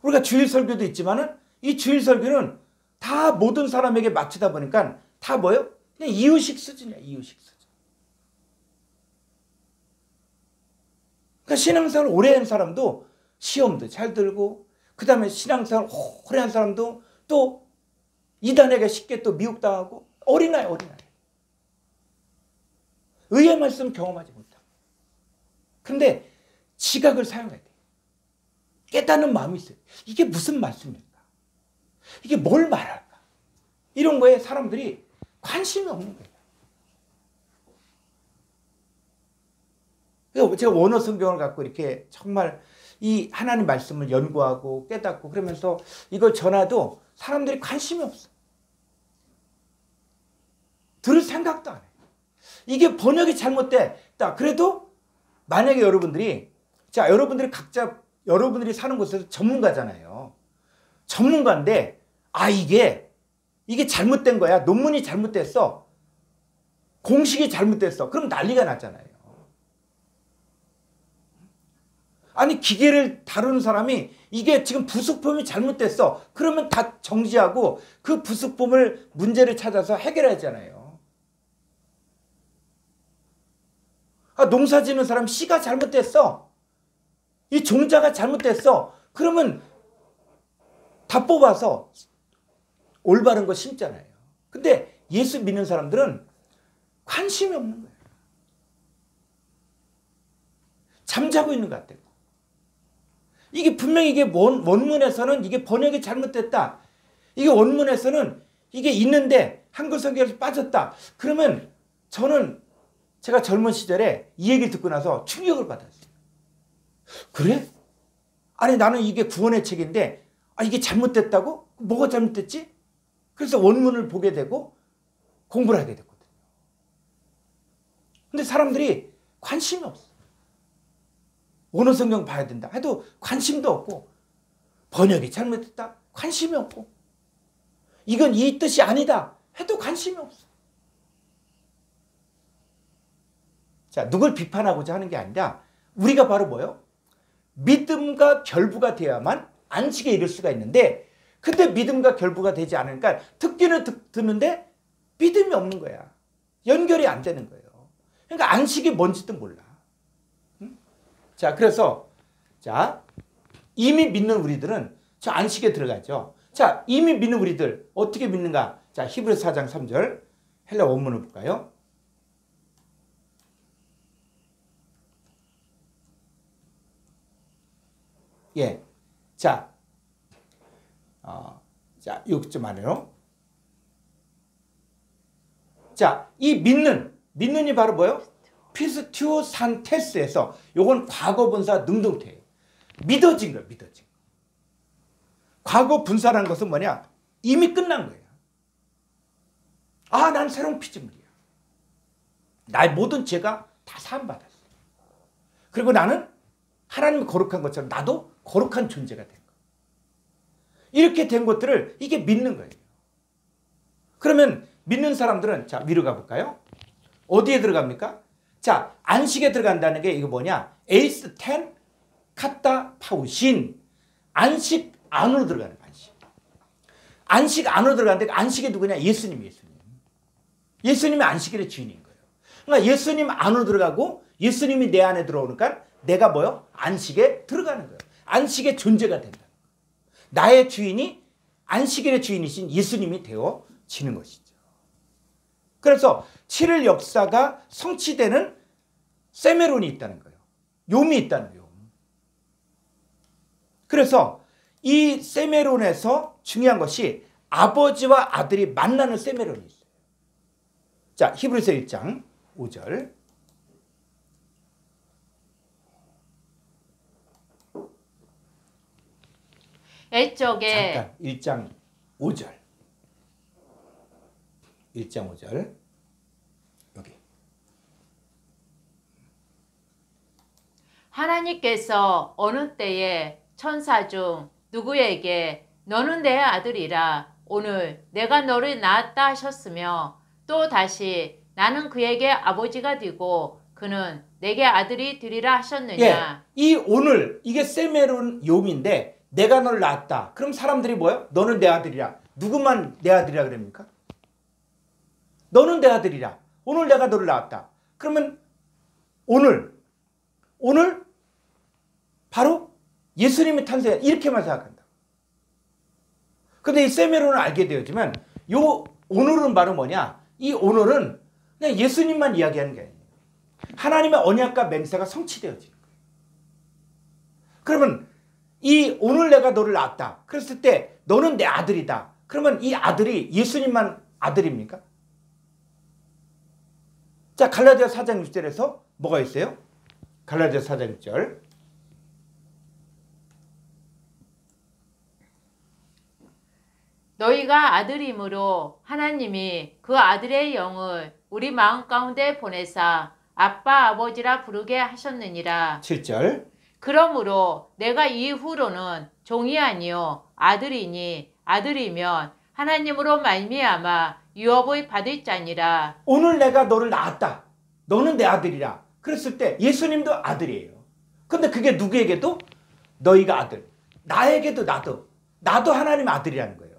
우리가 주일 설교도 있지만은 이 주일 설교는 다 모든 사람에게 맞추다 보니까 다 뭐예요? 그냥 이유식 수준이야. 이유식 수준. 그러니까 신앙생활 오래 한 사람도 시험도 잘 들고 그 다음에 신앙생활 오래 한 사람도 또 이단에게 쉽게 또 미혹당하고 어린아이. 의의 말씀 경험하지 못하고. 근데 지각을 사용해야 돼. 깨닫는 마음이 있어요. 이게 무슨 말씀일까? 이게 뭘 말할까? 이런 거에 사람들이 관심이 없는 거예요. 제가 원어 성경을 갖고 이렇게 정말 이 하나님 말씀을 연구하고 깨닫고 그러면서 이걸 전해도 사람들이 관심이 없어. 들을 생각도 안 해. 이게 번역이 잘못됐다. 그래도 만약에 여러분들이 각자 여러분들이 사는 곳에서 전문가잖아요. 전문가인데 이게 잘못된 거야. 논문이 잘못됐어. 공식이 잘못됐어. 그럼 난리가 났잖아요. 아니 기계를 다루는 사람이 이게 지금 부속품이 잘못됐어. 그러면 다 정지하고 그 부속품을 문제를 찾아서 해결하잖아요. 농사 짓는 사람 씨가 잘못됐어. 이 종자가 잘못됐어. 그러면 다 뽑아서 올바른 거 심잖아요. 근데 예수 믿는 사람들은 관심이 없는 거예요. 잠자고 있는 것 같아요. 이게 분명히 이게 원문에서는 이게 번역이 잘못됐다. 이게 원문에서는 이게 있는데 한글 성경에서 빠졌다. 그러면 제가 젊은 시절에 이 얘기를 듣고 나서 충격을 받았어요. 그래? 아니 나는 이게 구원의 책인데 이게 잘못됐다고? 뭐가 잘못됐지? 그래서 원문을 보게 되고 공부를 하게 됐거든요. 근데 사람들이 관심이 없어. 원어 성경 봐야 된다 해도 관심도 없고, 번역이 잘못됐다 관심이 없고, 이건 이 뜻이 아니다 해도 관심이 없어. 자, 누굴 비판하고자 하는 게 아니라 우리가 바로 뭐요? 믿음과 결부가 되어야만 안식에 이를 수가 있는데, 근데 믿음과 결부가 되지 않으니까 듣기는 듣는데 믿음이 없는 거야. 연결이 안 되는 거예요. 그러니까 안식이 뭔지도 몰라. 자, 그래서 이미 믿는 우리들은 저 안식에 들어가죠. 자, 이미 믿는 우리들 어떻게 믿는가? 자, 히브리서 4장 3절 헬라 원문을 볼까요? 예. 자, 6점 아래로. 자, 이 믿는이 바로 뭐예요? 피스튜 산테스에서, 요건 과거 분사 능동태예요. 믿어진 거예요. 믿어진 거. 과거 분사라는 것은 뭐냐? 이미 끝난 거예요. 난 새로운 피조물이야. 나의 모든 죄가 다 사함받았어. 그리고 나는 하나님이 거룩한 것처럼 나도 거룩한 존재가 된 거. 이렇게 된 것들을 이게 믿는 거예요. 그러면 믿는 사람들은 자, 위로 가볼까요? 어디에 들어갑니까? 자, 안식에 들어간다는 게 이거 뭐냐? 에이스 텐 카타 파우신. 안식 안으로 들어가는 거야. 안식 안으로 들어가는데 안식이 누구냐? 예수님. 예수님이 안식일의 주인인 거예요. 그러니까 예수님 안으로 들어가고 예수님이 내 안에 들어오니까 내가 뭐요? 안식에 들어가는 거예요. 안식의 존재가 된다. 나의 주인이 안식일의 주인이신 예수님이 되어지는 것이죠. 그래서 7일 역사가 성취되는 세메론이 있다는 거예요. 욤이 있다는 거예요. 그래서 이 세메론에서 중요한 것이 아버지와 아들이 만나는 세메론이 있어요. 자, 히브리서 1장 5절. 옛적에 잠깐 1장 5절. 1장 5절. 여기. 하나님께서 어느 때에 천사 중 누구에게 너는 내 아들이라 오늘 내가 너를 낳았다 하셨으며, 또 다시 나는 그에게 아버지가 되고 그는 내게 아들이 되리라 하셨느냐. 이 오늘 이게 세메론 욤인데 내가 너를 낳았다. 그럼 사람들이 뭐예요? 너는 내 아들이라. 누구만 내 아들이라 그럽니까? 너는 내 아들이라. 오늘 내가 너를 낳았다. 그러면 오늘 바로 예수님이 탄생, 이렇게만 생각한다. 근데 이 세메론을 알게 되었지만 요 오늘은 바로 뭐냐? 이 오늘은 그냥 예수님만 이야기하는 게 아니에요. 하나님의 언약과 맹세가 성취되어지는 거예요. 그러면 이 오늘 내가 너를 낳았다. 그랬을 때 너는 내 아들이다. 그러면 이 아들이 예수님만 아들입니까? 자, 갈라디아 4장 6절에서 뭐가 있어요? 갈라디아 4장 6절. 너희가 아들이므로 하나님이 그 아들의 영을 우리 마음 가운데 보내사 아빠 아버지라 부르게 하셨느니라. 7절. 그러므로 내가 이후로는 종이 아니요 아들이니 아들이면 하나님으로 말미암아 유업을 받을 자니라. 오늘 내가 너를 낳았다. 너는 내 아들이라. 그랬을 때 예수님도 아들이에요. 근데 그게 누구에게도 너희가 아들. 나에게도 나도 하나님 아들이라는 거예요.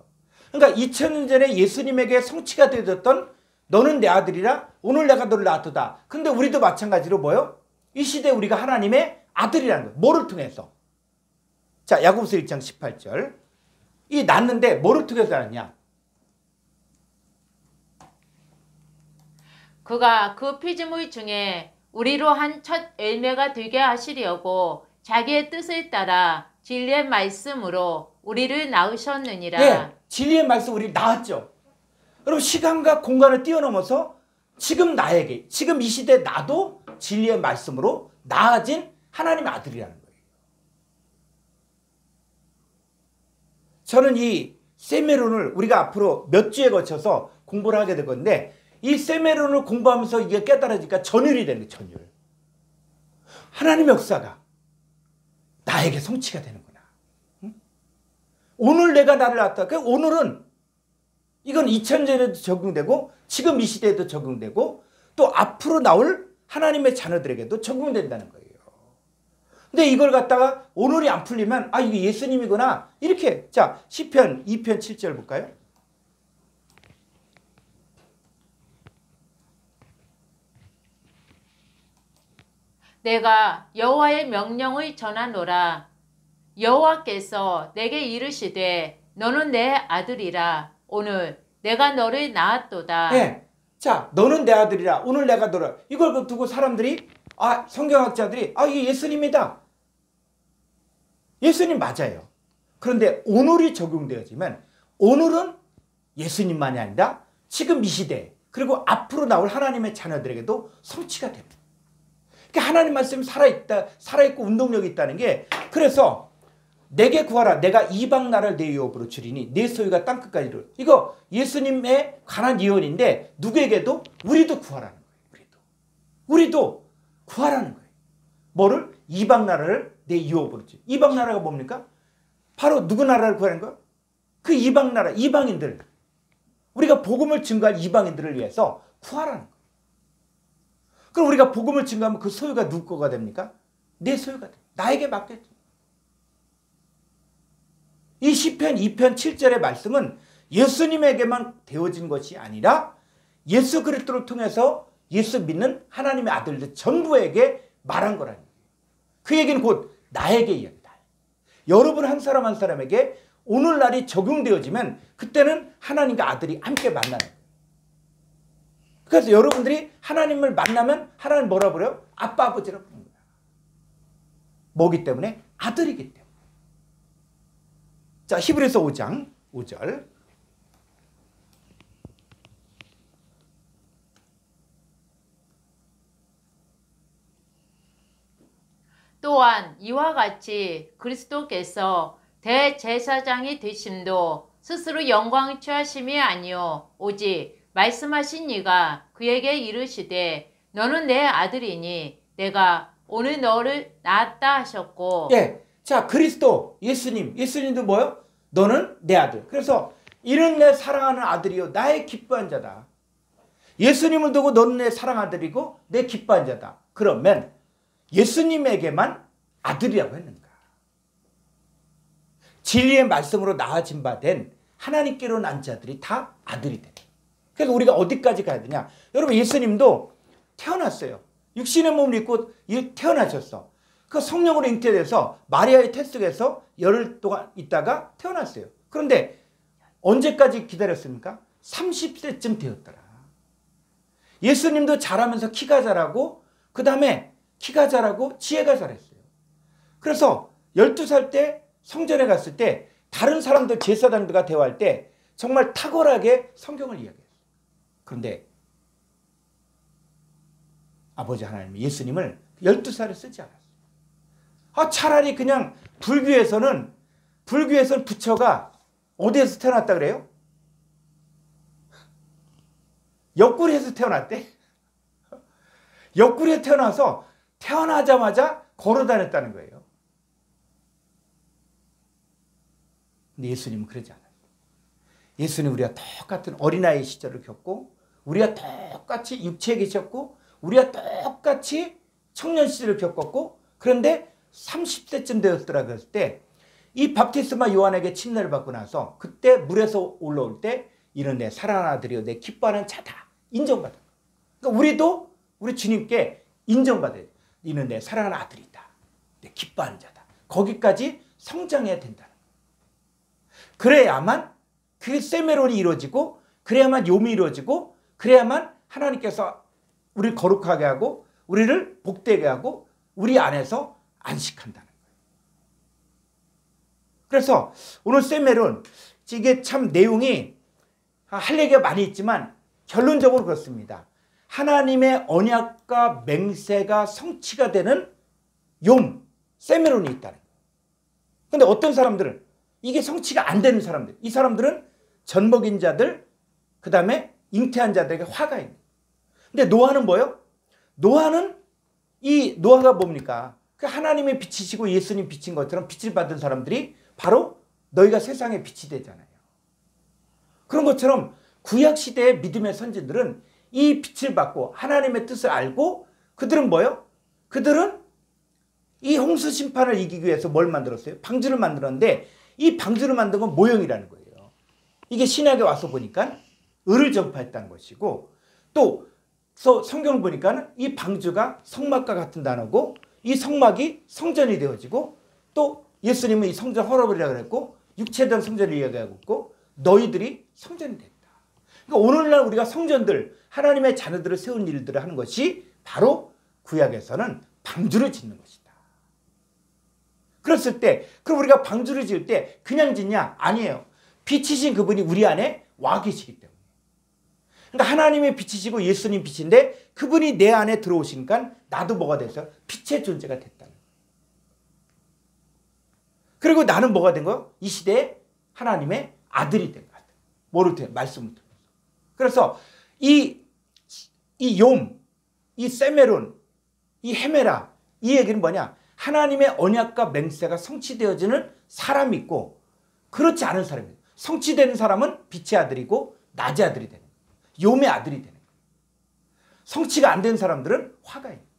그러니까 2000년 전에 예수님에게 성취가 되었던 너는 내 아들이라 오늘 내가 너를 낳았다. 근데 우리도 마찬가지로 뭐요? 이 시대에 우리가 하나님의 아들이라는 거예요. 뭐를 통해서? 자, 야고보서 1장 18절. 이 낳는데 뭐를 통해서 낳느냐? 그가 그 피조물 중에 우리로 한 첫 열매가 되게 하시려고 자기의 뜻을 따라 진리의 말씀으로 우리를 낳으셨느니라. 네, 진리의 말씀 우리를 낳았죠. 여러분 시간과 공간을 뛰어넘어서 지금 나에게 지금 이 시대 나도 진리의 말씀으로 낳아진 하나님의 아들이라는 거예요. 저는 이 세메론을 우리가 앞으로 몇 주에 거쳐서 공부를 하게 될 건데 이 세메론을 공부하면서 이게 깨달아지니까 전율이 되는 거예요. 전율. 하나님의 역사가 나에게 성취가 되는구나. 응? 오늘 내가 나를 낳았다. 그 오늘은 이건 2000년에도 적용되고 지금 이 시대에도 적용되고 또 앞으로 나올 하나님의 자녀들에게도 적용된다는 거예요. 근데 이걸 갖다가 오늘이 안 풀리면 아 이게 예수님이구나 이렇게. 자 시편 2편 7절 볼까요? 내가 여호와의 명령을 전하노라. 여호와께서 내게 이르시되 너는 내 아들이라. 오늘 내가 너를 낳았도다. 네. 자 너는 내 아들이라. 오늘 내가 너를. 이걸 두고 사람들이 아 성경학자들이 아 이게 예수님이다. 예수님 맞아요. 그런데 오늘이 적용되어지면 오늘은 예수님만이 아니라 지금 이 시대 그리고 앞으로 나올 하나님의 자녀들에게도 성취가 됩니다. 그러니까 하나님 말씀이 살아있고 운동력이 있다는 게 그래서 내게 구하라 내가 이방 나라를 내 유업으로 주리니 내 소유가 땅끝까지 이르. 이거 예수님에 관한 예언인데 누구에게도 우리도 구하라는 거예요. 우리도 구하라는 거예요. 뭐를? 이방 나라를 내 유업으로 주리. 이방 나라가 뭡니까? 바로 누구 나라를 구하는 거예요? 그 이방 나라 이방인들 우리가 복음을 증거할 이방인들을 위해서 구하라는 거예요. 그럼 우리가 복음을 증거하면 그 소유가 누구 거가 됩니까? 내 소유가 돼. 나에게 맡겼죠. 이 시편 2편 7절의 말씀은 예수님에게만 되어진 것이 아니라 예수 그리스도를 통해서 예수 믿는 하나님의 아들들 전부에게 말한 거라는 거예요. 그 얘기는 곧 나에게 이야기다. 여러분 한 사람 한 사람에게 오늘날이 적용되어지면 그때는 하나님과 아들이 함께 만나는 거예요. 그래서 여러분들이 하나님을 만나면 하나님 뭐라 그래요? 아빠 아버지라고 부릅니다. 뭐기 때문에? 아들이기 때문에. 자 히브리서 5장 5절. 또한 이와 같이 그리스도께서 대제사장이 되심도 스스로 영광을 취하심이 아니요 오직 말씀하신 이가 그에게 이르시되 너는 내 아들이니 내가 오늘 너를 낳았다 하셨고. 예. 자 그리스도 예수님도 뭐요? 너는 내 아들. 그래서 이는 내 사랑하는 아들이요 나의 기뻐한 자다. 예수님을 두고 너는 내 사랑하는 아들이고 내 기뻐한 자다. 그러면 예수님에게만 아들이라고 했는가? 진리의 말씀으로 낳아진 바 된 하나님께로 난 자들이 다 아들이 되는. 그래서 우리가 어디까지 가야 되냐? 여러분 예수님도 태어났어요. 육신의 몸을 입고 태어나셨어. 그 성령으로 잉태돼서 마리아의 태 속에서 열흘 동안 있다가 태어났어요. 그런데 언제까지 기다렸습니까? 30세쯤 되었더라. 예수님도 자라면서 키가 자라고 그 다음에 키가 자라고 지혜가 자랐어요. 그래서 12살 때 성전에 갔을 때 다른 사람들 제사장들과 대화할 때 정말 탁월하게 성경을 이야기했어요. 그런데 아버지 하나님이 예수님을 12살에 쓰지 않았어요. 차라리 그냥 불교에서는 부처가 어디에서 태어났다 그래요? 옆구리에서 태어났대. 옆구리에 태어나서 태어나자마자 걸어 다녔다는 거예요. 근데 예수님은 그러지 않아요. 예수님은 우리가 똑같은 어린아이 시절을 겪고, 우리가 똑같이 육체에 계셨고, 우리가 똑같이 청년 시절을 겪었고, 그런데 30세쯤 되었더라 그랬을 때 이 밥티스마 요한에게 침례를 받고 나서 그때 물에서 올라올 때 이는 내 사랑하는 아들이요 내 기뻐하는 자다 인정받아. 그러니까 우리도 우리 주님께 인정받아야 돼. 이는 내 사랑하는 아들이다. 내 기뻐하는 자다. 거기까지 성장해야 된다는 거예요. 그래야만 그 세메론이 이루어지고, 그래야만 욤이 이루어지고, 그래야만 하나님께서 우리를 거룩하게 하고 우리를 복되게 하고 우리 안에서 안식한다는 거예요. 그래서 오늘 세메론, 이게 참 내용이 할 얘기가 많이 있지만 결론적으로 그렇습니다. 하나님의 언약과 맹세가 성취가 되는 욤, 세메론이 있다는 거예요. 그런데 어떤 사람들은 이게 성취가 안 되는 사람들, 이 사람들은 젖먹인 자들, 그 다음에 잉태한 자들에게 화가 있는. 근데 노아는 뭐예요? 노아는 이 노아가 뭡니까? 그 하나님의 빛이시고 예수님 빛인 것처럼 빛을 받은 사람들이 바로 너희가 세상의 빛이 되잖아요. 그런 것처럼 구약시대의 믿음의 선진들은 이 빛을 받고 하나님의 뜻을 알고 그들은 뭐예요? 그들은 이 홍수 심판을 이기기 위해서 뭘 만들었어요? 방주를 만들었는데 이 방주를 만든 건 모형이라는 거예요. 이게 신약에 와서 보니까 을을 전파했다는 것이고, 또 성경을 보니까 이 방주가 성막과 같은 단어고 이 성막이 성전이 되어지고, 또 예수님은 이 성전 헐어버리라고 그랬고 육체된 성전을 이야기하고 있고 너희들이 성전이 됐다. 그러니까 오늘날 우리가 성전들, 하나님의 자녀들을 세운 일들을 하는 것이 바로 구약에서는 방주를 짓는 것이다. 그랬을 때, 그럼 우리가 방주를 지을 때 그냥 짓냐? 아니에요. 빛이신 그분이 우리 안에 와 계시기 때문에. 그러니까 하나님의 빛이시고 예수님 빛인데 그분이 내 안에 들어오시니까 나도 뭐가 됐어요? 빛의 존재가 됐다는 거예요. 그리고 나는 뭐가 된 거예요? 이 시대에 하나님의 아들이 된 거예요. 뭐를 통해? 말씀을 통해서. 그래서 이 욤, 이 세메론, 이 헤메라, 이 얘기는 뭐냐? 하나님의 언약과 맹세가 성취되어지는 사람이 있고 그렇지 않은 사람이에요. 성취되는 사람은 빛의 아들이고 낮의 아들이 되는 거예요. 욤의 아들이 되는 거예요. 성취가 안 된 사람들은 화가 있는 거예요.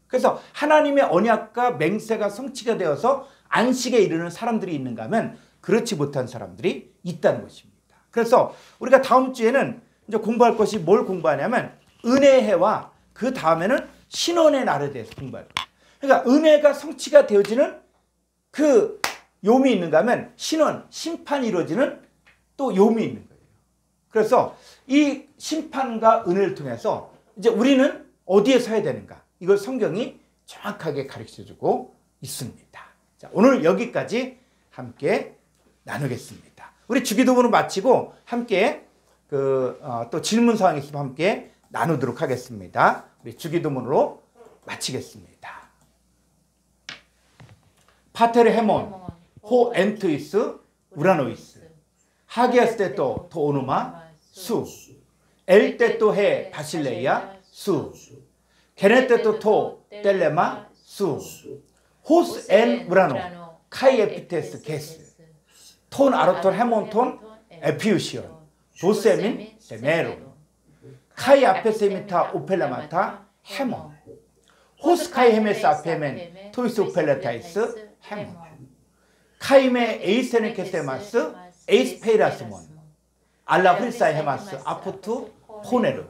그래서 하나님의 언약과 맹세가 성취가 되어서 안식에 이르는 사람들이 있는가 하면 그렇지 못한 사람들이 있다는 것입니다. 그래서 우리가 다음 주에는 이제 공부할 것이 뭘 공부하냐면 은혜의 해와 그 다음에는 신원의 날에 대해서 공부할 거예요. 그러니까 은혜가 성취가 되어지는 그 욤이 있는가 하면 신원, 심판이 이루어지는 또 욤이 있는 거예요. 그래서 이 심판과 은혜를 통해서 이제 우리는 어디에 서야 되는가? 이걸 성경이 정확하게 가르쳐주고 있습니다. 자, 오늘 여기까지 함께 나누겠습니다. 우리 주기도문을 마치고 함께 또 질문 사항이 있으면 함께 나누도록 하겠습니다. 우리 주기도문으로 마치겠습니다. 파테르 헤몬 호 엔투이스 우라노이스 하기아스테토 토오누마 수 엘테토 헤 바실레이아 수 게네테토 토 텔레마 수 호스 엔 우라노 카이 에피테스 게스 톤 아로톤 헤몬톤 에피우시온 도세민 세메로 카이 아페세미타 오펠라마타 헤몬 호스 카이 헤메스 아페멘 토이스 오펠라타이스 헤몬 카이메 에이세네케세마스 에이스페이라스몬 알라 훌사이 헤마스 아포투 포네르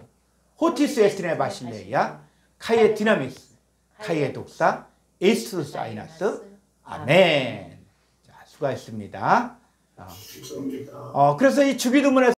호티스 에스티네 바실레이아 카이에 디나미스 카이에 독사 에이스투스 아이나스 아멘. 자, 수고하셨습니다. 그래서 이 주기도문에서